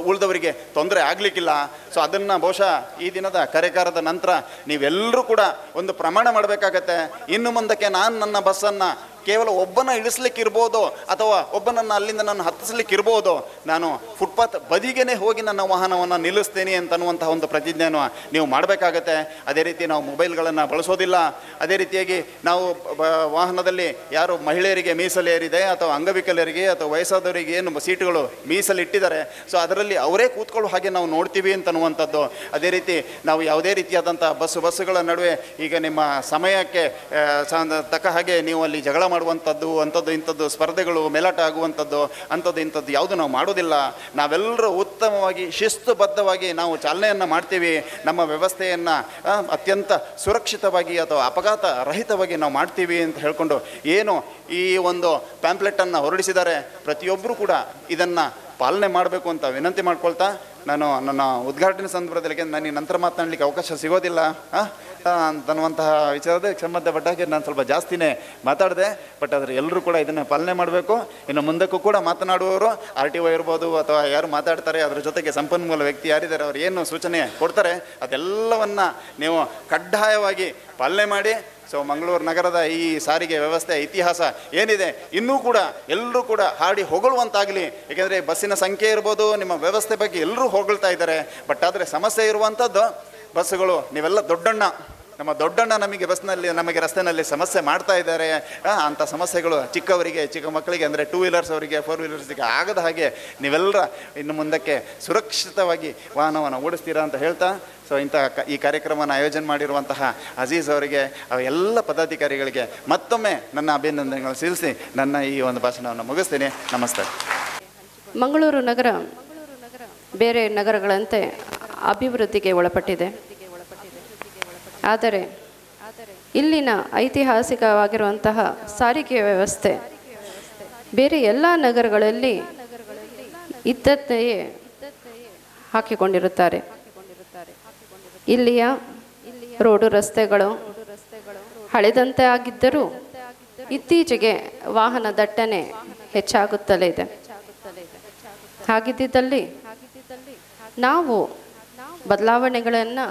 Speaker 3: ಉಳಿದವರಿಗೆ ತೊಂದರೆ ಆಗಲಿಕ್ಕಿಲ್ಲ. ಸೊ ಅದನ್ನು ಬಹುಶಃ ಈ ದಿನದ ಕಾರ್ಯಕ್ರಮದ ನಂತರ ನೀವೆಲ್ಲರೂ ಕೂಡ ಒಂದು ಪ್ರಮಾಣ ಮಾಡಬೇಕಾಗತ್ತೆ. ಇನ್ನು ಮುಂದಕ್ಕೆ ನಾನು ನನ್ನ ಬಸ್ಸನ್ನು ಕೇವಲ ಒಬ್ಬನ ಇಳಿಸ್ಲಿಕ್ಕಿರ್ಬೋದು ಅಥವಾ ಒಬ್ಬನನ್ನು ಅಲ್ಲಿಂದ ನಾನು ಹತ್ತಿಸ್ಲಿಕ್ಕಿರ್ಬೋದು, ನಾನು ಫುಟ್ಪಾತ್ ಬದಿಗೇ ಹೋಗಿ ನನ್ನ ವಾಹನವನ್ನು ನಿಲ್ಲಿಸ್ತೀನಿ ಅಂತನ್ನುವಂತಹ ಒಂದು ಪ್ರತಿಜ್ಞೆಯನ್ನು ನೀವು ಮಾಡಬೇಕಾಗತ್ತೆ. ಅದೇ ರೀತಿ ನಾವು ಮೊಬೈಲ್ಗಳನ್ನು ಬಳಸೋದಿಲ್ಲ. ಅದೇ ರೀತಿಯಾಗಿ ನಾವು ವಾಹನದಲ್ಲಿ ಯಾರು ಮಹಿಳೆಯರಿಗೆ ಮೀಸಲೇರಿದೆ ಅಥವಾ ಅಂಗವಿಕಲರಿಗೆ ಅಥವಾ ವಯಸ್ಸಾದವರಿಗೆ ಏನು ಸೀಟುಗಳು ಮೀಸಲಿಟ್ಟಿದ್ದಾರೆ, ಸೊ ಅದರಲ್ಲಿ ಅವರೇ ಕೂತ್ಕೊಳ್ಳೋ ಹಾಗೆ ನಾವು ನೋಡ್ತೀವಿ ಅಂತನ್ನುವಂಥದ್ದು. ಅದೇ ರೀತಿ ನಾವು ಯಾವುದೇ ರೀತಿಯಾದಂಥ ಬಸ್ಸುಗಳ ನಡುವೆ ಈಗ ನಿಮ್ಮ ಸಮಯಕ್ಕೆ ತಕ್ಕ ಹಾಗೆ ನೀವು ಅಲ್ಲಿ ಜಗಳ ಮಾಡುವಂಥದ್ದು, ಅಂಥದ್ದು ಇಂಥದ್ದು ಸ್ಪರ್ಧೆಗಳು ಮೇಲಾಟ ಆಗುವಂಥದ್ದು ಅಂಥದ್ದು ಇಂಥದ್ದು ಯಾವುದು ನಾವು ಮಾಡೋದಿಲ್ಲ. ನಾವೆಲ್ಲರೂ ಉತ್ತಮವಾಗಿ ಶಿಸ್ತುಬದ್ಧವಾಗಿ ನಾವು ಚಾಲನೆಯನ್ನು ಮಾಡ್ತೀವಿ. ನಮ್ಮ ವ್ಯವಸ್ಥೆಯನ್ನು ಅತ್ಯಂತ ಸುರಕ್ಷಿತವಾಗಿ ಅಥವಾ ಅಪಘಾತ ರಹಿತವಾಗಿ ನಾವು ಮಾಡ್ತೀವಿ ಅಂತ ಹೇಳ್ಕೊಂಡು ಏನು ಈ ಒಂದು ಪ್ಯಾಂಪ್ಲೆಟನ್ನು ಹೊರಡಿಸಿದ್ದಾರೆ, ಪ್ರತಿಯೊಬ್ಬರೂ ಕೂಡ ಇದನ್ನು ಪಾಲನೆ ಮಾಡಬೇಕು ಅಂತ ವಿನಂತಿ ಮಾಡ್ಕೊಳ್ತಾ ನಾನು ನನ್ನ ಉದ್ಘಾಟನೆ ಸಂದರ್ಭದಲ್ಲಿ ನನಗೆ ನಂತರ ಮಾತನಾಡಲಿಕ್ಕೆ ಅವಕಾಶ ಸಿಗೋದಿಲ್ಲ ಅಂತನ್ನುವಂತಹ ವಿಚಾರಕ್ಕೆ ಸಂಬಂಧಪಟ್ಟ ಹಾಗೆ ನಾನು ಸ್ವಲ್ಪ ಜಾಸ್ತಿನೇ ಮಾತಾಡಿದೆ. ಬಟ್ ಆದರೆ ಎಲ್ಲರೂ ಕೂಡ ಇದನ್ನು ಪಾಲನೆ ಮಾಡಬೇಕು. ಇನ್ನು ಮುಂದಕ್ಕೂ ಕೂಡ ಮಾತನಾಡುವವರು RTO ಇರ್ಬೋದು ಅಥವಾ ಯಾರು ಮಾತಾಡ್ತಾರೆ, ಅದರ ಜೊತೆಗೆ ಸಂಪನ್ಮೂಲ ವ್ಯಕ್ತಿ ಯಾರಿದ್ದಾರೆ ಅವರು ಏನು ಸೂಚನೆ ಕೊಡ್ತಾರೆ ಅದೆಲ್ಲವನ್ನು ನೀವು ಕಡ್ಡಾಯವಾಗಿ ಪಾಲನೆ ಮಾಡಿ. ಸೊ ಮಂಗಳೂರು ನಗರದ ಈ ಸಾರಿಗೆ ವ್ಯವಸ್ಥೆ ಇತಿಹಾಸ ಏನಿದೆ ಇನ್ನೂ ಕೂಡ ಎಲ್ಲರೂ ಕೂಡ ಹಾಡಿ ಹೊಗಳುವಂತಾಗಲಿ. ಏಕೆಂದರೆ ಬಸ್ಸಿನ ಸಂಖ್ಯೆ ಇರ್ಬೋದು, ನಿಮ್ಮ ವ್ಯವಸ್ಥೆ ಬಗ್ಗೆ ಎಲ್ಲರೂ ಹೊಗಳ್ತಾ ಇದ್ದಾರೆ. ಬಟ್ ಆದರೆ ಸಮಸ್ಯೆ ಇರುವಂಥದ್ದು ಬಸ್ಸುಗಳು, ನೀವೆಲ್ಲ ನಮ್ಮ ದೊಡ್ಡಣ್ಣ ನಮಗೆ ರಸ್ತೆಯಲ್ಲಿ ಸಮಸ್ಯೆ ಮಾಡ್ತಾ ಇದ್ದಾರೆ. ಅಂಥ ಸಮಸ್ಯೆಗಳು ಚಿಕ್ಕ ಮಕ್ಕಳಿಗೆ ಅಂದರೆ 2 ವೀಲರ್ಸ್ ಅವರಿಗೆ 4 ವೀಲರ್ಸ್ಗೆ ಆಗದ ಹಾಗೆ ನೀವೆಲ್ಲರ ಇನ್ನು ಮುಂದಕ್ಕೆ ಸುರಕ್ಷಿತವಾಗಿ ವಾಹನವನ್ನು ಓಡಿಸ್ತೀರಾ ಅಂತ ಹೇಳ್ತಾ, ಸೊ ಈ ಕಾರ್ಯಕ್ರಮವನ್ನು ಆಯೋಜನೆ ಮಾಡಿರುವಂತಹ ಅಜೀಜ್ ಅವರಿಗೆ ಎಲ್ಲ ಪದಾಧಿಕಾರಿಗಳಿಗೆ ಮತ್ತೊಮ್ಮೆ ನನ್ನ ಅಭಿನಂದನೆಗಳು ಸಲ್ಲಿಸಿ ನನ್ನ ಈ ಒಂದು ಭಾಷಣವನ್ನು ಮುಗಿಸ್ತೀನಿ. ನಮಸ್ತೆ.
Speaker 4: ಮಂಗಳೂರು ನಗರ ಬೇರೆ ನಗರಗಳಂತೆ ಅಭಿವೃದ್ಧಿಗೆ ಒಳಪಟ್ಟಿದೆ. ಆದರೆ ಇಲ್ಲಿನ ಐತಿಹಾಸಿಕವಾಗಿರುವಂತಹ ಸಾರಿಗೆ ವ್ಯವಸ್ಥೆ ಬೇರೆ ಎಲ್ಲ ನಗರಗಳಲ್ಲಿ ಇದ್ದತೆಯೇ ಹಾಕಿಕೊಂಡಿರುತ್ತಾರೆ. ಇಲ್ಲಿಯ ರೋಡು ರಸ್ತೆಗಳು ಹಳೆದಂತೆ ಆಗಿದ್ದರೂ ಇತ್ತೀಚೆಗೆ ವಾಹನ ದಟ್ಟಣೆ ಹೆಚ್ಚಾಗುತ್ತಲೇ ಇದೆ. ಹಾಗಿದ್ದಲ್ಲಿ ನಾವು ಬದಲಾವಣೆಗಳನ್ನು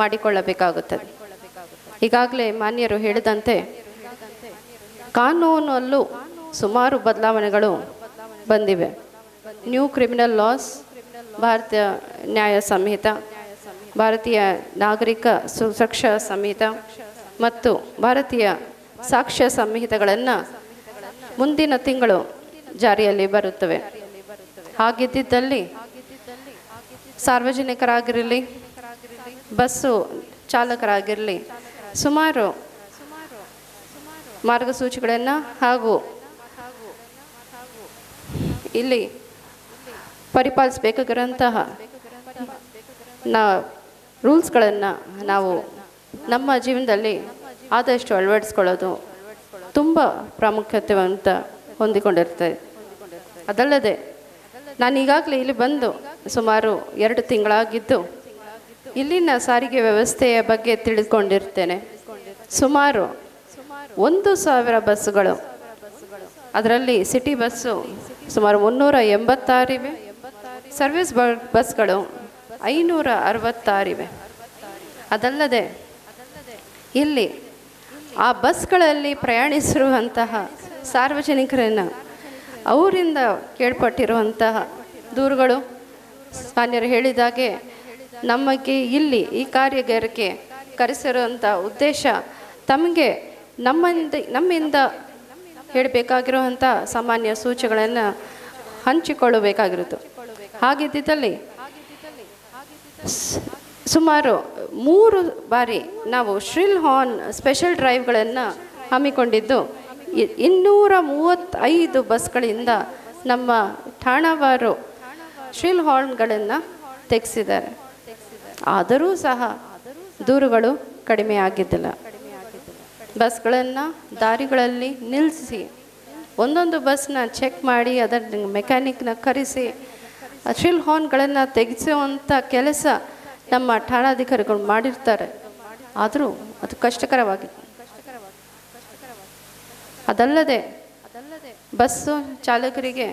Speaker 4: ಮಾಡಿಕೊಳ್ಳಬೇಕಾಗುತ್ತದೆ. ಈಗಾಗಲೇ ಮಾನ್ಯರು ಹೇಳಿದಂತೆ ಕಾನೂನಲ್ಲೂ ಸುಮಾರು ಬದಲಾವಣೆಗಳು ಬಂದಿವೆ. ನ್ಯೂ ಕ್ರಿಮಿನಲ್ ಲಾಸ್, ಭಾರತೀಯ ನ್ಯಾಯ ಸಂಹಿತ, ಭಾರತೀಯ ನಾಗರಿಕ ಸುರಕ್ಷಾ ಸಂಹಿತ ಮತ್ತು ಭಾರತೀಯ ಸಾಕ್ಷ್ಯ ಸಂಹಿತೆಗಳನ್ನು ಮುಂದಿನ ತಿಂಗಳು ಜಾರಿಯಲ್ಲಿ ಬರುತ್ತವೆ. ಹಾಗಿದ್ದಲ್ಲಿ ಸಾರ್ವಜನಿಕರಾಗಿರಲಿ, ಬಸ್ಸು ಚಾಲಕರಾಗಿರಲಿ ಸುಮಾರು ಮಾರ್ಗಸೂಚಿಗಳನ್ನು ಹಾಗೂ ಇಲ್ಲಿ ಪರಿಪಾಲಿಸಬೇಕಾಗಿರುವಂತಹ ರೂಲ್ಸ್ಗಳನ್ನು ನಾವು ನಮ್ಮ ಜೀವನದಲ್ಲಿ ಆದಷ್ಟು ಅಳವಡಿಸ್ಕೊಳ್ಳೋದು ತುಂಬ ಪ್ರಾಮುಖ್ಯತೆವಂತ ಹೊಂದಿಕೊಂಡಿರ್ತದೆ. ಅದಲ್ಲದೆ ನಾನು ಈಗಾಗಲೇ ಇಲ್ಲಿ ಬಂದು ಸುಮಾರು 2 ತಿಂಗಳಾಗಿದ್ದು ಇಲ್ಲಿನ ಸಾರಿಗೆ ವ್ಯವಸ್ಥೆಯ ಬಗ್ಗೆ ತಿಳಿದುಕೊಂಡಿರ್ತೇನೆ. ಸುಮಾರು 1,000 ಬಸ್ಸುಗಳು, ಅದರಲ್ಲಿ ಸಿಟಿ ಬಸ್ಸು ಸುಮಾರು 386 ಇವೆ, ಸರ್ವಿಸ್ ಬಸ್ಗಳು 566 ಇವೆ. ಅದಲ್ಲದೆ ಇಲ್ಲಿ ಆ ಬಸ್ಗಳಲ್ಲಿ ಪ್ರಯಾಣಿಸಿರುವಂತಹ ಸಾರ್ವಜನಿಕರನ್ನು ಅವರಿಂದ ಕೇಳ್ಪಟ್ಟಿರುವಂತಹ ದೂರುಗಳು ಮಾನ್ಯರು ಹೇಳಿದಾಗೆ ನಮಗೆ ಇಲ್ಲಿ ಈ ಕಾರ್ಯಗಾರಕ್ಕೆ ಕರೆಸಿರುವಂಥ ಉದ್ದೇಶ ತಮಗೆ ನಮ್ಮಿಂದ ಹೇಳಬೇಕಾಗಿರುವಂಥ ಸಾಮಾನ್ಯ ಸೂಚನೆಗಳನ್ನು ಹಂಚಿಕೊಳ್ಳಬೇಕಾಗಿರುತ್ತು. ಹಾಗಿದ್ದಲ್ಲಿ ಸುಮಾರು 3 ಬಾರಿ ನಾವು ಶ್ರಿಲ್ ಹಾರ್ನ್ ಸ್ಪೆಷಲ್ ಡ್ರೈವ್ಗಳನ್ನು ಹಮ್ಮಿಕೊಂಡಿದ್ದು 235 ಬಸ್ಗಳಿಂದ ನಮ್ಮ ಠಾಣಾವಾರು ಶ್ರಿಲ್ ಹಾರ್ನ್ಗಳನ್ನು ತೆಗೆಸಿದ್ದಾರೆ. ಆದರೂ ಸಹ ದೂರುಗಳು ಕಡಿಮೆ ಆಗಿದ್ದಿಲ್ಲ. ಬಸ್ಗಳನ್ನು ದಾರಿಗಳಲ್ಲಿ ನಿಲ್ಲಿಸಿ ಒಂದೊಂದು ಬಸ್ನ ಚೆಕ್ ಮಾಡಿ ಅದರ ಮೆಕ್ಯಾನಿಕ್ನ ಕರೆಸಿ ಶ್ರಿಲ್ ಹಾರ್ನ್ಗಳನ್ನು ತೆಗೆಸುವಂಥ ಕೆಲಸ ನಮ್ಮ ಠಾಣಾಧಿಕಾರಿಗಳು ಮಾಡಿರ್ತಾರೆ. ಆದರೂ ಅದು ಕಷ್ಟಕರವಾಗಿದೆ. ಅದಲ್ಲದೆ ಬಸ್ಸು ಚಾಲಕರಿಗೆ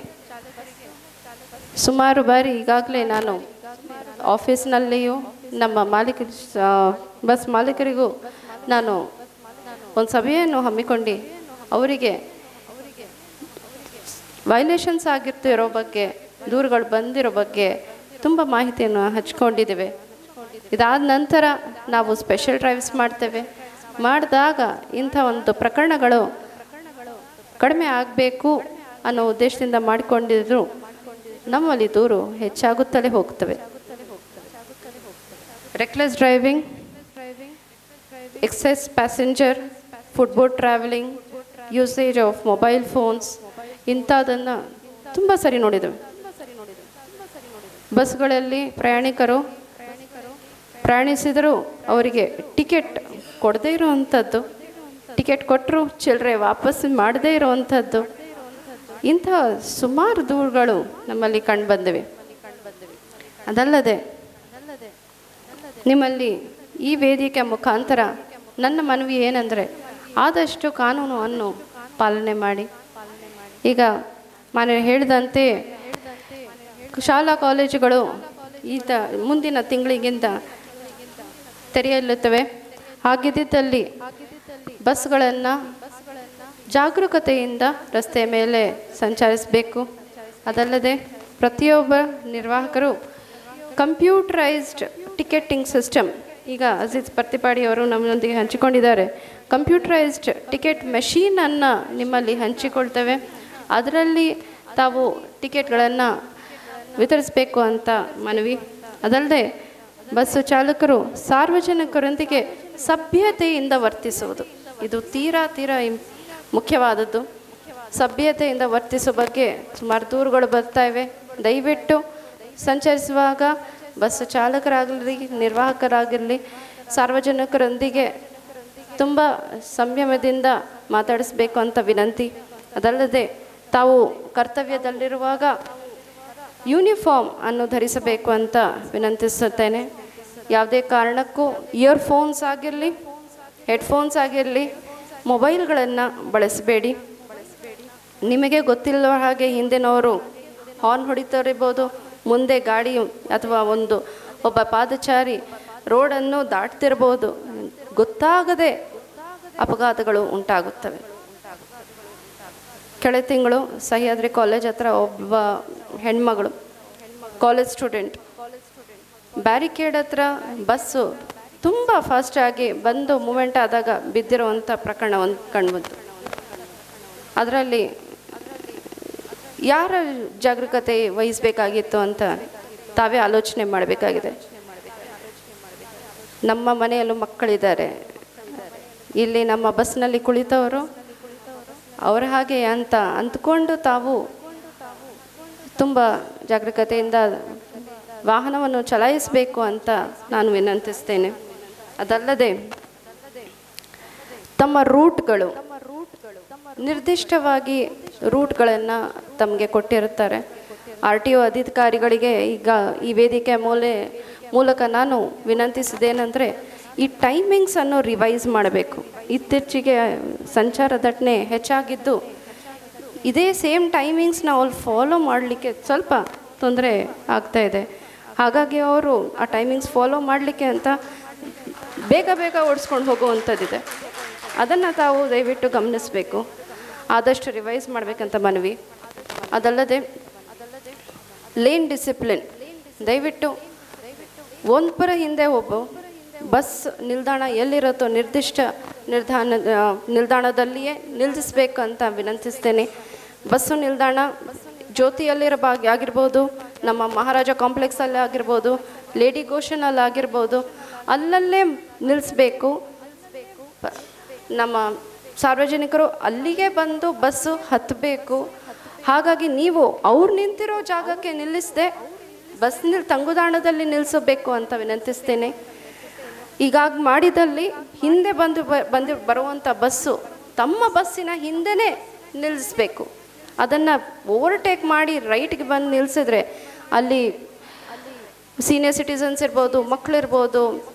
Speaker 4: ಸುಮಾರು ಬಾರಿ ಈಗಾಗಲೇ ನಾನು ಆಫೀಸ್ನಲ್ಲಿಯೂ ನಮ್ಮ ಬಸ್ ಮಾಲೀಕರಿಗೂ ನಾನು ಒಂದು ಸಭೆಯನ್ನು ಹಮ್ಮಿಕೊಂಡು ಅವರಿಗೆ ವೈಲೇಷನ್ಸ್ ಆಗಿರ್ತಿರೋ ಬಗ್ಗೆ, ದೂರುಗಳು ಬಂದಿರೋ ಬಗ್ಗೆ ತುಂಬ ಮಾಹಿತಿಯನ್ನು ಹಂಚ್ಕೊಂಡಿದ್ದೇವೆ. ಇದಾದ ನಂತರ ನಾವು ಸ್ಪೆಷಲ್ ಡ್ರೈವ್ಸ್ ಮಾಡ್ತೇವೆ. ಮಾಡಿದಾಗ ಇಂಥ ಒಂದು ಪ್ರಕರಣಗಳು ಕಡಿಮೆ ಆಗಬೇಕು ಅನ್ನೋ ಉದ್ದೇಶದಿಂದ ಮಾಡಿಕೊಂಡಿದ್ರು ನಮ್ಮಲ್ಲಿ ದೂರು ಹೆಚ್ಚಾಗುತ್ತಲೇ ಹೋಗ್ತವೆ. Reckless driving, excess passenger, footboard travelling, usage of mobile phones ಇಂಥದನ್ನು ತುಂಬ ಸರಿ ನೋಡಿದ್ದೇವೆ. ಬಸ್ಗಳಲ್ಲಿ ಪ್ರಯಾಣಿಕರು ಪ್ರಯಾಣಿಸಿದರೂ ಅವರಿಗೆ ಟಿಕೆಟ್ ಕೊಡದೇ ಇರುವಂಥದ್ದು, ಟಿಕೆಟ್ ಕೊಟ್ಟರು ಚಿಲ್ಲರೆ ವಾಪಸ್ ಮಾಡದೇ ಇರುವಂಥದ್ದು, ಇಂಥ ಸುಮಾರು ದೂರುಗಳು ನಮ್ಮಲ್ಲಿ ಕಂಡುಬಂದಿವೆ. ಅದಲ್ಲದೆ ನಿಮ್ಮಲ್ಲಿ ಈ ವೇದಿಕೆ ಮುಖಾಂತರ ನನ್ನ ಮನವಿ ಏನಂದರೆ ಆದಷ್ಟು ಕಾನೂನನ್ನು ಪಾಲನೆ ಮಾಡಿ. ಈಗ ನಾನು ಹೇಳಿದಂತೆ ಶಾಲಾ ಕಾಲೇಜುಗಳು ಮುಂದಿನ ತಿಂಗಳಿಗಿಂತ ತೆರೆಯಲಿರುತ್ತವೆ. ಹಾಗಿದ್ದಲ್ಲಿ ಬಸ್ಗಳನ್ನು ಜಾಗರೂಕತೆಯಿಂದ ರಸ್ತೆ ಮೇಲೆ ಸಂಚರಿಸಬೇಕು. ಅದಲ್ಲದೆ ಪ್ರತಿಯೊಬ್ಬ ನಿರ್ವಾಹಕರು ಕಂಪ್ಯೂಟರೈಸ್ಡ್ ಟಿಕೆಟಿಂಗ್ ಸಿಸ್ಟಮ್, ಈಗ ಅಜೀಜ್ ಪರ್ತಿಪಾಡಿಯವರು ನಮ್ಮೊಂದಿಗೆ ಹಂಚಿಕೊಂಡಿದ್ದಾರೆ, ಕಂಪ್ಯೂಟರೈಸ್ಡ್ ಟಿಕೆಟ್ ಮೆಷೀನನ್ನು ನಿಮ್ಮಲ್ಲಿ ಹಂಚಿಕೊಳ್ತೇವೆ. ಅದರಲ್ಲಿ ತಾವು ಟಿಕೆಟ್ಗಳನ್ನು ವಿತರಿಸಬೇಕು ಅಂತ ಮನವಿ. ಅದಲ್ಲದೆ ಬಸ್ಸು ಚಾಲಕರು ಸಾರ್ವಜನಿಕರೊಂದಿಗೆ ಸಭ್ಯತೆಯಿಂದ ವರ್ತಿಸುವುದು, ಇದು ತೀರಾ ಮುಖ್ಯವಾದದ್ದು. ಸಭ್ಯತೆಯಿಂದ ವರ್ತಿಸೋ ಬಗ್ಗೆ ಸುಮಾರು ದೂರುಗಳು ಬರ್ತಾ ಇವೆ. ದಯವಿಟ್ಟು ಸಂಚರಿಸುವಾಗ ಬಸ್ಸು ಚಾಲಕರಾಗಲಿ ನಿರ್ವಾಹಕರಾಗಿರಲಿ ಸಾರ್ವಜನಿಕರೊಂದಿಗೆ ತುಂಬ ಸಂಯಮದಿಂದ ಮಾತಾಡಿಸಬೇಕು ಅಂತ ವಿನಂತಿ. ಅದಲ್ಲದೆ ತಾವು ಕರ್ತವ್ಯದಲ್ಲಿರುವಾಗ ಯೂನಿಫಾರ್ಮ್ ಅನ್ನು ಧರಿಸಬೇಕು ಅಂತ ವಿನಂತಿಸುತ್ತೇನೆ. ಯಾವುದೇ ಕಾರಣಕ್ಕೂ ಇಯರ್ಫೋನ್ಸ್ ಆಗಿರಲಿ, ಹೆಡ್ಫೋನ್ಸ್ ಆಗಿರಲಿ, ಮೊಬೈಲ್ಗಳನ್ನು ಬಳಸಬೇಡಿ. ನಿಮಗೆ ಗೊತ್ತಿಲ್ಲದ ಹಾಗೆ ಹಿಂದಿನವರು ಹಾರ್ನ್ ಹೊಡಿತಾರಿರ್ಬೋದು, ಮುಂದೆ ಗಾಡಿ ಅಥವಾ ಒಬ್ಬ ಪಾದಚಾರಿ ರೋಡನ್ನು ದಾಟ್ತಿರ್ಬೋದು, ಗೊತ್ತಾಗದೆ ಅಪಘಾತಗಳು ಉಂಟಾಗುತ್ತವೆ. ಕೆಳ ತಿಂಗಳು ಸಹ್ಯಾದ್ರಿ ಕಾಲೇಜ್ ಹತ್ರ ಒಬ್ಬ ಹೆಣ್ಮಗಳು ಕಾಲೇಜ್ ಸ್ಟೂಡೆಂಟ್ ಬ್ಯಾರಿಕೇಡ್ ಹತ್ರ ಬಸ್ಸು ತುಂಬ ಫಾಸ್ಟಾಗಿ ಬಂದು ಮೂಮೆಂಟ್ ಆದಾಗ ಬಿದ್ದಿರುವಂಥ ಪ್ರಕರಣ ಒಂದು ಕಂಡುಬಂತು. ಅದರಲ್ಲಿ ಯಾರ ಜಾಗರೂಕತೆ ವಹಿಸಬೇಕಾಗಿತ್ತು ಅಂತ ತಾವೇ ಆಲೋಚನೆ ಮಾಡಬೇಕಾಗಿದೆ. ನಮ್ಮ ಮನೆಯಲ್ಲೂ ಮಕ್ಕಳಿದ್ದಾರೆ, ಇಲ್ಲಿ ನಮ್ಮ ಬಸ್ನಲ್ಲಿ ಕುಳಿತವರು ಅವರ ಹಾಗೆ ಅಂತ ಅಂದ್ಕೊಂಡು ತಾವು ತುಂಬ ಜಾಗರೂಕತೆಯಿಂದ ವಾಹನವನ್ನು ಚಲಾಯಿಸಬೇಕು ಅಂತ ನಾನು ವಿನಂತಿಸ್ತೇನೆ. ಅದಲ್ಲದೆ ತಮ್ಮ ರೂಟ್ಗಳು ನಿರ್ದಿಷ್ಟವಾಗಿ ರೂಟ್ಗಳನ್ನು ತಮಗೆ ಕೊಟ್ಟಿರುತ್ತಾರೆ. RTO ಅಧಿಕಾರಿಗಳಿಗೆ ಈಗ ಈ ವೇದಿಕೆ ಮೂಲಕ ನಾನು ವಿನಂತಿಸಿದ್ದೇನೆಂದರೆ ಈ ಟೈಮಿಂಗ್ಸನ್ನು ರಿವೈಸ್ ಮಾಡಬೇಕು. ಇತ್ತೀಚೆಗೆ ಸಂಚಾರ ದಟ್ಟಣೆ ಹೆಚ್ಚಾಗಿದ್ದು ಇದೇ ಸೇಮ್ ಟೈಮಿಂಗ್ಸ್ನ ಅವ್ರು ಫಾಲೋ ಮಾಡಲಿಕ್ಕೆ ಸ್ವಲ್ಪ ತೊಂದರೆ ಆಗ್ತಾಯಿದೆ. ಹಾಗಾಗಿ ಅವರು ಆ ಟೈಮಿಂಗ್ಸ್ ಫಾಲೋ ಮಾಡಲಿಕ್ಕೆ ಅಂತ ಬೇಗ ಬೇಗ ಓಡಿಸ್ಕೊಂಡು ಹೋಗುವಂಥದ್ದಿದೆ. ಅದನ್ನು ತಾವು ದಯವಿಟ್ಟು ಗಮನಿಸಬೇಕು, ಆದಷ್ಟು ರಿವೈಸ್ ಮಾಡಬೇಕಂತ ಮನವಿ. ಅದಲ್ಲದೆ ಲೇನ್ ಡಿಸಿಪ್ಲಿನ್, ದಯವಿಟ್ಟು ಒಂದರ ಹಿಂದೆ ಒಬ್ಬ ಬಸ್ ನಿಲ್ದಾಣ ಎಲ್ಲಿರುತ್ತೋ ನಿರ್ದಿಷ್ಟ ನಿಲ್ದಾಣದಲ್ಲಿಯೇ ನಿಲ್ಲಿಸ್ಬೇಕಂತ ವಿನಂತಿಸ್ತೇನೆ. ಬಸ್ಸು ನಿಲ್ದಾಣ ಆಗಿರ್ಬೋದು, ನಮ್ಮ ಮಹಾರಾಜ ಕಾಂಪ್ಲೆಕ್ಸಲ್ಲಿ ಆಗಿರ್ಬೋದು, ಲೇಡಿ ಗೋಶನಲ್ಲಿ ಆಗಿರ್ಬೋದು, ಅಲ್ಲಲ್ಲೇ ನಿಲ್ಲಿಸ್ಬೇಕು. ನಮ್ಮ ಸಾರ್ವಜನಿಕರು ಅಲ್ಲಿಗೆ ಬಂದು ಬಸ್ಸು ಹತ್ತಬೇಕು. ಹಾಗಾಗಿ ನೀವು ಅವ್ರು ನಿಂತಿರೋ ಜಾಗಕ್ಕೆ ನಿಲ್ಲಿಸದೆ ಬಸ್ ತಂಗುದಾಣದಲ್ಲಿ ನಿಲ್ಲಿಸಬೇಕು ಅಂತ ವಿನಂತಿಸ್ತೇನೆ. ಈಗಾಗ ಮಾಡಿದಲ್ಲಿ ಹಿಂದೆ ಬರುವಂಥ ಬಸ್ಸು ತಮ್ಮ ಬಸ್ಸಿನ ಹಿಂದೆನೇ ನಿಲ್ಲಿಸ್ಬೇಕು. ಅದನ್ನು ಓವರ್ಟೇಕ್ ಮಾಡಿ ರೈಟ್ಗೆ ಬಂದು ನಿಲ್ಲಿಸಿದ್ರೆ ಅಲ್ಲಿ ಸೀನಿಯರ್ ಸಿಟಿಸನ್ಸ್ ಇರ್ಬೋದು, ಮಕ್ಕಳಿರ್ಬೋದು,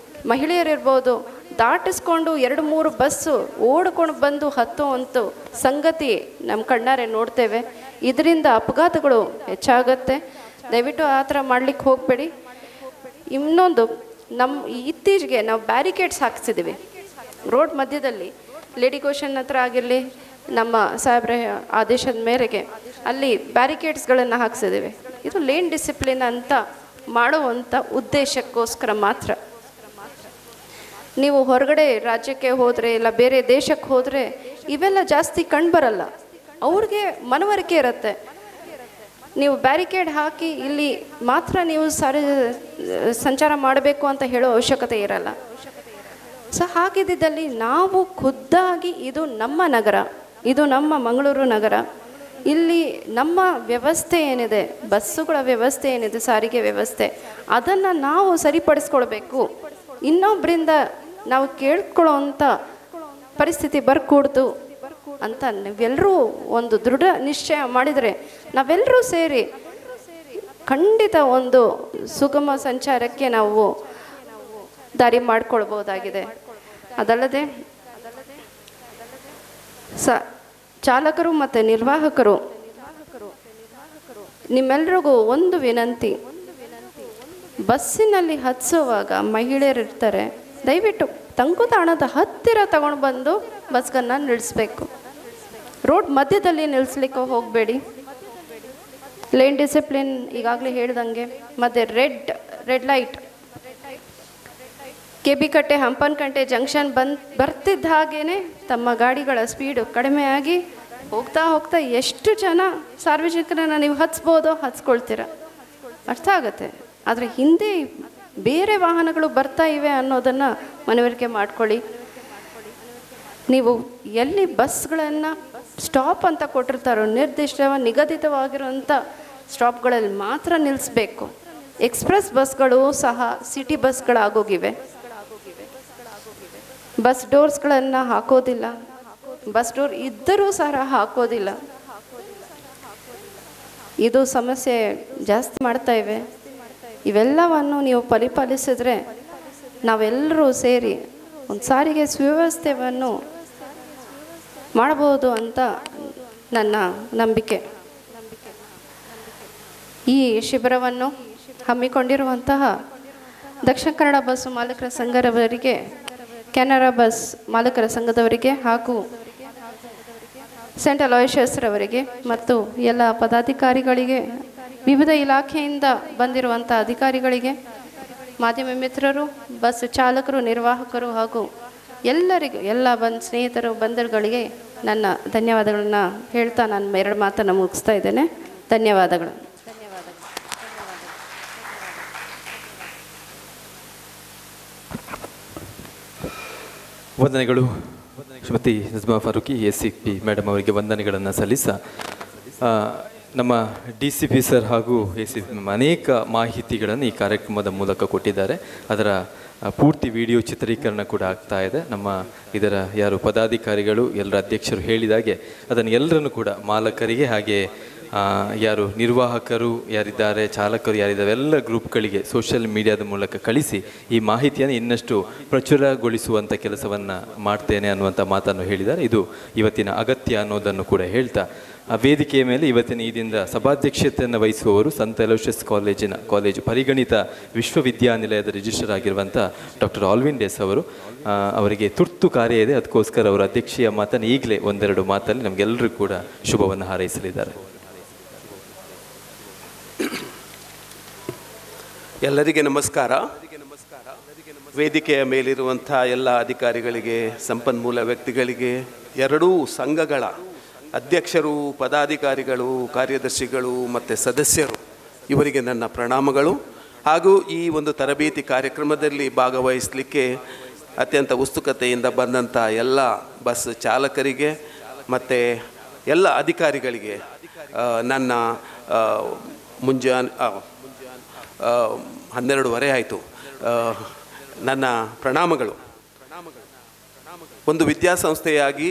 Speaker 4: ಮಹಿಳೆಯರಿರ್ಬೋದು, ದಾಟಿಸ್ಕೊಂಡು 2-3 ಬಸ್ಸು ಓಡ್ಕೊಂಡು ಬಂದು ಹತ್ತುವಂಥ ಸಂಗತಿ ನಮ್ಮ ಕಣ್ಣಾರೆ ನೋಡ್ತೇವೆ. ಇದರಿಂದ ಅಪಘಾತಗಳು ಹೆಚ್ಚಾಗತ್ತೆ. ದಯವಿಟ್ಟು ಆ ಥರ ಮಾಡಲಿಕ್ಕೆ ಹೋಗಬೇಡಿ. ಇನ್ನೊಂದು, ಇತ್ತೀಚೆಗೆ ನಾವು ಬ್ಯಾರಿಕೇಡ್ಸ್ ಹಾಕ್ಸಿದ್ದೀವಿ ರೋಡ್ ಮಧ್ಯದಲ್ಲಿ. ಲೇಡಿ ಗೋಶನ್ ಹತ್ರ ಆಗಿರಲಿ, ನಮ್ಮ ಸಾಹೇಬ್ರ ಆದೇಶದ ಮೇರೆಗೆ ಅಲ್ಲಿ ಬ್ಯಾರಿಕೇಡ್ಸ್ಗಳನ್ನು ಹಾಕ್ಸಿದ್ದೀವಿ. ಇದು ಲೇನ್ ಡಿಸಿಪ್ಲಿನ್ ಅಂತ ಮಾಡುವಂಥ ಉದ್ದೇಶಕ್ಕೋಸ್ಕರ ಮಾತ್ರ. ನೀವು ಹೊರಗಡೆ ರಾಜ್ಯಕ್ಕೆ ಹೋದರೆ ಇಲ್ಲ ಬೇರೆ ದೇಶಕ್ಕೆ ಹೋದರೆ ಇವೆಲ್ಲ ಜಾಸ್ತಿ ಕಂಡುಬರಲ್ಲ. ಅವ್ರಿಗೆ ಮನವರಿಕೆ ಇರುತ್ತೆ. ನೀವು ಬ್ಯಾರಿಕೇಡ್ ಹಾಕಿ ಇಲ್ಲಿ ಮಾತ್ರ ನೀವು ಸಂಚಾರ ಮಾಡಬೇಕು ಅಂತ ಹೇಳೋ ಅವಶ್ಯಕತೆ ಇರಲ್ಲ. ಸೊ ಹಾಗಿದ್ದಲ್ಲಿ ನಾವು ಖುದ್ದಾಗಿ, ಇದು ನಮ್ಮ ನಗರ, ಇದು ನಮ್ಮ ಮಂಗಳೂರು ನಗರ, ಇಲ್ಲಿ ನಮ್ಮ ವ್ಯವಸ್ಥೆ ಏನಿದೆ, ಬಸ್ಸುಗಳ ವ್ಯವಸ್ಥೆ ಏನಿದೆ, ಸಾರಿಗೆ ವ್ಯವಸ್ಥೆ, ಅದನ್ನು ನಾವು ಸರಿಪಡಿಸ್ಕೊಳ್ಬೇಕು. ಇನ್ನೊಬ್ಬರಿಂದ ನಾವು ಕೇಳ್ಕೊಳ್ಳೋವಂಥ ಪರಿಸ್ಥಿತಿ ಬರ್ಕೂಡ್ದು ಅಂತ ನಾವೆಲ್ಲರೂ ಒಂದು ದೃಢ ನಿಶ್ಚಯ ಮಾಡಿದರೆ ನಾವೆಲ್ಲರೂ ಸೇರಿ ಖಂಡಿತ ಒಂದು ಸುಗಮ ಸಂಚಾರಕ್ಕೆ ನಾವು ದಾರಿ ಮಾಡಿಕೊಳ್ಬೋದಾಗಿದೆ. ಅದಲ್ಲದೆ ಚಾಲಕರು ಮತ್ತು ನಿರ್ವಾಹಕರು ನಿಮ್ಮೆಲ್ರಿಗೂ ಒಂದು ವಿನಂತಿ, ಬಸ್ಸಿನಲ್ಲಿ ಹತ್ಸುವಾಗ ಮಹಿಳೆಯರಿರ್ತಾರೆ, ದಯವಿಟ್ಟು ತಂಗುದಾಣದ ಹತ್ತಿರ ತಗೊಂಡು ಬಂದು ಬಸ್ಗನ್ನು ನಿಲ್ಲಿಸ್ಬೇಕು. ರೋಡ್ ಮಧ್ಯದಲ್ಲಿ ನಿಲ್ಲಿಸ್ಲಿಕ್ಕೆ ಹೋಗಬೇಡಿ. ಲೇನ್ ಡಿಸಿಪ್ಲಿನ್ ಈಗಾಗಲೇ ಹೇಳ್ದಂಗೆ. ಮತ್ತು ರೆಡ್ ಲೈಟ್ ಕೆಬಿ ಕಟ್ಟೆ, ಹಂಪನಕಟ್ಟೆ ಜಂಕ್ಷನ್ ಬರ್ತಿದ್ದ ಹಾಗೇ ತಮ್ಮ ಗಾಡಿಗಳ ಸ್ಪೀಡು ಕಡಿಮೆಯಾಗಿ ಹೋಗ್ತಾ ಎಷ್ಟು ಜನ ಸಾರ್ವಜನಿಕರನ್ನು ನೀವು ಹತ್ಸ್ಕೊಳ್ತೀರ, ಅರ್ಥ ಆಗುತ್ತೆ. ಆದರೆ ಹಿಂದೆ ಬೇರೆ ವಾಹನಗಳು ಬರ್ತಾ ಇವೆ ಅನ್ನೋದನ್ನು ಮನವರಿಕೆ ಮಾಡ್ಕೊಳ್ಳಿ. ನೀವು ಎಲ್ಲಿ ಬಸ್ಗಳನ್ನು ಸ್ಟಾಪ್ ಅಂತ ಕೊಟ್ಟಿರ್ತಾರೋ ನಿಗದಿತವಾಗಿರುವಂಥ ಸ್ಟಾಪ್ಗಳಲ್ಲಿ ಮಾತ್ರ ನಿಲ್ಲಿಸ್ಬೇಕು. ಎಕ್ಸ್ಪ್ರೆಸ್ ಬಸ್ಗಳು ಸಹ ಸಿಟಿ ಬಸ್ಗಳಾಗೋಗಿವೆ. ಬಸ್ ಡೋರ್ಸ್ಗಳನ್ನು ಹಾಕೋದಿಲ್ಲ, ಬಸ್ ಡೋರ್ ಇದ್ದರೂ ಸಹ ಹಾಕೋದಿಲ್ಲ. ಇದು ಸಮಸ್ಯೆ ಜಾಸ್ತಿ ಮಾಡ್ತಾ ಇವೆ. ಇವೆಲ್ಲವನ್ನು ನೀವು ಪರಿಪಾಲಿಸಿದ್ರೆ ನಾವೆಲ್ಲರೂ ಸೇರಿ ಒಂದು ಸಾರಿಗೆ ಸುವ್ಯವಸ್ಥೆಯನ್ನು ಮಾಡಬಹುದು ಅಂತ ನನ್ನ ನಂಬಿಕೆ. ಈ ಶಿಬಿರವನ್ನು ಹಮ್ಮಿಕೊಂಡಿರುವಂತಹ ದಕ್ಷಿಣ ಕನ್ನಡ ಬಸ್ ಮಾಲೀಕರ ಸಂಘದವರಿಗೆ, ಕೆನರಾ ಬಸ್ ಮಾಲೀಕರ ಸಂಘದವರಿಗೆ ಹಾಗೂ ಸೆಂಟ್ ಅಲೋಯಸಿಯಸ್ ರವರಿಗೆ ಮತ್ತು ಎಲ್ಲ ಪದಾಧಿಕಾರಿಗಳಿಗೆ, ವಿವಿಧ ಇಲಾಖೆಯಿಂದ ಬಂದಿರುವಂಥ ಅಧಿಕಾರಿಗಳಿಗೆ, ಮಾಧ್ಯಮ ಮಿತ್ರರು, ಬಸ್ ಚಾಲಕರು, ನಿರ್ವಾಹಕರು ಹಾಗೂ ಎಲ್ಲರಿಗೂ, ಎಲ್ಲ ಸ್ನೇಹಿತರು, ಬಂಧುಗಳಿಗೆ ನನ್ನ ಧನ್ಯವಾದಗಳನ್ನು ಹೇಳ್ತಾ ನಾನು 2 ಮಾತನ್ನು ಮುಗಿಸ್ತಾ ಇದ್ದೇನೆ. ಧನ್ಯವಾದಗಳು.
Speaker 1: ವಂದನೆಗಳು ಶ್ರೀಮತಿ ನಜ್ಮಾ ಫಾರೂಕಿ ACP ಮೇಡಮ್ ಅವರಿಗೆ ವಂದನೆಗಳನ್ನು ಸಲ್ಲಿಸ, ನಮ್ಮ DCP ಸರ್ ಹಾಗೂ ACP ಅನೇಕ ಮಾಹಿತಿಗಳನ್ನು ಈ ಕಾರ್ಯಕ್ರಮದ ಮೂಲಕ ಕೊಟ್ಟಿದ್ದಾರೆ. ಅದರ ಪೂರ್ತಿ ವಿಡಿಯೋ ಚಿತ್ರೀಕರಣ ಕೂಡ ಆಗ್ತಾ ಇದೆ. ನಮ್ಮ ಇದರ ಯಾರು ಪದಾಧಿಕಾರಿಗಳು, ಎಲ್ಲರ ಅಧ್ಯಕ್ಷರು ಹೇಳಿದಾಗೆ ಅದನ್ನು ಎಲ್ಲರನ್ನು ಕೂಡ ಮಾಲಕರಿಗೆ, ಹಾಗೆ ಯಾರು ನಿರ್ವಾಹಕರು ಯಾರಿದ್ದಾರೆ, ಚಾಲಕರು ಯಾರಿದ್ದಾರೆ, ಎಲ್ಲ ಗ್ರೂಪ್ಗಳಿಗೆ ಸೋಷಿಯಲ್ ಮೀಡಿಯಾದ ಮೂಲಕ ಕಳಿಸಿ ಈ ಮಾಹಿತಿಯನ್ನು ಇನ್ನಷ್ಟು ಪ್ರಚುರಗೊಳಿಸುವಂಥ ಕೆಲಸವನ್ನು ಮಾಡ್ತೇನೆ ಅನ್ನುವಂಥ ಮಾತನ್ನು ಹೇಳಿದ್ದಾರೆ. ಇದು ಇವತ್ತಿನ ಅಗತ್ಯ ಅನ್ನೋದನ್ನು ಕೂಡ ಹೇಳ್ತಾ, ವೇದಿಕೆಯ ಮೇಲೆ ಇವತ್ತಿನ ಈ ದಿನದ ಸಭಾಧ್ಯಕ್ಷತೆಯನ್ನು ವಹಿಸುವವರು ಸಂತ ಅಲೋಷಿಯಸ್ ಕಾಲೇಜು ಪರಿಗಣಿತ ವಿಶ್ವವಿದ್ಯಾನಿಲಯದ ರಿಜಿಸ್ಟರ್ ಆಗಿರುವಂಥ ಡಾಕ್ಟರ್ ಆಲ್ವಿನ್ ಡೇಸ್ ಅವರು. ಅವರಿಗೆ ತುರ್ತು ಕಾರ್ಯ ಇದೆ, ಅದಕ್ಕೋಸ್ಕರ ಅವರ ಅಧ್ಯಕ್ಷೀಯ ಮಾತನ್ನು ಈಗಲೇ 1-2 ಮಾತಲ್ಲಿ ನಮಗೆಲ್ಲರೂ ಕೂಡ ಶುಭವನ್ನು ಹಾರೈಸಲಿದ್ದಾರೆ.
Speaker 5: ಎಲ್ಲರಿಗೆ ನಮಸ್ಕಾರ. ವೇದಿಕೆಯ ಮೇಲಿರುವಂಥ ಎಲ್ಲ ಅಧಿಕಾರಿಗಳಿಗೆ, ಸಂಪನ್ಮೂಲ ವ್ಯಕ್ತಿಗಳಿಗೆ, ಎರಡೂ ಸಂಘಗಳ ಅಧ್ಯಕ್ಷರು, ಪದಾಧಿಕಾರಿಗಳು, ಕಾರ್ಯದರ್ಶಿಗಳು ಮತ್ತು ಸದಸ್ಯರು, ಇವರಿಗೆ ನನ್ನ ಪ್ರಣಾಮಗಳು. ಹಾಗೂ ಈ ಒಂದು ತರಬೇತಿ ಕಾರ್ಯಕ್ರಮದಲ್ಲಿ ಭಾಗವಹಿಸಲಿಕ್ಕೆ ಅತ್ಯಂತ ಉತ್ಸುಕತೆಯಿಂದ ಬಂದಂಥ ಎಲ್ಲ ಬಸ್ ಚಾಲಕರಿಗೆ ಮತ್ತು ಎಲ್ಲ ಅಧಿಕಾರಿಗಳಿಗೆ ನನ್ನ ಮುಂಜಾನೆ 12:30 ಆಯಿತು, ನನ್ನ ಪ್ರಣಾಮಗಳು. ಒಂದು ವಿದ್ಯಾಸಂಸ್ಥೆಯಾಗಿ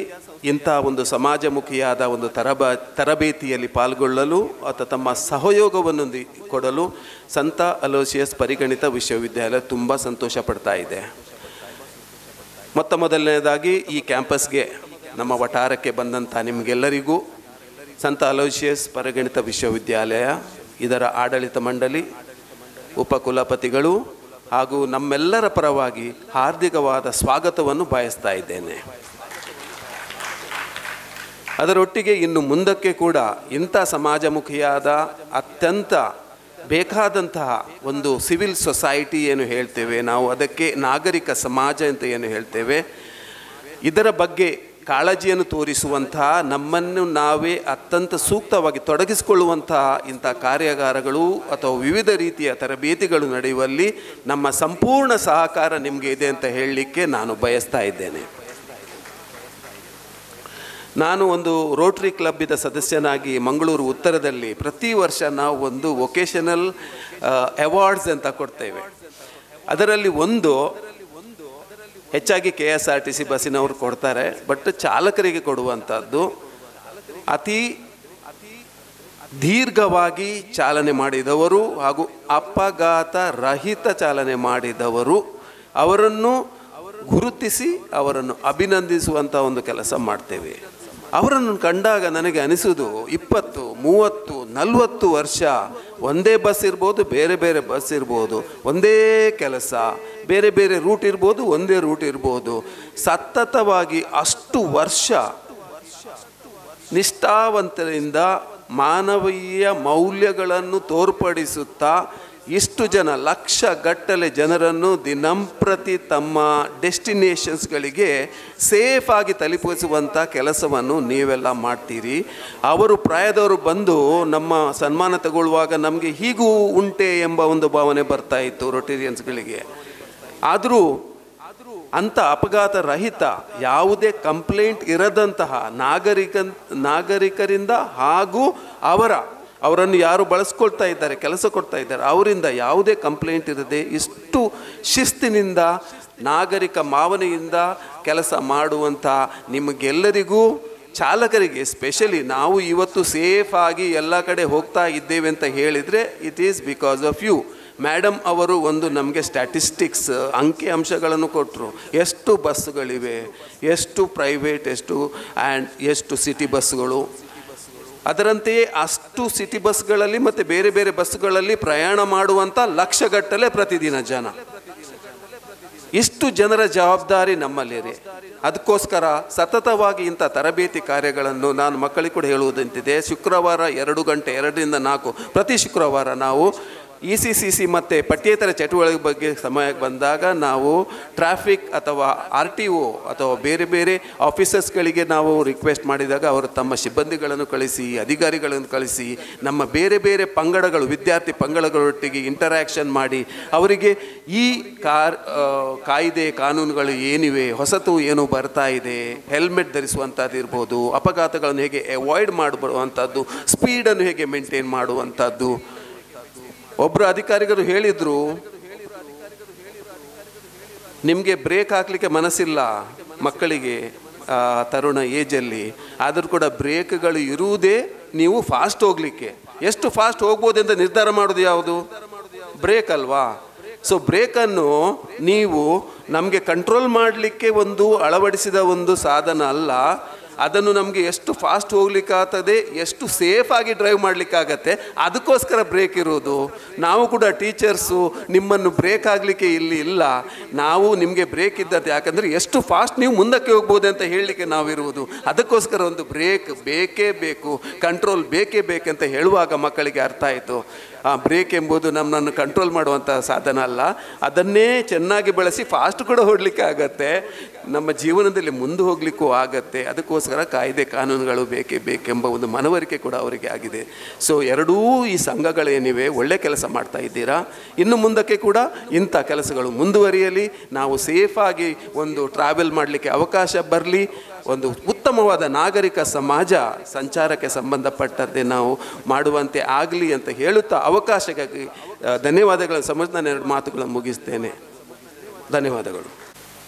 Speaker 5: ಇಂಥ ಒಂದು ಸಮಾಜಮುಖಿಯಾದ ಒಂದು ತರಬೇತಿಯಲ್ಲಿ ಪಾಲ್ಗೊಳ್ಳಲು ಅಥವಾ ತಮ್ಮ ಸಹಯೋಗವನ್ನು ಕೊಡಲು ಸಂತ ಅಲೋಸಿಯಸ್ ಪರಿಗಣಿತ ವಿಶ್ವವಿದ್ಯಾಲಯ ತುಂಬ ಸಂತೋಷ ಪಡ್ತಾ ಇದೆ. ಮೊದಲನೇದಾಗಿ ಈ ಕ್ಯಾಂಪಸ್ಗೆ, ನಮ್ಮ ವಠಾರಕ್ಕೆ ಬಂದಂಥ ನಿಮಗೆಲ್ಲರಿಗೂ ಸಂತ ಅಲೋಸಿಯಸ್ ಪರಿಗಣಿತ ವಿಶ್ವವಿದ್ಯಾಲಯ, ಇದರ ಆಡಳಿತ ಮಂಡಳಿ, ಉಪಕುಲಪತಿಗಳು ಹಾಗೂ ನಮ್ಮೆಲ್ಲರ ಪರವಾಗಿ ಹಾರ್ದಿಕವಾದ ಸ್ವಾಗತವನ್ನು ಬಯಸ್ತಾ ಇದ್ದೇನೆ. ಅದರೊಟ್ಟಿಗೆ ಇನ್ನು ಮುಂದಕ್ಕೆ ಕೂಡ ಇಂಥ ಸಮಾಜಮುಖಿಯಾದ ಅತ್ಯಂತ ಬೇಕಾದಂತಹ ಒಂದು ಸಿವಿಲ್ ಸೊಸೈಟಿ ಏನು ಹೇಳ್ತೇವೆ ನಾವು, ಅದಕ್ಕೆ ನಾಗರಿಕ ಸಮಾಜ ಅಂತ ಏನು ಹೇಳ್ತೇವೆ, ಇದರ ಬಗ್ಗೆ ಕಾಳಜಿಯನ್ನು ತೋರಿಸುವಂತಹ, ನಮ್ಮನ್ನು ನಾವೇ ಅತ್ಯಂತ ಸೂಕ್ತವಾಗಿ ತೊಡಗಿಸಿಕೊಳ್ಳುವಂತಹ ಇಂಥ ಕಾರ್ಯಾಗಾರಗಳು ಅಥವಾ ವಿವಿಧ ರೀತಿಯ ತರಬೇತಿಗಳು ನಡೆಯುವಲ್ಲಿ ನಮ್ಮ ಸಂಪೂರ್ಣ ಸಹಕಾರ ನಿಮಗೆ ಇದೆ ಅಂತ ಹೇಳಲಿಕ್ಕೆ ನಾನು ಬಯಸ್ತಾ ಇದ್ದೇನೆ. ನಾನು ಒಂದು ರೋಟರಿ ಕ್ಲಬ್ಬಿದ ಸದಸ್ಯನಾಗಿ ಮಂಗಳೂರು ಉತ್ತರದಲ್ಲಿ ಪ್ರತಿ ವರ್ಷ ನಾವು ಒಂದು ವೊಕೇಶನಲ್ ಅವಾರ್ಡ್ಸ್ ಅಂತ ಕೊಡ್ತೇವೆ. ಅದರಲ್ಲಿ ಒಂದು ಹೆಚ್ಚಾಗಿ KSRTC ಬಸ್ಸಿನವರು ಕೊಡ್ತಾರೆ, ಬಟ್ ಚಾಲಕರಿಗೆ ಕೊಡುವಂಥದ್ದು ಅತಿ ದೀರ್ಘವಾಗಿ ಚಾಲನೆ ಮಾಡಿದವರು ಹಾಗೂ ಅಪಘಾತ ರಹಿತ ಚಾಲನೆ ಮಾಡಿದವರು, ಅವರನ್ನು ಗುರುತಿಸಿ ಅವರನ್ನು ಅಭಿನಂದಿಸುವಂಥ ಒಂದು ಕೆಲಸ ಮಾಡ್ತೇವೆ. ಅವರನ್ನು ಕಂಡಾಗ ನನಗೆ ಅನಿಸೋದು 20, 30, 40 ವರ್ಷ ಒಂದೇ ಬಸ್ ಇರ್ಬೋದು, ಬೇರೆ ಬೇರೆ ಬಸ್ ಇರ್ಬೋದು, ಒಂದೇ ಕೆಲಸ, ಬೇರೆ ಬೇರೆ ರೂಟ್ ಇರ್ಬೋದು, ಒಂದೇ ರೂಟ್ ಇರ್ಬೋದು, ಸತತವಾಗಿ ಅಷ್ಟು ವರ್ಷ ನಿಷ್ಠಾವಂತರಿಂದ ಮಾನವೀಯ ಮೌಲ್ಯಗಳನ್ನು ತೋರ್ಪಡಿಸುತ್ತಾ ಇಷ್ಟು ಜನ, ಲಕ್ಷಗಟ್ಟಲೆ ಜನರನ್ನು ದಿನಂಪ್ರತಿ ತಮ್ಮ ಡೆಸ್ಟಿನೇಷನ್ಸ್ಗಳಿಗೆ ಸೇಫಾಗಿ ತಲುಪಿಸುವಂಥ ಕೆಲಸವನ್ನು ನೀವೆಲ್ಲ ಮಾಡ್ತೀರಿ. ಅವರು ಪ್ರಾಯದವರು ಬಂದು ನಮ್ಮ ಸನ್ಮಾನ ತಗೊಳ್ಳುವಾಗ ನಮಗೆ ಹೀಗೂ ಉಂಟೆ ಎಂಬ ಒಂದು ಭಾವನೆ ಬರ್ತಾ ಇತ್ತು ರೋಟೇರಿಯನ್ಸ್ಗಳಿಗೆ. ಆದರೂ ಅಂಥ ಅಪಘಾತ ರಹಿತ, ಯಾವುದೇ ಕಂಪ್ಲೇಂಟ್ ಇರದಂತಹ ನಾಗರಿಕರಿಂದ ಹಾಗೂ ಅವರನ್ನು ಯಾರು ಬಳಸ್ಕೊಳ್ತಾ ಇದ್ದಾರೆ, ಕೆಲಸ ಕೊಡ್ತಾ ಇದ್ದಾರೆ, ಅವರಿಂದ ಯಾವುದೇ ಕಂಪ್ಲೇಂಟ್ ಇರದೆ ಇಷ್ಟು ಶಿಸ್ತಿನಿಂದ, ನಾಗರಿಕ ಭಾವನೆಯಿಂದ ಕೆಲಸ ಮಾಡುವಂಥ ನಿಮಗೆಲ್ಲರಿಗೂ, ಚಾಲಕರಿಗೆ ಸ್ಪೆಷಲಿ, ನಾವು ಇವತ್ತು ಸೇಫಾಗಿ ಎಲ್ಲ ಕಡೆ ಹೋಗ್ತಾ ಇದ್ದೇವೆ ಅಂತ ಹೇಳಿದರೆ it is because of you. Madam ಅವರು ಒಂದು ನಮಗೆ ಸ್ಟ್ಯಾಟಿಸ್ಟಿಕ್ಸ್, ಅಂಕಿ ಅಂಶಗಳನ್ನು ಕೊಟ್ಟರು. ಎಷ್ಟು ಬಸ್ಸುಗಳಿವೆ, ಎಷ್ಟು ಪ್ರೈವೇಟ್, ಎಷ್ಟು ಸಿಟಿ ಬಸ್ಸುಗಳು. ಅದರಂತೆಯೇ ಅಷ್ಟು ಸಿಟಿ ಬಸ್ಗಳಲ್ಲಿ ಮತ್ತು ಬೇರೆ ಬೇರೆ ಬಸ್ಸುಗಳಲ್ಲಿ ಪ್ರಯಾಣ ಮಾಡುವಂಥ ಲಕ್ಷಗಟ್ಟಲೆ ಪ್ರತಿದಿನ ಜನ. ಇಷ್ಟು ಜನರ ಜವಾಬ್ದಾರಿ ನಮ್ಮಲ್ಲಿದೆ. ಅದಕ್ಕೋಸ್ಕರ ಸತತವಾಗಿ ಇಂಥ ತರಬೇತಿ ಕಾರ್ಯಗಳನ್ನು ನಾನು ಮಕ್ಕಳಿಗೆ ಕೂಡ ಹೇಳುವುದಂತಿದೆ. ಶುಕ್ರವಾರ 2 ಗಂಟೆ 2ರಿಂದ 4 ಪ್ರತಿ ಶುಕ್ರವಾರ ನಾವು ECCC ಮತ್ತು ಪಠ್ಯೇತರ ಚಟುವಟಿಕೆ ಬಗ್ಗೆ ಸಮಯಕ್ಕೆ ಬಂದಾಗ ನಾವು ಟ್ರಾಫಿಕ್ ಅಥವಾ RTO ಅಥವಾ ಬೇರೆ ಬೇರೆ ಆಫೀಸರ್ಸ್ಗಳಿಗೆ ನಾವು ರಿಕ್ವೆಸ್ಟ್ ಮಾಡಿದಾಗ ಅವರು ತಮ್ಮ ಸಿಬ್ಬಂದಿಗಳನ್ನು ಕಳಿಸಿ, ಅಧಿಕಾರಿಗಳನ್ನು ಕಳಿಸಿ, ನಮ್ಮ ಬೇರೆ ಬೇರೆ ಪಂಗಡಗಳು, ವಿದ್ಯಾರ್ಥಿ ಪಂಗಡಗಳೊಟ್ಟಿಗೆ ಇಂಟರ್ಯಾಕ್ಷನ್ ಮಾಡಿ ಅವರಿಗೆ ಈ ಕಾಯ್ದೆ ಕಾನೂನುಗಳು ಏನಿವೆ, ಹೊಸತು ಏನು ಬರ್ತಾ ಇದೆ, ಹೆಲ್ಮೆಟ್ ಧರಿಸುವಂಥದ್ದು ಇರ್ಬೋದು, ಅಪಘಾತಗಳನ್ನು ಹೇಗೆ ಅವಾಯ್ಡ್ ಮಾಡುವಂಥದ್ದು, ಸ್ಪೀಡನ್ನು ಹೇಗೆ ಮೇಂಟೈನ್ ಮಾಡುವಂಥದ್ದು. ಒಬ್ಬರು ಅಧಿಕಾರಿಗಳು ಹೇಳಿದರು, ನಿಮಗೆ ಬ್ರೇಕ್ ಹಾಕಲಿಕ್ಕೆ ಮನಸ್ಸಿಲ್ಲ ಮಕ್ಕಳಿಗೆ ತರುಣ ಏಜಲ್ಲಿ, ಆದರೂ ಕೂಡ ಬ್ರೇಕ್ಗಳು ಇರುವುದೇ ನೀವು ಫಾಸ್ಟ್ ಹೋಗಲಿಕ್ಕೆ. ಎಷ್ಟು ಫಾಸ್ಟ್ ಹೋಗ್ಬೋದೆಂತ ನಿರ್ಧಾರ ಮಾಡೋದು ಯಾವುದು? ಬ್ರೇಕ್ ಅಲ್ವಾ? ಸೊ ಬ್ರೇಕನ್ನು ನೀವು ನಮಗೆ ಕಂಟ್ರೋಲ್ ಮಾಡಲಿಕ್ಕೆ ಒಂದು ಅಳವಡಿಸಿದ ಒಂದು ಸಾಧನ ಅಲ್ಲ, ಅದನ್ನು ನಮಗೆ ಎಷ್ಟು ಫಾಸ್ಟ್ ಹೋಗ್ಲಿಕ್ಕಾಗ್ತದೆ, ಎಷ್ಟು ಸೇಫಾಗಿ ಡ್ರೈವ್ ಮಾಡಲಿಕ್ಕಾಗತ್ತೆ, ಅದಕ್ಕೋಸ್ಕರ ಬ್ರೇಕ್ ಇರೋದು. ನಾವು ಕೂಡ ಟೀಚರ್ಸು ನಿಮ್ಮನ್ನು ಬ್ರೇಕ್ ಆಗಲಿಕ್ಕೆ ಇಲ್ಲಿ ಇಲ್ಲ, ನಾವು ನಿಮಗೆ ಬ್ರೇಕ್ ಇದ್ದದ್ದು ಯಾಕಂದರೆ ಎಷ್ಟು ಫಾಸ್ಟ್ ನೀವು ಮುಂದಕ್ಕೆ ಹೋಗ್ಬೋದು ಅಂತ ಹೇಳಲಿಕ್ಕೆ ನಾವಿರುವುದು. ಅದಕ್ಕೋಸ್ಕರ ಒಂದು ಬ್ರೇಕ್ ಬೇಕೇ ಬೇಕು, ಕಂಟ್ರೋಲ್ ಬೇಕೇ ಬೇಕಂತ ಹೇಳುವಾಗ ಮಕ್ಕಳಿಗೆ ಅರ್ಥ ಆಯಿತು. ಆ ಬ್ರೇಕ್ ಎಂಬುದು ನಮ್ಮನ್ನು ಕಂಟ್ರೋಲ್ ಮಾಡುವಂಥ ಸಾಧನ ಅಲ್ಲ, ಅದನ್ನೇ ಚೆನ್ನಾಗಿ ಬಳಸಿ ಫಾಸ್ಟ್ ಕೂಡ ಹೊಡಲಿಕ್ಕೆ ಆಗತ್ತೆ, ನಮ್ಮ ಜೀವನದಲ್ಲಿ ಮುಂದೆ ಹೋಗಲಿಕ್ಕೂ ಆಗತ್ತೆ. ಅದಕ್ಕೋಸ್ಕರ ಕಾಯ್ದೆ ಕಾನೂನುಗಳು ಬೇಕೇ ಬೇಕೆಂಬ ಒಂದು ಮನವರಿಕೆ ಕೂಡ ಅವರಿಗೆ ಆಗಿದೆ. ಸೊ ಎರಡೂ ಈ ಸಂಘಗಳೇನಿವೆ ಒಳ್ಳೆ ಕೆಲಸ ಮಾಡ್ತಾ ಇದ್ದೀರಾ. ಇನ್ನು ಮುಂದಕ್ಕೆ ಕೂಡ ಇಂಥ ಕೆಲಸಗಳು ಮುಂದುವರಿಯಲಿ, ನಾವು ಸೇಫಾಗಿ ಒಂದು ಟ್ರಾವೆಲ್ ಮಾಡಲಿಕ್ಕೆ ಅವಕಾಶ ಬರಲಿ, ಒಂದು ಉತ್ತಮವಾದ ನಾಗರಿಕ ಸಮಾಜ ಸಂಚಾರಕ್ಕೆ ಸಂಬಂಧಪಟ್ಟಂತೆ ನಾವು ಮಾಡುವಂತೆ ಆಗಲಿ ಅಂತ ಹೇಳುತ್ತಾ ಅವಕಾಶಕ್ಕಾಗಿ ಧನ್ಯವಾದಗಳನ್ನು ಸಮರ್ಥ ನಾನು 2 ಮಾತುಗಳನ್ನು ಮುಗಿಸ್ತೇನೆ. ಧನ್ಯವಾದಗಳು.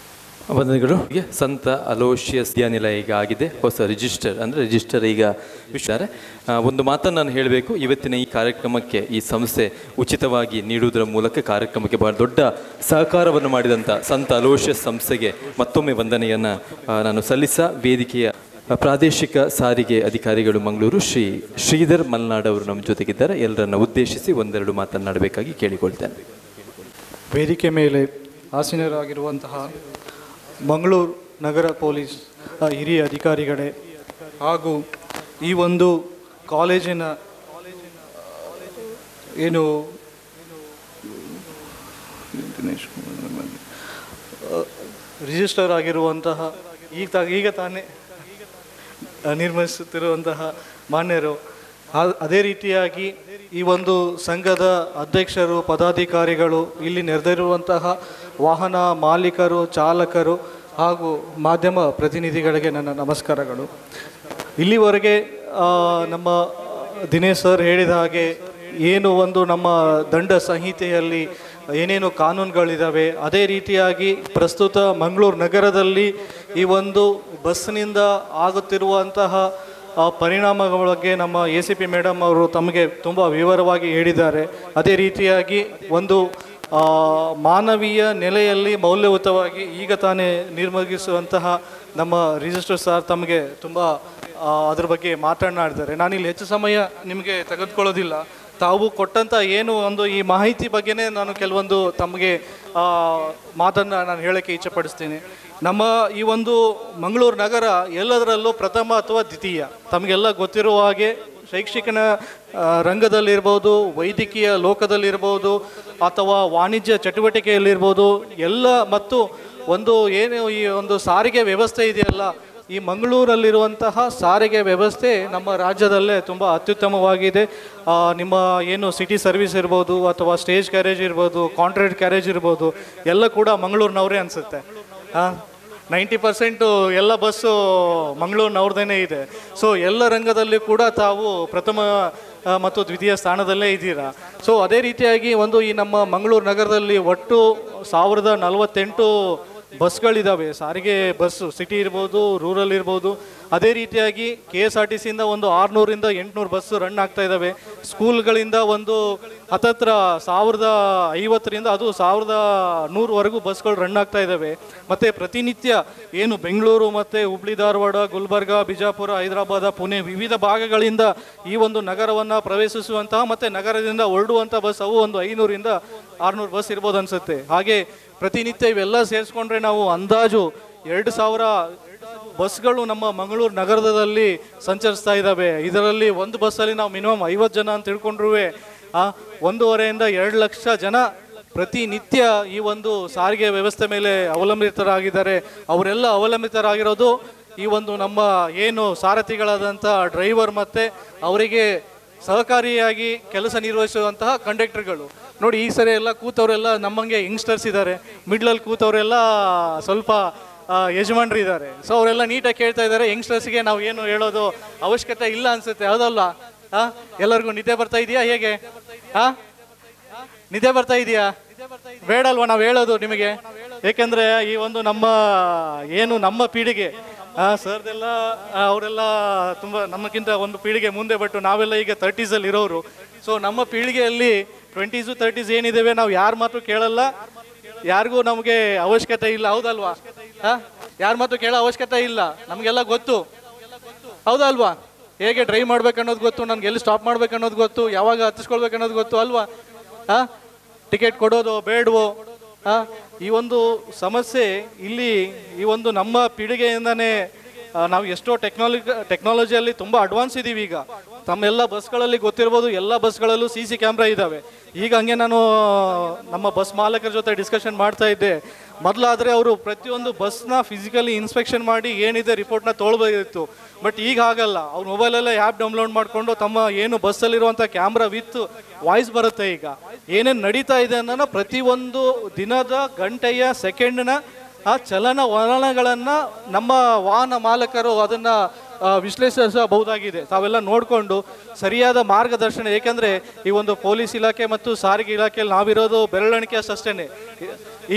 Speaker 1: ವಂದನೆಗಳು. ಸಂತ ಅಲೋಷಿಯಸ್ ವಿದ್ಯಾನಿಲಯ ಈಗ ಆಗಿದೆ, ಹೊಸ ರಿಜಿಸ್ಟರ್ ಈಗ ವಿಷಯ. ಒಂದು ಮಾತನ್ನು ನಾನು ಹೇಳಬೇಕು. ಇವತ್ತಿನ ಈ ಕಾರ್ಯಕ್ರಮಕ್ಕೆ ಈ ಸಂಸ್ಥೆ ಉಚಿತವಾಗಿ ನೀಡುವುದರ ಮೂಲಕ ಕಾರ್ಯಕ್ರಮಕ್ಕೆ ಬಹಳ ದೊಡ್ಡ ಸಹಕಾರವನ್ನು ಮಾಡಿದಂಥ ಸಂತ ಅಲೋಷಿಯಸ್ ಸಂಸ್ಥೆಗೆ ಮತ್ತೊಮ್ಮೆ ವಂದನೆಯನ್ನು ನಾನು ವೇದಿಕೆಯ ಪ್ರಾದೇಶಿಕ ಸಾರಿಗೆ ಅಧಿಕಾರಿಗಳು ಮಂಗಳೂರು ಶ್ರೀಧರ್ ಮಲ್ನಾಡ್ ಅವರು ನಮ್ಮ ಜೊತೆಗಿದ್ದಾರೆ. ಎಲ್ಲರನ್ನ ಉದ್ದೇಶಿಸಿ ಒಂದೆರಡು ಮಾತನಾಡಬೇಕಾಗಿ ಕೇಳಿಕೊಳ್ತೇನೆ.
Speaker 6: ವೇದಿಕೆ ಮೇಲೆ ಆಸೀನರಾಗಿರುವಂತಹ ಮಂಗಳೂರು ನಗರ ಪೊಲೀಸ್ ಹಿರಿಯ ಅಧಿಕಾರಿಗಳೇ ಹಾಗೂ ಈ ಒಂದು ಕಾಲೇಜಿನ ಏನು ರಿಜಿಸ್ಟರ್ ಆಗಿರುವಂತಹ ಈಗ ತಾನೇ ನಿರ್ಮಿಸುತ್ತಿರುವಂತಹ ಮಾನ್ಯರು, ಅದೇ ರೀತಿಯಾಗಿ ಈ ಒಂದು ಸಂಘದ ಅಧ್ಯಕ್ಷರು, ಪದಾಧಿಕಾರಿಗಳು, ಇಲ್ಲಿ ನೆರೆದಿರುವಂತಹ ವಾಹನ ಮಾಲೀಕರು, ಚಾಲಕರು ಹಾಗೂ ಮಾಧ್ಯಮ ಪ್ರತಿನಿಧಿಗಳಿಗೆ ನನ್ನ ನಮಸ್ಕಾರಗಳು. ಇಲ್ಲಿವರೆಗೆ ನಮ್ಮ ದಿನೇಶ್ ಸರ್ ಹೇಳಿದ ಹಾಗೆ ಏನು ಒಂದು ನಮ್ಮ ದಂಡ ಸಂಹಿತೆಯಲ್ಲಿ ಏನೇನು ಕಾನೂನುಗಳಿದ್ದಾವೆ, ಅದೇ ರೀತಿಯಾಗಿ ಪ್ರಸ್ತುತ ಮಂಗಳೂರು ನಗರದಲ್ಲಿ ಈ ಒಂದು ಬಸ್ನಿಂದ ಆಗುತ್ತಿರುವಂತಹ ಪರಿಣಾಮಗಳ ಬಗ್ಗೆ ನಮ್ಮ ACP ಮೇಡಮ್ ಅವರು ತಮಗೆ ತುಂಬ ವಿವರವಾಗಿ ಹೇಳಿದ್ದಾರೆ. ಅದೇ ರೀತಿಯಾಗಿ ಒಂದು ಮಾನವೀಯ ನೆಲೆಯಲ್ಲಿ ಮೌಲ್ಯಯುತವಾಗಿ ಈಗ ತಾನೇ ನಿರ್ಮಿಸುವಂತಹ ನಮ್ಮ ರಿಜಿಸ್ಟರ್ ಸರ್ ತಮಗೆ ತುಂಬ ಅದ್ರ ಬಗ್ಗೆ ಮಾತನಾಡಿದ್ದಾರೆ. ನಾನಿಲ್ಲಿ ಹೆಚ್ಚು ಸಮಯ ನಿಮಗೆ ತೆಗೆದುಕೊಳ್ಳೋದಿಲ್ಲ. ತಾವು ಕೊಟ್ಟಂಥ ಏನು ಒಂದು ಈ ಮಾಹಿತಿ ಬಗ್ಗೆನೇ ನಾನು ಕೆಲವೊಂದು ತಮಗೆ ಮಾತನ್ನು ನಾನು ಹೇಳೋಕ್ಕೆ ಇಚ್ಛೆಪಡಿಸ್ತೀನಿ. ನಮ್ಮ ಈ ಒಂದು ಮಂಗಳೂರು ನಗರ ಎಲ್ಲದರಲ್ಲೂ ಪ್ರಥಮ ಅಥವಾ ದ್ವಿತೀಯ. ತಮಗೆಲ್ಲ ಗೊತ್ತಿರುವ ಹಾಗೆ ಶೈಕ್ಷಣಿಕ ರಂಗದಲ್ಲಿರ್ಬೋದು, ವೈದ್ಯಕೀಯ ಲೋಕದಲ್ಲಿರ್ಬೋದು, ಅಥವಾ ವಾಣಿಜ್ಯ ಚಟುವಟಿಕೆಯಲ್ಲಿರ್ಬೋದು ಎಲ್ಲ, ಮತ್ತು ಒಂದು ಏನು ಈ ಒಂದು ಸಾರಿಗೆ ವ್ಯವಸ್ಥೆ ಇದೆಯಲ್ಲ, ಈ ಮಂಗಳೂರಲ್ಲಿರುವಂತಹ ಸಾರಿಗೆ ವ್ಯವಸ್ಥೆ ನಮ್ಮ ರಾಜ್ಯದಲ್ಲೇ ತುಂಬ ಅತ್ಯುತ್ತಮವಾಗಿದೆ. ನಿಮ್ಮ ಏನು ಸಿಟಿ ಸರ್ವಿಸ್ ಇರ್ಬೋದು, ಅಥವಾ ಸ್ಟೇಜ್ ಕ್ಯಾರೇಜ್ ಇರ್ಬೋದು, ಕಾಂಟ್ರಾಕ್ಟ್ ಕ್ಯಾರೇಜ್ ಇರ್ಬೋದು, ಎಲ್ಲ ಕೂಡ ಮಂಗಳೂರಿನವರೇ ಅನಿಸುತ್ತೆ. 90% ಎಲ್ಲ ಬಸ್ಸು ಮಂಗಳೂರಿನವ್ರದೇ ಇದೆ. ಸೊ ಎಲ್ಲ ರಂಗದಲ್ಲಿ ಕೂಡ ತಾವು ಪ್ರಥಮ ಮತ್ತು ದ್ವಿತೀಯ ಸ್ಥಾನದಲ್ಲೇ ಇದ್ದೀರಾ. ಸೊ ಅದೇ ರೀತಿಯಾಗಿ ಒಂದು ಈ ನಮ್ಮ ಮಂಗಳೂರು ನಗರದಲ್ಲಿ ಒಟ್ಟು 1048 ಬಸ್ಗಳಿದ್ದಾವೆ. ಸಾರಿಗೆ ಬಸ್ಸು ಸಿಟಿ ಇರ್ಬೋದು, ರೂರಲ್ ಇರ್ಬೋದು. ಅದೇ ರೀತಿಯಾಗಿ KSRTCಯಿಂದ ಒಂದು 600ರಿಂದ 800 ಬಸ್ಸು ರನ್ ಆಗ್ತಾ ಇದ್ದಾವೆ. ಸ್ಕೂಲ್ಗಳಿಂದ ಒಂದು ಹತ್ತತ್ರ 1050ರಿಂದ ಅದು 1100ವರೆಗೂ ಬಸ್ಗಳು ರನ್ ಆಗ್ತಾ ಇದ್ದಾವೆ. ಮತ್ತು ಪ್ರತಿನಿತ್ಯ ಏನು ಬೆಂಗಳೂರು ಮತ್ತು ಹುಬ್ಳಿ ಧಾರವಾಡ, ಗುಲ್ಬರ್ಗ, ಬಿಜಾಪುರ, ಹೈದರಾಬಾದ, ಪುಣೆ ವಿವಿಧ ಭಾಗಗಳಿಂದ ಈ ಒಂದು ನಗರವನ್ನು ಪ್ರವೇಶಿಸುವಂತಹ ಮತ್ತು ನಗರದಿಂದ ಹೊರಡುವಂಥ ಬಸ್ ಅವು ಒಂದು 500ರಿಂದ 600 ಬಸ್ ಇರ್ಬೋದು ಅನಿಸುತ್ತೆ. ಹಾಗೆ ಪ್ರತಿನಿತ್ಯ ಇವೆಲ್ಲ ಸೇರಿಸ್ಕೊಂಡ್ರೆ ನಾವು ಅಂದಾಜು 2000 ಬಸ್ಗಳು ನಮ್ಮ ಮಂಗಳೂರು ನಗರದಲ್ಲಿ ಸಂಚರಿಸ್ತಾ ಇದ್ದಾವೆ. ಇದರಲ್ಲಿ ಒಂದು ಬಸ್ಸಲ್ಲಿ ನಾವು ಮಿನಿಮಮ್ 50 ಜನ ಅಂತ ತಿಳ್ಕೊಂಡ್ರೂ 1.5ರಿಂದ 2 ಲಕ್ಷ ಜನ ಪ್ರತಿನಿತ್ಯ ಈ ಒಂದು ಸಾರಿಗೆ ವ್ಯವಸ್ಥೆ ಮೇಲೆ ಅವಲಂಬಿತರಾಗಿದ್ದಾರೆ. ಅವರೆಲ್ಲ ಅವಲಂಬಿತರಾಗಿರೋದು ಈ ಒಂದು ನಮ್ಮ ಏನು ಸಾರಥಿಗಳಾದಂಥ ಡ್ರೈವರ್ ಮತ್ತು ಅವರಿಗೆ ಸಹಕಾರಿಯಾಗಿ ಕೆಲಸ ನಿರ್ವಹಿಸುವಂತಹ ಕಂಡಕ್ಟರ್ಗಳು. ನೋಡಿ, ಈ ಸರಿ ಎಲ್ಲ ಕೂತವರೆಲ್ಲ ನಮ್ಮಂಗೆ ಯಂಗ್ಸ್ಟರ್ಸ್ ಇದ್ದಾರೆ, ಮಿಡ್ಲಲ್ಲಿ ಕೂತವರೆಲ್ಲ ಸ್ವಲ್ಪ ಯಜಮಾನ್ರು ಇದ್ದಾರೆ. ಸೊ ಅವರೆಲ್ಲ ನೀಟಾಗಿ ಕೇಳ್ತಾ ಇದ್ದಾರೆ. ಯಂಗ್ಸ್ಟರ್ಸ್ಗೆ ನಾವು ಏನು ಹೇಳೋದು ಅವಶ್ಯಕತೆ ಇಲ್ಲ ಅನ್ಸುತ್ತೆ, ಹೌದಲ್ಲ? ಎಲ್ಲರಿಗೂ ನಿದ್ದೆ ಬರ್ತಾ ಇದೆಯಾ? ಹೇಗೆ ನಿದ್ದೆ ಬರ್ತಾ ಇದೆಯಾ? ಬೇಡಲ್ವಾ ನಾವು ಹೇಳೋದು ನಿಮಗೆ? ಏಕೆಂದರೆ ಈ ಒಂದು ನಮ್ಮ ಪೀಳಿಗೆ ಸರ್ದೆಲ್ಲ ಅವರೆಲ್ಲ ತುಂಬ ನಮ್ಮಕ್ಕಿಂತ ಒಂದು ಪೀಳಿಗೆ ಮುಂದೆ, ಬಟ್ ನಾವೆಲ್ಲ ಈಗ 30s ಇರೋರು. ಸೊ ನಮ್ಮ ಪೀಳಿಗೆಯಲ್ಲಿ 20s 30s ಏನಿದ್ದೇವೆ ನಾವು ಯಾರ ಮಾತು ಕೇಳಲ್ಲ, ಯಾರಿಗೂ ನಮಗೆ ಅವಶ್ಯಕತೆ ಇಲ್ಲ, ಹೌದಲ್ವಾ? ಯಾರ ಮಾತು ಕೇಳೋ ಅವಶ್ಯಕತೆ ಇಲ್ಲ. ನಮಗೆಲ್ಲ ಗೊತ್ತು ಹೌದಾ ಅಲ್ವಾ? ಹೇಗೆ ಡ್ರೈವ್ ಮಾಡ್ಬೇಕು ಅನ್ನೋದು ಗೊತ್ತು, ನನಗೆ ಎಲ್ಲಿ ಸ್ಟಾಪ್ ಮಾಡ್ಬೇಕು ಅನ್ನೋದು ಗೊತ್ತು, ಯಾವಾಗ ಹತ್ತಿಸ್ಕೊಳ್ಬೇಕು ಅನ್ನೋದು ಗೊತ್ತು ಅಲ್ವಾ? ಟಿಕೆಟ್ ಕೊಡೋದು ಬೇಡವೋ? ಈ ಒಂದು ಸಮಸ್ಯೆ ಇಲ್ಲಿ ಈ ಒಂದು ನಮ್ಮ ಪೀಳಿಗೆಯಿಂದನೇ ನಾವು ಎಷ್ಟೋ ಟೆಕ್ನಾಲಜಿಯಲ್ಲಿ ತುಂಬ ಅಡ್ವಾನ್ಸ್ ಇದ್ದೀವಿ. ಈಗ ತಮ್ಮೆಲ್ಲ ಬಸ್ಗಳಲ್ಲಿ ಗೊತ್ತಿರ್ಬೋದು, ಎಲ್ಲ ಬಸ್ಗಳಲ್ಲೂ CC ಕ್ಯಾಮ್ರಾ ಇದ್ದಾವೆ. ಈಗ ಹಂಗೆ ನಾನು ನಮ್ಮ ಬಸ್ ಮಾಲಕರ ಜೊತೆ ಡಿಸ್ಕಷನ್ ಮಾಡ್ತಾ ಇದ್ದೆ. ಮೊದಲಾದರೆ ಅವರು ಪ್ರತಿಯೊಂದು ಬಸ್ನ ಫಿಸಿಕಲಿ ಇನ್ಸ್ಪೆಕ್ಷನ್ ಮಾಡಿ ಏನಿದೆ ರಿಪೋರ್ಟ್ನ ತೊಗೊಳ್ಬೇಕಿತ್ತು. ಬಟ್ ಈಗ ಹಾಗಲ್ಲ, ಅವ್ರು ಮೊಬೈಲಲ್ಲೇ ಆ್ಯಪ್ ಡೌನ್ಲೋಡ್ ಮಾಡಿಕೊಂಡು ತಮ್ಮ ಏನು ಬಸ್ಸಲ್ಲಿರುವಂಥ ಕ್ಯಾಮ್ರಾ ವಿತ್ ವಾಯ್ಸ್ ಬರುತ್ತೆ. ಈಗ ಏನೇನು ನಡೀತಾ ಇದೆ ಅನ್ನೋ ಪ್ರತಿಯೊಂದು ದಿನದ ಗಂಟೆಯ ಸೆಕೆಂಡ್ನ ಚಲನವಲನಗಳನ್ನು ನಮ್ಮ ವಾಹನ ಮಾಲಕರು ಅದನ್ನು ವಿಶ್ಲೇಷಿಸಬಹುದಾಗಿದೆ. ತಾವೆಲ್ಲ ನೋಡಿಕೊಂಡು ಸರಿಯಾದ ಮಾರ್ಗದರ್ಶನ, ಏಕೆಂದರೆ ಈ ಒಂದು ಪೊಲೀಸ್ ಇಲಾಖೆ ಮತ್ತು ಸಾರಿಗೆ ಇಲಾಖೆಯಲ್ಲಿ ನಾವಿರೋದು ಬೆರಳೆಣಿಕೆ ಅಷ್ಟೇ.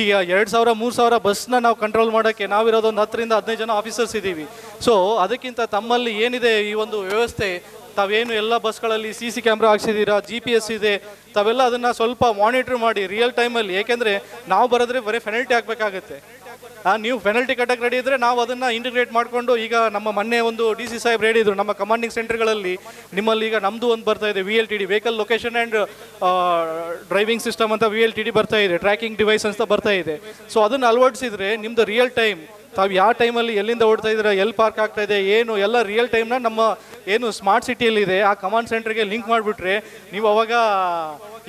Speaker 6: ಈಗ 2000-3000 ಬಸ್ನ ನಾವು ಕಂಟ್ರೋಲ್ ಮಾಡೋಕ್ಕೆ ನಾವಿರೋದು ಒಂದು 10ರಿಂದ 15 ಜನ ಆಫೀಸರ್ಸ್ ಇದ್ದೀವಿ. ಸೊ ಅದಕ್ಕಿಂತ ತಮ್ಮಲ್ಲಿ ಏನಿದೆ ಈ ಒಂದು ವ್ಯವಸ್ಥೆ, ತಾವೇನು ಎಲ್ಲ ಬಸ್ಗಳಲ್ಲಿ CC ಕ್ಯಾಮ್ರಾ ಹಾಕ್ಸಿದ್ದೀರಾ, GPS ಇದೆ, ತಾವೆಲ್ಲ ಅದನ್ನು ಸ್ವಲ್ಪ ಮಾನಿಟ್ರ್ ಮಾಡಿ ರಿಯಲ್ ಟೈಮಲ್ಲಿ. ಏಕೆಂದರೆ ನಾವು ಬರೋದ್ರೆ ಬರೀ ಪೆನಲ್ಟಿ ಹಾಕಬೇಕಾಗುತ್ತೆ. ನೀವು ಪೆನಲ್ಟಿ ಕಟ್ಟಕ್ಕೆ ರೆಡಿ ಇದ್ದರೆ ನಾವು ಅದನ್ನು ಇಂಟಿಗ್ರೇಟ್ ಮಾಡಿಕೊಂಡು, ಈಗ ನಮ್ಮ ಮೊನ್ನೆ ಒಂದು DC ಸಾಹೇಬ್ರು ಹೇಳಿದರು, ನಮ್ಮ ಕಮಾಂಡಿಂಗ್ ಸೆಂಟರ್ಗಳಲ್ಲಿ ನಿಮ್ಮಲ್ಲಿ ಈಗ ನಮ್ಮದು ಒಂದು ಬರ್ತಾ ಇದೆ VLTD, vehicle location and driving system ಅಂತ VLTD ಬರ್ತಾ ಇದೆ, ಟ್ರ್ಯಾಕಿಂಗ್ ಡಿವೈಸ್ ಅಂತ ಬರ್ತಾ ಇದೆ. ಸೊ ಅದನ್ನು ಅಳವಡಿಸಿದ್ರೆ ನಿಮ್ಮದು ರಿಯಲ್ ಟೈಮ್, ತಾವು ಯಾವ ಟೈಮಲ್ಲಿ ಎಲ್ಲಿಂದ ಓಡ್ತಾ ಇದ್ದೀರಾ, ಎಲ್ಲಿ ಪಾರ್ಕ್ ಆಗ್ತಾ ಇದೆ, ಏನು ಎಲ್ಲ ರಿಯಲ್ ಟೈಮ್ನ ನಮ್ಮ ಏನು ಸ್ಮಾರ್ಟ್ ಸಿಟಿಯಲ್ಲಿದೆ ಆ ಕಮಾಂಡ್ ಸೆಂಟ್ರಿಗೆ ಲಿಂಕ್ ಮಾಡಿಬಿಟ್ರೆ ನೀವು ಅವಾಗ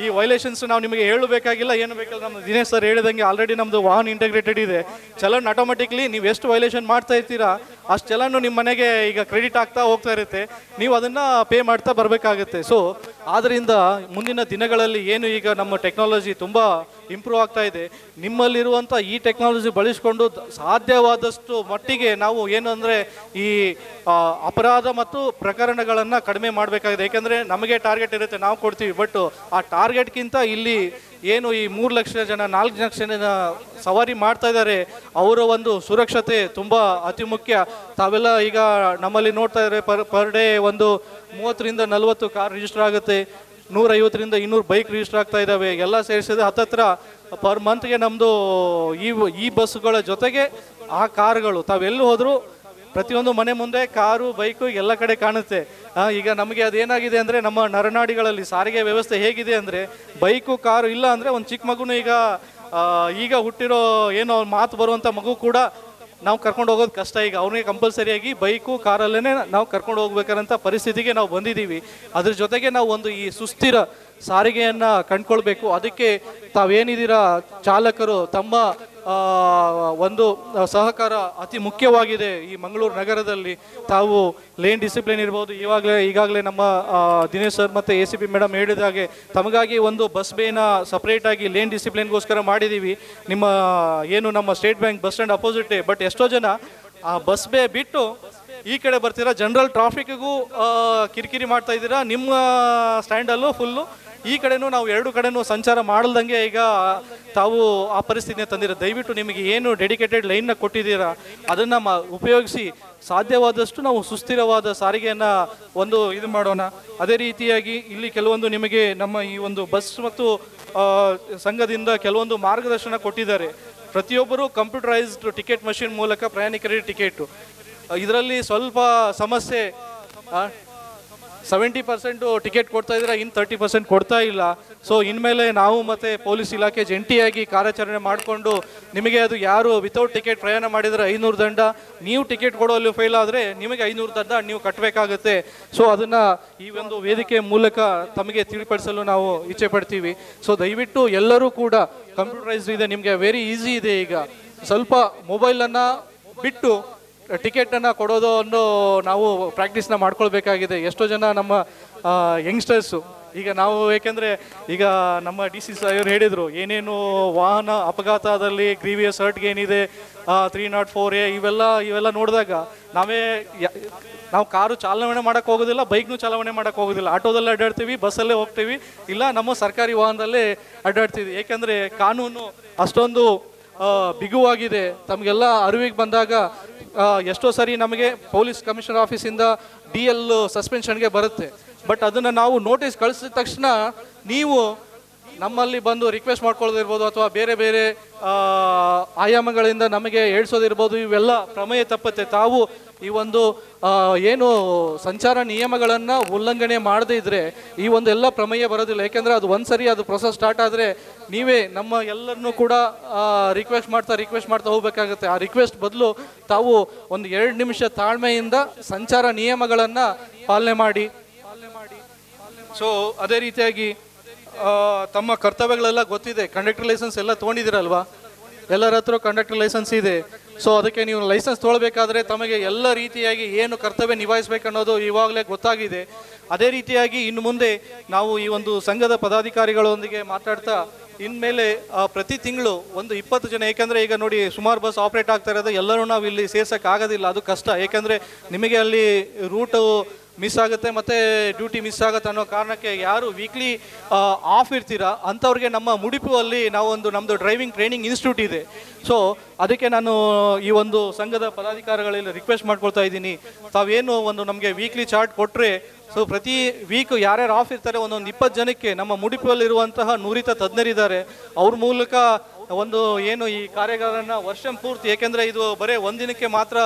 Speaker 6: ಈ ವೈಲೇಷನ್ಸ್ ನಾವು ನಿಮಗೆ ಹೇಳಬೇಕಾಗಿಲ್ಲ, ಏನು ಬೇಕಲ್ಲ. ನಮ್ಮ ದಿನೇಶ್ ಸರ್ ಹೇಳಿದಂಗೆ ಆಲ್ರೆಡಿ ನಮ್ಮದು ವಾಹನ ಇಂಟಗ್ರೇಟೆಡ್ ಇದೆ. ಚಲನ್ ಆಟೋಮೆಟಿಕ್ಲಿ ನೀವು ಎಷ್ಟು ವೈಲೇಷನ್ ಮಾಡ್ತಾ ಇರ್ತೀರಾ ಅಷ್ಟು ಚಲನ್ನು ನಿಮ್ಮ ಮನೆಗೆ ಈಗ ಕ್ರೆಡಿಟ್ ಆಗ್ತಾ ಹೋಗ್ತಾ ಇರುತ್ತೆ, ನೀವು ಅದನ್ನು ಪೇ ಮಾಡ್ತಾ ಬರಬೇಕಾಗುತ್ತೆ. ಸೊ ಆದ್ದರಿಂದ ಮುಂದಿನ ದಿನಗಳಲ್ಲಿ ಏನು ಈಗ ನಮ್ಮ ಟೆಕ್ನಾಲಜಿ ತುಂಬ ಇಂಪ್ರೂವ್ ಆಗ್ತಾ ಇದೆ, ನಿಮ್ಮಲ್ಲಿರುವಂಥ ಈ ಟೆಕ್ನಾಲಜಿ ಬಳಸಿಕೊಂಡು ಸಾಧ್ಯವಾದಷ್ಟು ಮಟ್ಟಿಗೆ ನಾವು ಏನು ಅಂದರೆ ಈ ಅಪರಾಧ ಮತ್ತು ಪ್ರಕರಣಗಳನ್ನು ಕಡಿಮೆ ಮಾಡಬೇಕಾಗಿದೆ. ಏಕೆಂದರೆ ನಮಗೆ ಟಾರ್ಗೆಟ್ ಇರುತ್ತೆ, ನಾವು ಕೊಡ್ತೀವಿ. ಬಟ್ ಆ ಟಾರ್ಗೆಟ್ಗಿಂತ ಇಲ್ಲಿ ಏನು ಈ 3 ಲಕ್ಷ ಜನ 4 ಲಕ್ಷ ಜನ ಸವಾರಿ ಮಾಡ್ತಾ ಇದ್ದಾರೆ, ಅವರ ಒಂದು ಸುರಕ್ಷತೆ ತುಂಬ ಅತಿ ಮುಖ್ಯ. ತಾವೆಲ್ಲ ಈಗ ನಮ್ಮಲ್ಲಿ ನೋಡ್ತಾ ಇದ್ದಾರೆ, ಪರ್ ಡೇ ಒಂದು 30ರಿಂದ 40 ಕಾರ್ ರಿಜಿಸ್ಟರ್ ಆಗುತ್ತೆ, 150ರಿಂದ 200 ಬೈಕ್ ರಿಜಿಸ್ಟರ್ ಆಗ್ತಾ ಇದ್ದಾವೆ. ಎಲ್ಲ ಸೇರಿಸಿದ್ರೆ ಹತ್ತತ್ರ ಪರ್ ಮಂತ್ಗೆ ನಮ್ಮದು ಈ ಬಸ್ಸುಗಳ ಜೊತೆಗೆ ಆ ಕಾರುಗಳು ತಾವೆಲ್ಲಿ ಹೋದರೂ ಪ್ರತಿಯೊಂದು ಮನೆ ಮುಂದೆ ಕಾರು ಬೈಕು ಎಲ್ಲ ಕಡೆ ಕಾಣುತ್ತೆ. ಈಗ ನಮಗೆ ಅದೇನಾಗಿದೆ ಅಂದರೆ ನಮ್ಮ ನರನಾಡಿಗಳಲ್ಲಿ ಸಾರಿಗೆ ವ್ಯವಸ್ಥೆ ಹೇಗಿದೆ ಅಂದರೆ, ಬೈಕು ಕಾರು ಇಲ್ಲ ಅಂದರೆ ಒಂದು ಚಿಕ್ಕ ಮಗುನು ಈಗ ಹುಟ್ಟಿರೋ ಏನೋ ಮಾತು ಬರುವಂಥ ಮಗು ಕೂಡ ನಾವು ಕರ್ಕೊಂಡು ಹೋಗೋದು ಕಷ್ಟ. ಈಗ ಅವ್ರಿಗೆ ಕಂಪಲ್ಸರಿಯಾಗಿ ಬೈಕು ಕಾರಲ್ಲೇ ನಾವು ಕರ್ಕೊಂಡು ಹೋಗ್ಬೇಕಾದಂಥ ಪರಿಸ್ಥಿತಿಗೆ ನಾವು ಬಂದಿದ್ದೀವಿ. ಅದ್ರ ಜೊತೆಗೆ ನಾವು ಒಂದು ಈ ಸುಸ್ಥಿರ ಸಾರಿಗೆಯನ್ನು ಕಂಡುಕೊಳ್ಬೇಕು. ಅದಕ್ಕೆ ತಾವೇನಿದ್ದೀರಾ ಚಾಲಕರು, ತಮ್ಮ ಒಂದು ಸಹಕಾರ ಅತಿ ಮುಖ್ಯವಾಗಿದೆ. ಈ ಮಂಗಳೂರು ನಗರದಲ್ಲಿ ತಾವು ಲೇನ್ ಡಿಸಿಪ್ಲಿನ್ ಇರ್ಬೋದು, ಈಗಾಗಲೇ ನಮ್ಮ ದಿನೇಶ್ ಸರ್ ಮತ್ತು ACP ಮೇಡಮ್ ಹೇಳಿದ ಹಾಗೆ ತಮಗಾಗಿ ಒಂದು ಬಸ್ ಬೇನ ಸಪ್ರೇಟಾಗಿ ಲೇನ್ ಡಿಸಿಪ್ಲಿನ್ಗೋಸ್ಕರ ಮಾಡಿದ್ದೀವಿ. ನಿಮ್ಮ ಏನು ನಮ್ಮ ಸ್ಟೇಟ್ ಬ್ಯಾಂಕ್ ಬಸ್ ಸ್ಟ್ಯಾಂಡ್ ಅಪೋಸಿಟೇ. ಬಟ್ ಎಷ್ಟೋ ಜನ ಆ ಬಸ್ ಬೇ ಬಿಟ್ಟು ಈ ಕಡೆ ಬರ್ತೀರಾ, ಜನರಲ್ ಟ್ರಾಫಿಕ್ಗೂ ಕಿರಿಕಿರಿ ಮಾಡ್ತಾ ಇದ್ದೀರಾ, ನಿಮ್ಮ ಸ್ಟ್ಯಾಂಡಲ್ಲೂ ಫುಲ್ಲು ಈ ಕಡೆನೂ ನಾವು 2 ಕಡೆನೂ ಸಂಚಾರ ಮಾಡಲ್ದಂಗೆ ಈಗ ತಾವು ಆ ಪರಿಸ್ಥಿತಿನ ತಂದಿರ. ದಯವಿಟ್ಟು ನಿಮಗೆ ಏನು ಡೆಡಿಕೇಟೆಡ್ ಲೈನ್ನ ಕೊಟ್ಟಿದ್ದೀರಾ ಅದನ್ನು ಉಪಯೋಗಿಸಿ ಸಾಧ್ಯವಾದಷ್ಟು ನಾವು ಸುಸ್ಥಿರವಾದ ಸಾರಿಗೆಯನ್ನು ಒಂದು ಇದು ಮಾಡೋಣ. ಅದೇ ರೀತಿಯಾಗಿ ಇಲ್ಲಿ ಕೆಲವೊಂದು ನಿಮಗೆ ನಮ್ಮ ಈ ಒಂದು ಬಸ್ ಮತ್ತು ಸಂಘದಿಂದ ಕೆಲವೊಂದು ಮಾರ್ಗದರ್ಶನ ಕೊಟ್ಟಿದ್ದಾರೆ. ಪ್ರತಿಯೊಬ್ಬರು ಕಂಪ್ಯೂಟರೈಸ್ಡ್ ಟಿಕೆಟ್ ಮಷಿನ್ ಮೂಲಕ ಪ್ರಯಾಣಿಕರಿಗೆ ಟಿಕೆಟು. ಇದರಲ್ಲಿ ಸ್ವಲ್ಪ ಸಮಸ್ಯೆ, 70% ಟಿಕೆಟ್ ಕೊಡ್ತಾ ಇದ್ರೆ ಇನ್ನು 30% ಕೊಡ್ತಾ ಇಲ್ಲ. ಸೊ ಇನ್ಮೇಲೆ ನಾವು ಮತ್ತು ಪೊಲೀಸ್ ಇಲಾಖೆ ಜಂಟಿಯಾಗಿ ಕಾರ್ಯಾಚರಣೆ ಮಾಡಿಕೊಂಡು ನಿಮಗೆ ಅದು ಯಾರು ವಿತೌಟ್ ಟಿಕೆಟ್ ಪ್ರಯಾಣ ಮಾಡಿದರೆ 500 ದಂಡ, ನೀವು ಟಿಕೆಟ್ ಕೊಡೋಲ್ಲಿ ಫೇಲ್ ಆದರೆ ನಿಮಗೆ 500 ದಂಡ ನೀವು ಕಟ್ಟಬೇಕಾಗುತ್ತೆ. ಸೊ ಅದನ್ನು ಈ ಒಂದು ವೇದಿಕೆ ಮೂಲಕ ತಮಗೆ ತಿಳಿಪಡಿಸಲು ನಾವು ಇಚ್ಛೆ ಪಡ್ತೀವಿ. ಸೊ ದಯವಿಟ್ಟು ಎಲ್ಲರೂ ಕೂಡ ಕಂಪ್ಯೂಟರೈಸ್ಡ್ ಇದೆ, ನಿಮಗೆ ವೆರಿ ಈಸಿ ಇದೆ. ಈಗ ಸ್ವಲ್ಪ ಮೊಬೈಲನ್ನು ಬಿಟ್ಟು ಟಿಕೆಟನ್ನು ಕೊಡೋದನ್ನು ನಾವು ಪ್ರಾಕ್ಟೀಸ್ನ ಮಾಡ್ಕೊಳ್ಬೇಕಾಗಿದೆ. ಎಷ್ಟೋ ಜನ ನಮ್ಮ ಯಂಗ್ಸ್ಟರ್ಸು ಈಗ ನಾವು, ಏಕೆಂದರೆ ಈಗ ನಮ್ಮ DC ಸಾಹೇಬರು ಹೇಳಿದರು ಏನೇನು ವಾಹನ ಅಪಘಾತದಲ್ಲಿ ಗ್ರೀವಿಯಸ್ ಹರ್ಟ್ಗೆ ಏನಿದೆ 304A ಇವೆಲ್ಲ ನೋಡಿದಾಗ ನಾವು ಕಾರು ಚಾಲನೆ ಮಾಡೋಕ್ಕೆ ಹೋಗೋದಿಲ್ಲ, ಬೈಕ್ನು ಚಾಲನೆ ಮಾಡೋಕ್ಕೆ ಹೋಗೋದಿಲ್ಲ, ಆಟೋದಲ್ಲೇ ಅಡ್ಡಾಡ್ತೀವಿ, ಬಸ್ಸಲ್ಲೇ ಹೋಗ್ತೀವಿ, ಇಲ್ಲ ನಮ್ಮ ಸರ್ಕಾರಿ ವಾಹನದಲ್ಲೇ ಅಡ್ಡಾಡ್ತೀವಿ. ಏಕೆಂದರೆ ಕಾನೂನು ಅಷ್ಟೊಂದು ಬಿಗುವಾಗಿದೆ. ತಮಗೆಲ್ಲ ಅರಿವಿಗೆ ಬಂದಾಗ ಎಷ್ಟೋ ಸರಿ ನಮಗೆ ಪೊಲೀಸ್ ಕಮಿಷನರ್ ಆಫೀಸಿಂದ DL ಸಸ್ಪೆನ್ಷನ್ಗೆ ಬರುತ್ತೆ. ಬಟ್ ಅದನ್ನು ನಾವು ನೋಟಿಸ್ ಕಳಿಸಿದ ತಕ್ಷಣ ನೀವು ನಮ್ಮಲ್ಲಿ ಬಂದು ರಿಕ್ವೆಸ್ಟ್ ಮಾಡ್ಕೊಳ್ಳೋದಿರ್ಬೋದು ಅಥವಾ ಬೇರೆ ಬೇರೆ ಆಯಾಮಗಳಿಂದ ನಮಗೆ ಹೇಳ್ಸೋದಿರ್ಬೋದು, ಇವೆಲ್ಲ ಪ್ರಮೇಯ ತಪ್ಪತ್ತೆ. ತಾವು ಈ ಒಂದು ಏನು ಸಂಚಾರ ನಿಯಮಗಳನ್ನು ಉಲ್ಲಂಘನೆ ಮಾಡದೇ ಇದ್ದರೆ ಈ ಒಂದು ಎಲ್ಲ ಪ್ರಮೇಯ ಬರೋದಿಲ್ಲ. ಯಾಕೆಂದರೆ ಅದು ಒಂದ್ಸರಿ ಅದು ಪ್ರೊಸೆಸ್ ಸ್ಟಾರ್ಟ್ ಆದರೆ ನೀವೇ ನಮ್ಮ ಎಲ್ಲರನ್ನೂ ಕೂಡ ರಿಕ್ವೆಸ್ಟ್ ಮಾಡ್ತಾ ಹೋಗಬೇಕಾಗುತ್ತೆ. ಆ ರಿಕ್ವೆಸ್ಟ್ ಬದಲು ತಾವು ಒಂದು 2 ನಿಮಿಷ ತಾಳ್ಮೆಯಿಂದ ಸಂಚಾರ ನಿಯಮಗಳನ್ನು ಪಾಲನೆ ಮಾಡಿ. ಸೊ ಅದೇ ರೀತಿಯಾಗಿ ತಮ್ಮ ಕರ್ತವ್ಯಗಳೆಲ್ಲ ಗೊತ್ತಿದೆ. ಕಂಡಕ್ಟರ್ ಲೈಸೆನ್ಸ್ ಎಲ್ಲ ತೊಗೊಂಡಿದ್ದೀರಲ್ವಾ? ಎಲ್ಲರ ಹತ್ರ ಕಂಡಕ್ಟರ್ ಲೈಸೆನ್ಸ್ ಇದೆ. ಸೊ ಅದಕ್ಕೆ ನೀವು ಲೈಸೆನ್ಸ್ ತೊಗೊಳ್ಬೇಕಾದ್ರೆ ತಮಗೆ ಎಲ್ಲ ರೀತಿಯಾಗಿ ಏನು ಕರ್ತವ್ಯ ನಿಭಾಯಿಸಬೇಕನ್ನೋದು ಇವಾಗಲೇ ಗೊತ್ತಾಗಿದೆ. ಅದೇ ರೀತಿಯಾಗಿ ಇನ್ನು ಮುಂದೆ ನಾವು ಈ ಒಂದು ಸಂಘದ ಪದಾಧಿಕಾರಿಗಳೊಂದಿಗೆ ಮಾತಾಡ್ತಾ ಇನ್ಮೇಲೆ ಪ್ರತಿ ತಿಂಗಳು ಒಂದು 20 ಜನ, ಏಕೆಂದರೆ ಈಗ ನೋಡಿ ಸುಮಾರು ಬಸ್ ಆಪ್ರೇಟ್ ಆಗ್ತಾ ಇರೋದು, ಎಲ್ಲರೂ ನಾವು ಇಲ್ಲಿ ಸೇರ್ಸೋಕ್ಕಾಗೋದಿಲ್ಲ, ಅದು ಕಷ್ಟ. ಏಕೆಂದರೆ ನಿಮಗೆ ಅಲ್ಲಿ ರೂಟು ಮಿಸ್ ಆಗುತ್ತೆ ಮತ್ತು ಡ್ಯೂಟಿ ಮಿಸ್ ಆಗುತ್ತೆ ಅನ್ನೋ ಕಾರಣಕ್ಕೆ ಯಾರು ವೀಕ್ಲಿ ಆಫ್ ಇರ್ತೀರಾ ಅಂಥವ್ರಿಗೆ ನಮ್ಮ ಮುಡಿಪುವಲ್ಲಿ ನಮ್ಮದು ಡ್ರೈವಿಂಗ್ ಟ್ರೈನಿಂಗ್ ಇನ್ಸ್ಟಿಟ್ಯೂಟ್ ಇದೆ. ಸೊ ಅದಕ್ಕೆ ನಾನು ಈ ಒಂದು ಸಂಘದ ಪದಾಧಿಕಾರಿಗಳಲ್ಲಿ ರಿಕ್ವೆಸ್ಟ್ ಮಾಡ್ಕೊಳ್ತಾ ಇದ್ದೀನಿ, ತಾವೇನು ಒಂದು ನಮಗೆ ವೀಕ್ಲಿ ಚಾರ್ಟ್ ಕೊಟ್ಟರೆ, ಸೊ ಪ್ರತಿ ವೀಕ್ ಯಾರ್ಯಾರು ಆಫ್ ಇರ್ತಾರೆ ಒಂದೊಂದು 20 ಜನಕ್ಕೆ ನಮ್ಮ ಮುಡಿಪುವಲ್ಲಿರುವಂತಹ ನುರಿತ ತಜ್ಞರಿದ್ದಾರೆ, ಅವ್ರ ಮೂಲಕ ಒಂದು ಏನು ಈ ಕಾರ್ಯಗಾರನ ವರ್ಷ ಪೂರ್ತಿ, ಏಕೆಂದರೆ ಇದು ಬರೀ ಒಂದಿನಕ್ಕೆ ಮಾತ್ರ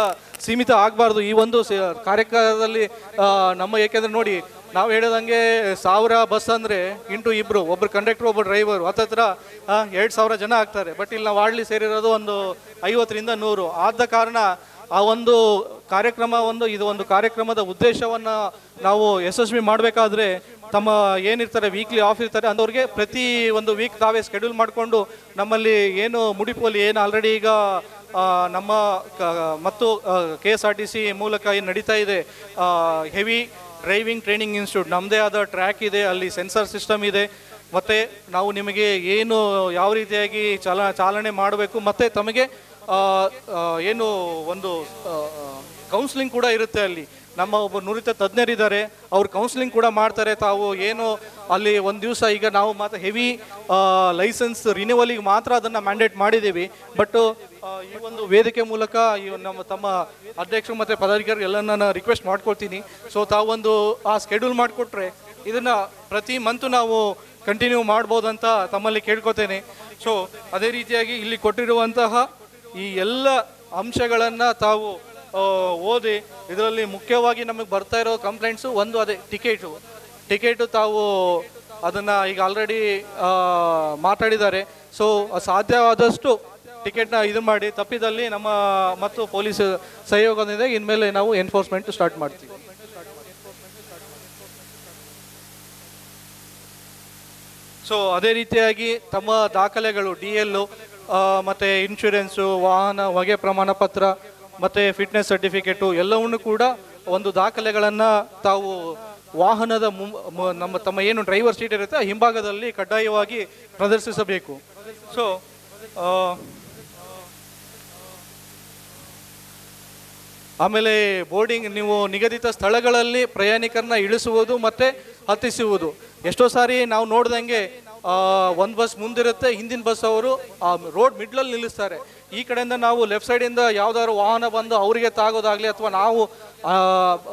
Speaker 6: ಸೀಮಿತ ಆಗಬಾರ್ದು ಈ ಒಂದು ಕಾರ್ಯಕ್ರಮದಲ್ಲಿ ನಮ್ಮ. ಏಕೆಂದರೆ ನೋಡಿ ನಾವು ಹೇಳೋದಂಗೆ 1000 ಬಸ್ ಅಂದರೆ ಇಂಟು ಇಬ್ಬರು, ಒಬ್ಬರು ಕಂಡಕ್ಟರ್ ಒಬ್ಬರು ಡ್ರೈವರು, ಹತ್ತತ್ರ 2000 ಜನ ಆಗ್ತಾರೆ. ಬಟ್ ಇಲ್ಲಿ ನಾವು ವಾರ್ಡ್ಲಿ ಸೇರಿರೋದು ಒಂದು 50ರಿಂದ 100. ಆದ ಕಾರಣ ಆ ಒಂದು ಇದು ಒಂದು ಕಾರ್ಯಕ್ರಮದ ಉದ್ದೇಶವನ್ನು ನಾವು ಯಶಸ್ವಿ ಮಾಡಬೇಕಾದ್ರೆ ತಮ್ಮ ಏನಿರ್ತಾರೆ ವೀಕ್ಲಿ ಆಫ್ ಇರ್ತಾರೆ ಅಂಥವ್ರಿಗೆ ಪ್ರತಿ ಒಂದು ವೀಕ್ ತಾವೇ ಸ್ಕೆಡ್ಯೂಲ್ ಮಾಡಿಕೊಂಡು ನಮ್ಮಲ್ಲಿ ಏನು ಮುಡಿಪಲ್ಲಿ ಏನು ಆಲ್ರೆಡಿ ಈಗ ನಮ್ಮ ಮತ್ತು KSRTC ಮೂಲಕ ಏನು ನಡೀತಾ ಇದೆ ಹೆವಿ ಡ್ರೈವಿಂಗ್ ಟ್ರೈನಿಂಗ್ ಇನ್ಸ್ಟಿಟ್ಯೂಟ್, ನಮ್ಮದೇ ಆದ ಟ್ರ್ಯಾಕ್ ಇದೆ, ಅಲ್ಲಿ ಸೆನ್ಸರ್ ಸಿಸ್ಟಮ್ ಇದೆ, ಮತ್ತು ನಾವು ನಿಮಗೆ ಏನು ಯಾವ ರೀತಿಯಾಗಿ ಚಾಲನೆ ಮಾಡಬೇಕು, ಮತ್ತು ತಮಗೆ ಏನು ಒಂದು ಕೌನ್ಸಿಲಿಂಗ್ ಕೂಡ ಇರುತ್ತೆ. ಅಲ್ಲಿ ನಮ್ಮ ಒಬ್ಬ ನುರಿತ ತಜ್ಞರಿದ್ದಾರೆ, ಅವ್ರು ಕೌನ್ಸಿಲಿಂಗ್ ಕೂಡ ಮಾಡ್ತಾರೆ. ತಾವು ಏನು ಅಲ್ಲಿ ಒಂದು ದಿವಸ ಈಗ ನಾವು ಮಾತ್ರ ಹೆವಿ ಲೈಸೆನ್ಸ್ ರಿನ್ಯೂವಲಿಗೆ ಮಾತ್ರ ಅದನ್ನು ಮ್ಯಾಂಡೇಟ್ ಮಾಡಿದ್ದೀವಿ. ಬಟ್ ಈ ಒಂದು ವೇದಿಕೆ ಮೂಲಕ ತಮ್ಮ ಅಧ್ಯಕ್ಷರು ಮತ್ತು ಪದಾಧಿಕಾರಿ ಎಲ್ಲ ನಾನು ರಿಕ್ವೆಸ್ಟ್ ಮಾಡ್ಕೊಳ್ತೀನಿ. ಸೊ ತಾವೊಂದು ಆ ಸ್ಕೆಡ್ಯೂಲ್ ಮಾಡಿಕೊಟ್ರೆ ಇದನ್ನು ಪ್ರತಿ ಮಂತು ನಾವು ಕಂಟಿನ್ಯೂ ಮಾಡ್ಬೋದಂತ ತಮ್ಮಲ್ಲಿ ಕೇಳ್ಕೊತೇನೆ. ಸೊ ಅದೇ ರೀತಿಯಾಗಿ ಇಲ್ಲಿ ಕೊಟ್ಟಿರುವಂತಹ ಈ ಎಲ್ಲ ಅಂಶಗಳನ್ನು ತಾವು ಓದಿ, ಇದರಲ್ಲಿ ಮುಖ್ಯವಾಗಿ ನಮಗೆ ಬರ್ತಾ ಇರೋ ಕಂಪ್ಲೇಂಟ್ಸು ಒಂದು ಅದೇ ಟಿಕೆಟು ತಾವು ಅದನ್ನು ಈಗ ಆಲ್ರೆಡಿ ಮಾತಾಡಿದ್ದಾರೆ. ಸೊ ಸಾಧ್ಯವಾದಷ್ಟು ಟಿಕೆಟ್ನ ಇದು ಮಾಡಿ, ತಪ್ಪಿದಲ್ಲಿ ನಮ್ಮ ಮತ್ತು ಪೊಲೀಸ್ ಸಹಯೋಗದಿಂದ ಇನ್ಮೇಲೆ ನಾವು ಎನ್ಫೋರ್ಸ್ಮೆಂಟ್ ಸ್ಟಾರ್ಟ್ ಮಾಡ್ತೀವಿ. ಸೊ ಅದೇ ರೀತಿಯಾಗಿ ತಮ್ಮ ದಾಖಲೆಗಳು DL ಮತ್ತು ಇನ್ಶೂರೆನ್ಸು, ವಾಹನ ಹೊಗೆ ಪ್ರಮಾಣ ಪತ್ರ ಮತ್ತು ಫಿಟ್ನೆಸ್ ಸರ್ಟಿಫಿಕೇಟು ಎಲ್ಲವನ್ನೂ ಕೂಡ ಒಂದು ದಾಖಲೆಗಳನ್ನು ತಾವು ವಾಹನದ ತಮ್ಮ ಏನು ಡ್ರೈವರ್ ಸೀಟ್ ಇರುತ್ತೆ ಆ ಹಿಂಭಾಗದಲ್ಲಿ ಕಡ್ಡಾಯವಾಗಿ ಪ್ರದರ್ಶಿಸಬೇಕು. ಸೊ ಆಮೇಲೆ ಬೋರ್ಡಿಂಗ್, ನೀವು ನಿಗದಿತ ಸ್ಥಳಗಳಲ್ಲಿ ಪ್ರಯಾಣಿಕರನ್ನ ಇಳಿಸುವುದು ಮತ್ತು ಹತ್ತಿಸುವುದು. ಎಷ್ಟೋ ಸಾರಿ ನಾವು ನೋಡ್ದಂಗೆ ಒಂದು ಬಸ್ ಮುಂದಿರುತ್ತೆ, ಹಿಂದಿನ ಬಸ್ ಅವರು ರೋಡ್ ಮಿಡ್ಲಲ್ಲಿ ನಿಲ್ಲಿಸ್ತಾರೆ. ಈ ಕಡೆಯಿಂದ ನಾವು ಲೆಫ್ಟ್ ಸೈಡಿಂದ ಯಾವುದಾದ್ರು ವಾಹನ ಬಂದು ಅವರಿಗೆ ತಾಗೋದಾಗಲಿ ಅಥವಾ ನಾವು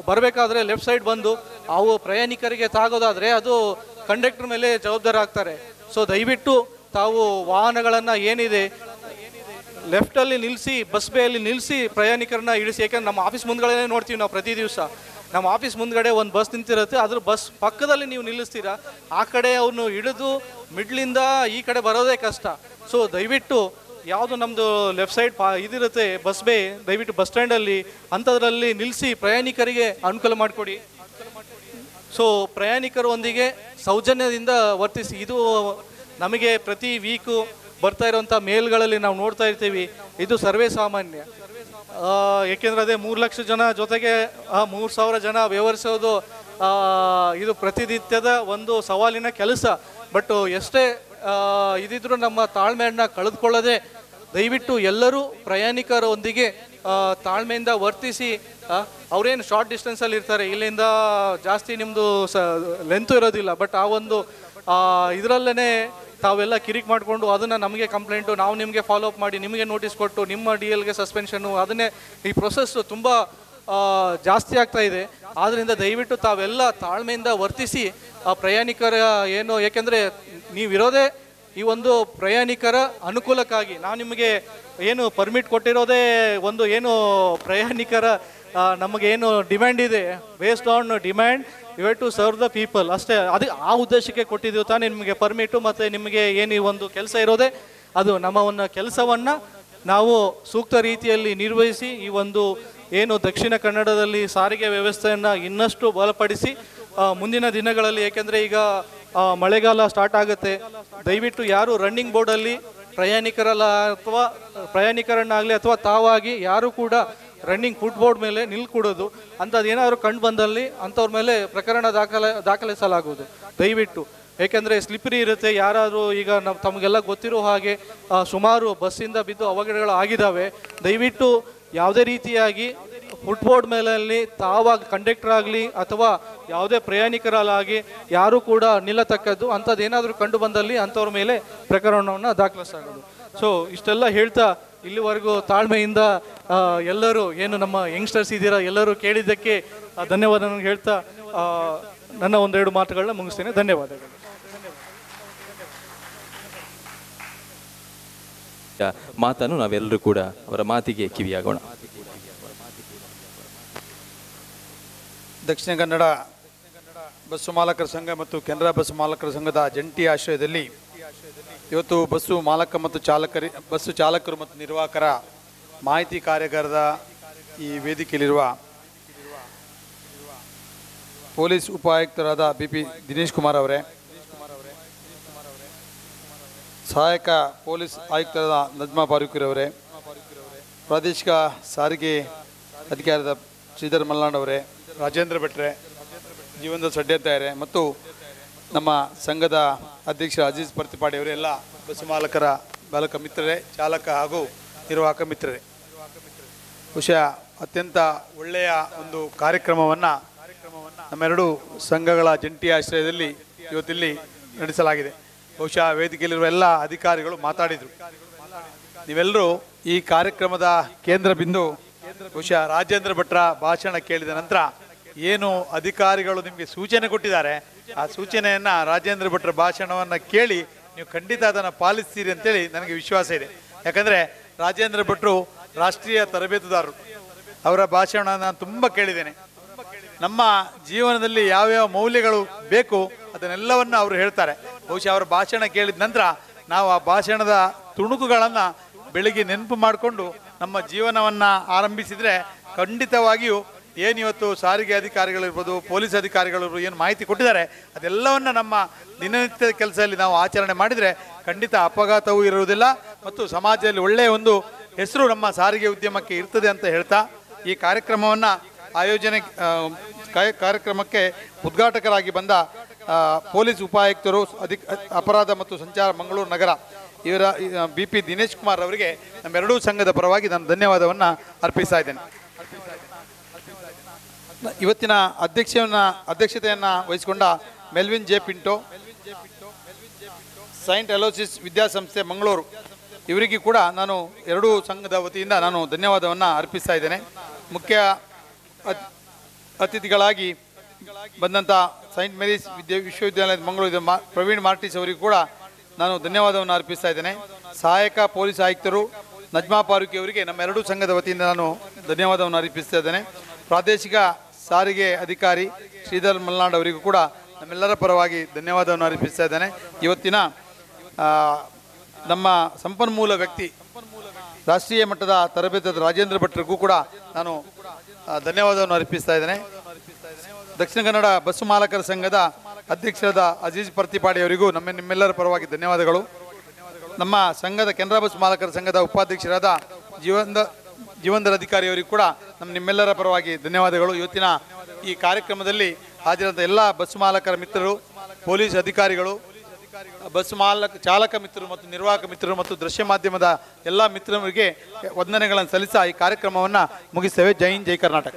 Speaker 6: ಬರಬೇಕಾದ್ರೆ ಲೆಫ್ಟ್ ಸೈಡ್ ಬಂದು ಅವು ಪ್ರಯಾಣಿಕರಿಗೆ ತಾಗೋದಾದರೆ ಅದು ಕಂಡಕ್ಟರ್ ಮೇಲೆ ಜವಾಬ್ದಾರಿ ಆಗ್ತಾರೆ. ಸೊ ದಯವಿಟ್ಟು ತಾವು ವಾಹನಗಳನ್ನು ಏನಿದೆ ಲೆಫ್ಟಲ್ಲಿ ನಿಲ್ಲಿಸಿ, ಬಸ್ ಬೇಯಲ್ಲಿ ನಿಲ್ಲಿಸಿ ಪ್ರಯಾಣಿಕರನ್ನ ಇಳಿಸಿ. ಯಾಕಂದ್ರೆ ನಮ್ಮ ಆಫೀಸ್ ಮುಂದ್ಗಡೆ ನೋಡ್ತೀವಿ ನಾವು ಪ್ರತಿ ದಿವಸ, ನಮ್ಮ ಆಫೀಸ್ ಮುಂದ್ಗಡೆ ಒಂದು ಬಸ್ ನಿಂತಿರುತ್ತೆ, ಅದ್ರ ಬಸ್ ಪಕ್ಕದಲ್ಲಿ ನೀವು ನಿಲ್ಲಿಸ್ತೀರಾ, ಆ ಕಡೆ ಅವನು ಇಳಿದು ಮಿಡ್ಲಿಂದ ಈ ಕಡೆ ಬರೋದೇ ಕಷ್ಟ. ಸೊ ದಯವಿಟ್ಟು ಯಾವುದು ನಮ್ಮದು ಲೆಫ್ಟ್ ಸೈಡ್ ಇದಿರುತ್ತೆ ಬಸ್ ಬೇ, ದಯವಿಟ್ಟು ಬಸ್ ಸ್ಟ್ಯಾಂಡಲ್ಲಿ ಅಂಥದ್ರಲ್ಲಿ ನಿಲ್ಲಿಸಿ ಪ್ರಯಾಣಿಕರಿಗೆ ಅನುಕೂಲ ಮಾಡಿಕೊಡಿ. ಸೊ ಪ್ರಯಾಣಿಕರೊಂದಿಗೆ ಸೌಜನ್ಯದಿಂದ ವರ್ತಿಸಿ. ಇದು ನಮಗೆ ಪ್ರತಿ ವೀಕು ಬರ್ತಾ ಇರೋಂಥ ಮೇಲ್ಗಳಲ್ಲಿ ನಾವು ನೋಡ್ತಾ ಇರ್ತೀವಿ, ಇದು ಸರ್ವೇ ಸಾಮಾನ್ಯ. ಏಕೆಂದರೆ ಅದೇ 3 ಲಕ್ಷ ಜನ ಜೊತೆಗೆ 3000 ಜನ ವ್ಯವಹರಿಸೋದು ಇದು ಪ್ರತಿನಿತ್ಯದ ಒಂದು ಸವಾಲಿನ ಕೆಲಸ. ಬಟ್ ಎಷ್ಟೇ ಇದಿದ್ರೂ ನಮ್ಮ ತಾಳ್ಮೆಯನ್ನು ಕಳೆದುಕೊಳ್ಳದೆ ದಯವಿಟ್ಟು ಎಲ್ಲರೂ ಪ್ರಯಾಣಿಕರೊಂದಿಗೆ ತಾಳ್ಮೆಯಿಂದ ವರ್ತಿಸಿ. ಅವರೇನು ಶಾರ್ಟ್ ಡಿಸ್ಟೆನ್ಸಲ್ಲಿ ಇರ್ತಾರೆ, ಇಲ್ಲಿಂದ ಜಾಸ್ತಿ ನಿಮ್ಮದು ಲೆಂತು ಇರೋದಿಲ್ಲ, ಬಟ್ ಆ ಒಂದು ಇದರಲ್ಲೇ ತಾವೆಲ್ಲ ಕಿರಿಕ್ ಮಾಡಿಕೊಂಡು ಅದನ್ನು ನಮಗೆ ಕಂಪ್ಲೇಂಟು, ನಾವು ನಿಮಗೆ ಫಾಲೋಅಪ್ ಮಾಡಿ ನಿಮಗೆ ನೋಟಿಸ್ ಕೊಟ್ಟು ನಿಮ್ಮ DLಗೆ ಸಸ್ಪೆನ್ಷನ್ನು, ಅದನ್ನೇ ಈ ಪ್ರೊಸೆಸ್ಸು ತುಂಬ ಜಾಸ್ತಿ ಆಗ್ತಾ ಇದೆ. ಆದ್ದರಿಂದ ದಯವಿಟ್ಟು ತಾವೆಲ್ಲ ತಾಳ್ಮೆಯಿಂದ ವರ್ತಿಸಿ ಆ ಪ್ರಯಾಣಿಕರ ಏನು, ಏಕೆಂದರೆ ನೀವಿರೋದೇ ಈ ಒಂದು ಪ್ರಯಾಣಿಕರ ಅನುಕೂಲಕ್ಕಾಗಿ. ನಾವು ನಿಮಗೆ ಏನು ಪರ್ಮಿಟ್ ಕೊಟ್ಟಿರೋದೇ ಒಂದು ಏನು ಪ್ರಯಾಣಿಕರ ನಮಗೇನು ಡಿಮ್ಯಾಂಡ್ ಇದೆ, based on demand you have to serve the people ಅಷ್ಟೇ. ಅದು ಆ ಉದ್ದೇಶಕ್ಕೆ ಕೊಟ್ಟಿದ್ದೀವಿ ತಾನೇ ನಿಮಗೆ ಪರ್ಮಿಟು. ಮತ್ತು ನಿಮಗೆ ಏನು ಈ ಒಂದು ಕೆಲಸ ಇರೋದೇ ಅದು ನಮ್ಮ ಒಂದು ಕೆಲಸವನ್ನು ನಾವು ಸೂಕ್ತ ರೀತಿಯಲ್ಲಿ ನಿರ್ವಹಿಸಿ ಈ ಒಂದು ಏನು ದಕ್ಷಿಣ ಕನ್ನಡದಲ್ಲಿ ಸಾರಿಗೆ ವ್ಯವಸ್ಥೆಯನ್ನು ಇನ್ನಷ್ಟು ಬಲಪಡಿಸಿ ಮುಂದಿನ ದಿನಗಳಲ್ಲಿ, ಏಕೆಂದರೆ ಈಗ ಮಳೆಗಾಲ ಸ್ಟಾರ್ಟ್ ಆಗುತ್ತೆ, ದಯವಿಟ್ಟು ಯಾರು ರನ್ನಿಂಗ್ ಬೋರ್ಡಲ್ಲಿ ಪ್ರಯಾಣಿಕರನ್ನಾಗಲಿ ಅಥವಾ ತಾವಾಗಿ ಯಾರು ಕೂಡ ರನ್ನಿಂಗ್ ಫುಟ್ಬೋರ್ಡ್ ಮೇಲೆ ನಿಲ್ಕೂಡೋದು ಅಂಥದ್ದು ಏನಾದರೂ ಕಂಡು ಬಂದಲ್ಲಿ ಅಂಥವ್ರ ಮೇಲೆ ಪ್ರಕರಣ ದಾಖಲಿಸಲಾಗುವುದು ದಯವಿಟ್ಟು. ಏಕೆಂದರೆ ಸ್ಲಿಪ್ರಿ ಇರುತ್ತೆ. ಯಾರಾದರೂ ಈಗ ತಮಗೆಲ್ಲ ಗೊತ್ತಿರೋ ಹಾಗೆ ಸುಮಾರು ಬಸ್ಸಿಂದ ಬಿದ್ದು ಅವಘಡಗಳು ಆಗಿದ್ದಾವೆ. ದಯವಿಟ್ಟು ಯಾವುದೇ ರೀತಿಯಾಗಿ ಫುಟ್ಬೋರ್ಡ್ ಮೇಲೆ ತಾವಾಗಿ ಕಂಡಕ್ಟರ್ ಆಗಲಿ ಅಥವಾ ಯಾವುದೇ ಪ್ರಯಾಣಿಕರಲ್ಲಾಗಿ ಯಾರೂ ಕೂಡ ನಿಲ್ಲತಕ್ಕದ್ದು. ಅಂಥದ್ದು ಏನಾದರೂ ಕಂಡು ಬಂದಲ್ಲಿ ಅಂಥವ್ರ ಮೇಲೆ ಪ್ರಕರಣವನ್ನು ದಾಖಲಿಸಲಾಗೋದು. ಸೊ ಇಷ್ಟೆಲ್ಲ ಹೇಳ್ತಾ ಇಲ್ಲಿವರೆಗೂ ತಾಳ್ಮೆಯಿಂದ ಎಲ್ಲರೂ ಏನು ನಮ್ಮ ಯಂಗ್ಸ್ಟರ್ಸ್ ಇದ್ದೀರಾ ಎಲ್ಲರೂ ಕೇಳಿದ್ದಕ್ಕೆ ಧನ್ಯವಾದ ಹೇಳ್ತಾ ನನ್ನ ಒಂದೆರಡು ಮಾತುಗಳನ್ನ ಮುಗಿಸ್ತೇನೆ. ಧನ್ಯವಾದಗಳು.
Speaker 1: ಮಾತನ್ನು ನಾವೆಲ್ಲರೂ ಕೂಡ ಅವರ ಮಾತಿಗೆ ಕಿವಿಯಾಗೋಣ.
Speaker 7: ದಕ್ಷಿಣ ಕನ್ನಡ ಬಸ್ಸು ಮಾಲಕರ ಸಂಘ ಮತ್ತು ಕೆನರಾ ಬಸ್ಸು ಮಾಲಕರ ಸಂಘದ ಜಂಟಿ ಆಶ್ರಯದಲ್ಲಿ ಇವತ್ತು ಬಸ್ಸು ಚಾಲಕರು ಮತ್ತು ನಿರ್ವಾಹಕರ ಮಾಹಿತಿ ಕಾರ್ಯಾಗಾರದ ಈ ವೇದಿಕೆಯಲ್ಲಿರುವ ಪೊಲೀಸ್ ಉಪಾಯುಕ್ತರಾದ BP ದಿನೇಶ್ ಕುಮಾರ್ ಅವರೇ, ಸಹಾಯಕ ಪೊಲೀಸ್ ಆಯುಕ್ತರಾದ ನಜ್ಮಾ ಫಾರೂಕಿರವರೇ, ಪ್ರಾದೇಶಿಕ ಸಾರಿಗೆ ಅಧಿಕಾರಿಯಾದ ಶ್ರೀಧರ್ ಮಲ್ನಾಡ್ ಅವರೇ, ರಾಜೇಂದ್ರ ಭಟ್ರೆ, ಜೀವಂತ ಸಡ್ಡೆತ್ತಾಯರೇ ಮತ್ತು ನಮ್ಮ ಸಂಘದ ಅಧ್ಯಕ್ಷ ಅಜೀಜ್ ಪರ್ತಿಪಾಡಿ ಅವರೇ, ಎಲ್ಲ ಬಸ್ಸು ಬಾಲಕ ಮಿತ್ರರೇ, ಚಾಲಕ ಹಾಗೂ ನಿರ್ವಾಹಕ ಮಿತ್ರರೇ, ಬಹುಶಃ ಅತ್ಯಂತ ಒಳ್ಳೆಯ ಒಂದು ಕಾರ್ಯಕ್ರಮವನ್ನು ನಮ್ಮೆರಡು ಸಂಘಗಳ ಜಂಟಿ ಆಶ್ರಯದಲ್ಲಿ ಇವತ್ತಿಲ್ಲಿ ನಡೆಸಲಾಗಿದೆ. ಬಹುಶಃ ವೇದಿಕೆಯಲ್ಲಿರುವ ಎಲ್ಲ ಅಧಿಕಾರಿಗಳು ಮಾತಾಡಿದರು. ನೀವೆಲ್ಲರೂ ಈ ಕಾರ್ಯಕ್ರಮದ ಕೇಂದ್ರ ಬಿಂದು ಬಹುಶಃ ರಾಜೇಂದ್ರ ಭಟ್ರ ಭಾಷಣ ಕೇಳಿದ ನಂತರ ಏನು ಅಧಿಕಾರಿಗಳು ನಿಮಗೆ ಸೂಚನೆ ಕೊಟ್ಟಿದ್ದಾರೆ ಆ ಸೂಚನೆಯನ್ನು ರಾಜೇಂದ್ರ ಭಟ್ರ ಭಾಷಣವನ್ನು ಕೇಳಿ ನೀವು ಖಂಡಿತ ಅದನ್ನು ಪಾಲಿಸ್ತೀರಿ ಅಂತೇಳಿ ನನಗೆ ವಿಶ್ವಾಸ ಇದೆ. ಯಾಕಂದರೆ ರಾಜೇಂದ್ರ ಭಟ್ರು ರಾಷ್ಟ್ರೀಯ ತರಬೇತುದಾರರು. ಅವರ ಭಾಷಣ ನಾನು ತುಂಬ ಕೇಳಿದ್ದೇನೆ. ನಮ್ಮ ಜೀವನದಲ್ಲಿ ಯಾವ್ಯಾವ ಮೌಲ್ಯಗಳು ಬೇಕು ಅದನ್ನೆಲ್ಲವನ್ನು ಅವರು ಹೇಳ್ತಾರೆ. ಬಹುಶಃ ಅವರ ಭಾಷಣ ಕೇಳಿದ ನಂತರ ನಾವು ಆ ಭಾಷಣದ ತುಣುಕುಗಳನ್ನು ಬೆಳಿಗ್ಗೆ ನೆನಪು ಮಾಡಿಕೊಂಡು ನಮ್ಮ ಜೀವನವನ್ನು ಆರಂಭಿಸಿದರೆ ಖಂಡಿತವಾಗಿಯೂ ಏನಿವತ್ತು ಸಾರಿಗೆ ಅಧಿಕಾರಿಗಳಿರ್ಬೋದು, ಪೊಲೀಸ್ ಅಧಿಕಾರಿಗಳಿರ್ಬೋದು ಏನು ಮಾಹಿತಿ ಕೊಟ್ಟಿದ್ದಾರೆ ಅದೆಲ್ಲವನ್ನು ನಮ್ಮ ದಿನನಿತ್ಯದ ಕೆಲಸದಲ್ಲಿ ನಾವು ಆಚರಣೆ ಮಾಡಿದರೆ ಖಂಡಿತ ಅಪಘಾತವೂ ಇರುವುದಿಲ್ಲ ಮತ್ತು ಸಮಾಜದಲ್ಲಿ ಒಳ್ಳೆಯ ಒಂದು ಹೆಸರು ನಮ್ಮ ಸಾರಿಗೆ ಉದ್ಯಮಕ್ಕೆ ಇರ್ತದೆ ಅಂತ ಹೇಳ್ತಾ ಈ ಕಾರ್ಯಕ್ರಮವನ್ನು ಕಾರ್ಯಕ್ರಮಕ್ಕೆ ಉದ್ಘಾಟಕರಾಗಿ ಬಂದ ಪೊಲೀಸ್ ಉಪಾಯುಕ್ತರು ಅಪರಾಧ ಮತ್ತು ಸಂಚಾರ ಮಂಗಳೂರು ನಗರ ಇವರ BP ದಿನೇಶ್ ಕುಮಾರ್ ಅವರಿಗೆ ನಮ್ಮೆರಡೂ ಸಂಘದ ಪರವಾಗಿ ನಾನು ಧನ್ಯವಾದವನ್ನು ಅರ್ಪಿಸ್ತಾ ಇದ್ದೇನೆ. ಇವತ್ತಿನ ಅಧ್ಯಕ್ಷತೆಯನ್ನು ವಹಿಸಿಕೊಂಡ Melvin J Pinto, Saint Aloysius ವಿದ್ಯಾಸಂಸ್ಥೆ ಮಂಗಳೂರು ಇವರಿಗೂ ಕೂಡ ನಾನು ಎರಡೂ ಸಂಘದ ವತಿಯಿಂದ ನಾನು ಧನ್ಯವಾದವನ್ನು ಅರ್ಪಿಸ್ತಾ ಇದ್ದೇನೆ. ಮುಖ್ಯ ಅತಿಥಿಗಳಾಗಿ ಬಂದಂಥ ಸೈಂಟ್ ಮೇರೀಸ್ ವಿಶ್ವವಿದ್ಯಾಲಯದ ಮಂಗಳೂರು ಪ್ರವೀಣ್ ಮಾರ್ಟಿಸ್ ಅವರಿಗೂ ಕೂಡ ನಾನು ಧನ್ಯವಾದವನ್ನು ಅರ್ಪಿಸ್ತಾ ಇದ್ದೇನೆ. ಸಹಾಯಕ ಪೊಲೀಸ್ ಆಯುಕ್ತರು ನಜ್ಮಾ ಫಾರೂಕಿ ಅವರಿಗೆ ನಮ್ಮ ಎರಡೂ ಸಂಘದ ವತಿಯಿಂದ ನಾನು ಧನ್ಯವಾದವನ್ನು ಅರ್ಪಿಸ್ತಾ ಇದ್ದೇನೆ. ಪ್ರಾದೇಶಿಕ ಸಾರಿಗೆ ಅಧಿಕಾರಿ ಶ್ರೀಧರ್ ಮಲ್ನಾಡ್ ಅವರಿಗೂ ಕೂಡ ನಮ್ಮೆಲ್ಲರ ಪರವಾಗಿ ಧನ್ಯವಾದವನ್ನು ಅರ್ಪಿಸ್ತಾ ಇದ್ದೇನೆ. ಇವತ್ತಿನ ನಮ್ಮ ಸಂಪನ್ಮೂಲ ವ್ಯಕ್ತಿ ರಾಷ್ಟ್ರೀಯ ಮಟ್ಟದ ತರಬೇತದ ರಾಜೇಂದ್ರ ಭಟ್ರಿಗೂ ಕೂಡ ನಾನು ಧನ್ಯವಾದವನ್ನು ಅರ್ಪಿಸ್ತಾ ಇದ್ದೇನೆ. ದಕ್ಷಿಣ ಕನ್ನಡ ಬಸ್ಸು ಮಾಲಕರ ಸಂಘದ ಅಧ್ಯಕ್ಷರಾದ ಅಜೀಜ್ ಪರ್ತಿಪಾಡಿ ಅವರಿಗೂ ನಿಮ್ಮೆಲ್ಲರ ಪರವಾಗಿ ಧನ್ಯವಾದಗಳು. ನಮ್ಮ ಸಂಘದ ಕೆನರಾ ಬಸ್ ಮಾಲಕರ ಸಂಘದ ಉಪಾಧ್ಯಕ್ಷರಾದ ಜೀವಂದರ್ ಅಧಿಕಾರಿ ಅವರಿಗೂ ಕೂಡ ನಿಮ್ಮೆಲ್ಲರ ಪರವಾಗಿ ಧನ್ಯವಾದಗಳು. ಇವತ್ತಿನ ಈ ಕಾರ್ಯಕ್ರಮದಲ್ಲಿ ಹಾಜರಾದ ಎಲ್ಲ ಬಸ್ ಮಾಲಕರ ಮಿತ್ರರು, ಪೊಲೀಸ್ ಅಧಿಕಾರಿಗಳು, ಚಾಲಕ ಮಿತ್ರರು ಮತ್ತು ನಿರ್ವಾಹಕ ಮಿತ್ರರು ಮತ್ತು ದೃಶ್ಯ ಮಾಧ್ಯಮದ ಎಲ್ಲ ಮಿತ್ರರಿಗೆ ವಂದನೆಗಳನ್ನು ಸಲ್ಲಿಸಾ ಈ ಕಾರ್ಯಕ್ರಮವನ್ನು ಮುಗಿಸ್ತೇವೆ. ಜೈ ಹಿಂದ್, ಜೈ ಕರ್ನಾಟಕ.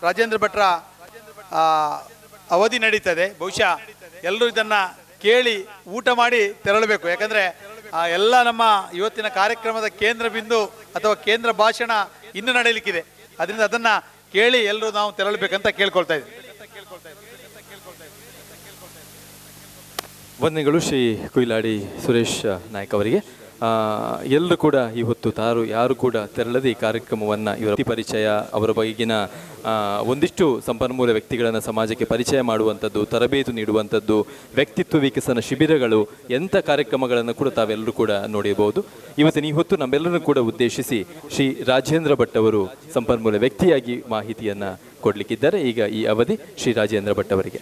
Speaker 7: ರಾಜೇಂದ್ರ ಭಟ್ರ ಅವಧಿ ನಡೀತದೆ. ಬಹುಶಃ ಎಲ್ಲರೂ ಇದನ್ನು ಕೇಳಿ ಊಟ ಮಾಡಿ ತೆರಳಬೇಕು. ಯಾಕಂದರೆ ಎಲ್ಲ ನಮ್ಮ ಇವತ್ತಿನ ಕಾರ್ಯಕ್ರಮದ ಕೇಂದ್ರ ಬಿಂದು ಅಥವಾ ಕೇಂದ್ರ ಭಾಷಣ ಇನ್ನೂ ನಡೆಯಲಿಕ್ಕಿದೆ. ಅದರಿಂದ ಅದನ್ನು ಕೇಳಿ ಎಲ್ಲರೂ ನಾವು ತೆರಳಬೇಕಂತ ಕೇಳ್ಕೊಳ್ತಾ ಇದ್ದೀವಿ.
Speaker 1: ವಂದನೆಗಳು ಶ್ರೀ ಕುಯಿಲಾಡಿ ಸುರೇಶ್ ನಾಯ್ಕ್ ಅವರಿಗೆ. ಎಲ್ಲರೂ ಕೂಡ ಇವತ್ತು ಯಾರು ಕೂಡ ತೆರಳದೆ ಈ ಕಾರ್ಯಕ್ರಮವನ್ನು ಇವರ ಪರಿಚಯ, ಅವರ ಬಗೆಗಿನ ಒಂದಿಷ್ಟು ಸಂಪನ್ಮೂಲ ವ್ಯಕ್ತಿಗಳನ್ನು ಸಮಾಜಕ್ಕೆ ಪರಿಚಯ ಮಾಡುವಂಥದ್ದು, ತರಬೇತು ನೀಡುವಂಥದ್ದು, ವ್ಯಕ್ತಿತ್ವ ವಿಕಸನ ಶಿಬಿರಗಳು, ಎಂಥ ಕಾರ್ಯಕ್ರಮಗಳನ್ನು ಕೂಡ ತಾವೆಲ್ಲರೂ ಕೂಡ ನೋಡಿರಬಹುದು. ಇವತ್ತಿನ ಈ ಹೊತ್ತು ನಮ್ಮೆಲ್ಲರನ್ನು ಕೂಡ ಉದ್ದೇಶಿಸಿ ಶ್ರೀ ರಾಜೇಂದ್ರ ಭಟ್ ಅವರು ಸಂಪನ್ಮೂಲ ವ್ಯಕ್ತಿಯಾಗಿ ಮಾಹಿತಿಯನ್ನು ಕೊಡಲಿಕ್ಕಿದ್ದಾರೆ. ಈಗ ಈ ಅವಧಿ ಶ್ರೀ ರಾಜೇಂದ್ರ ಭಟ್ ಅವರಿಗೆ.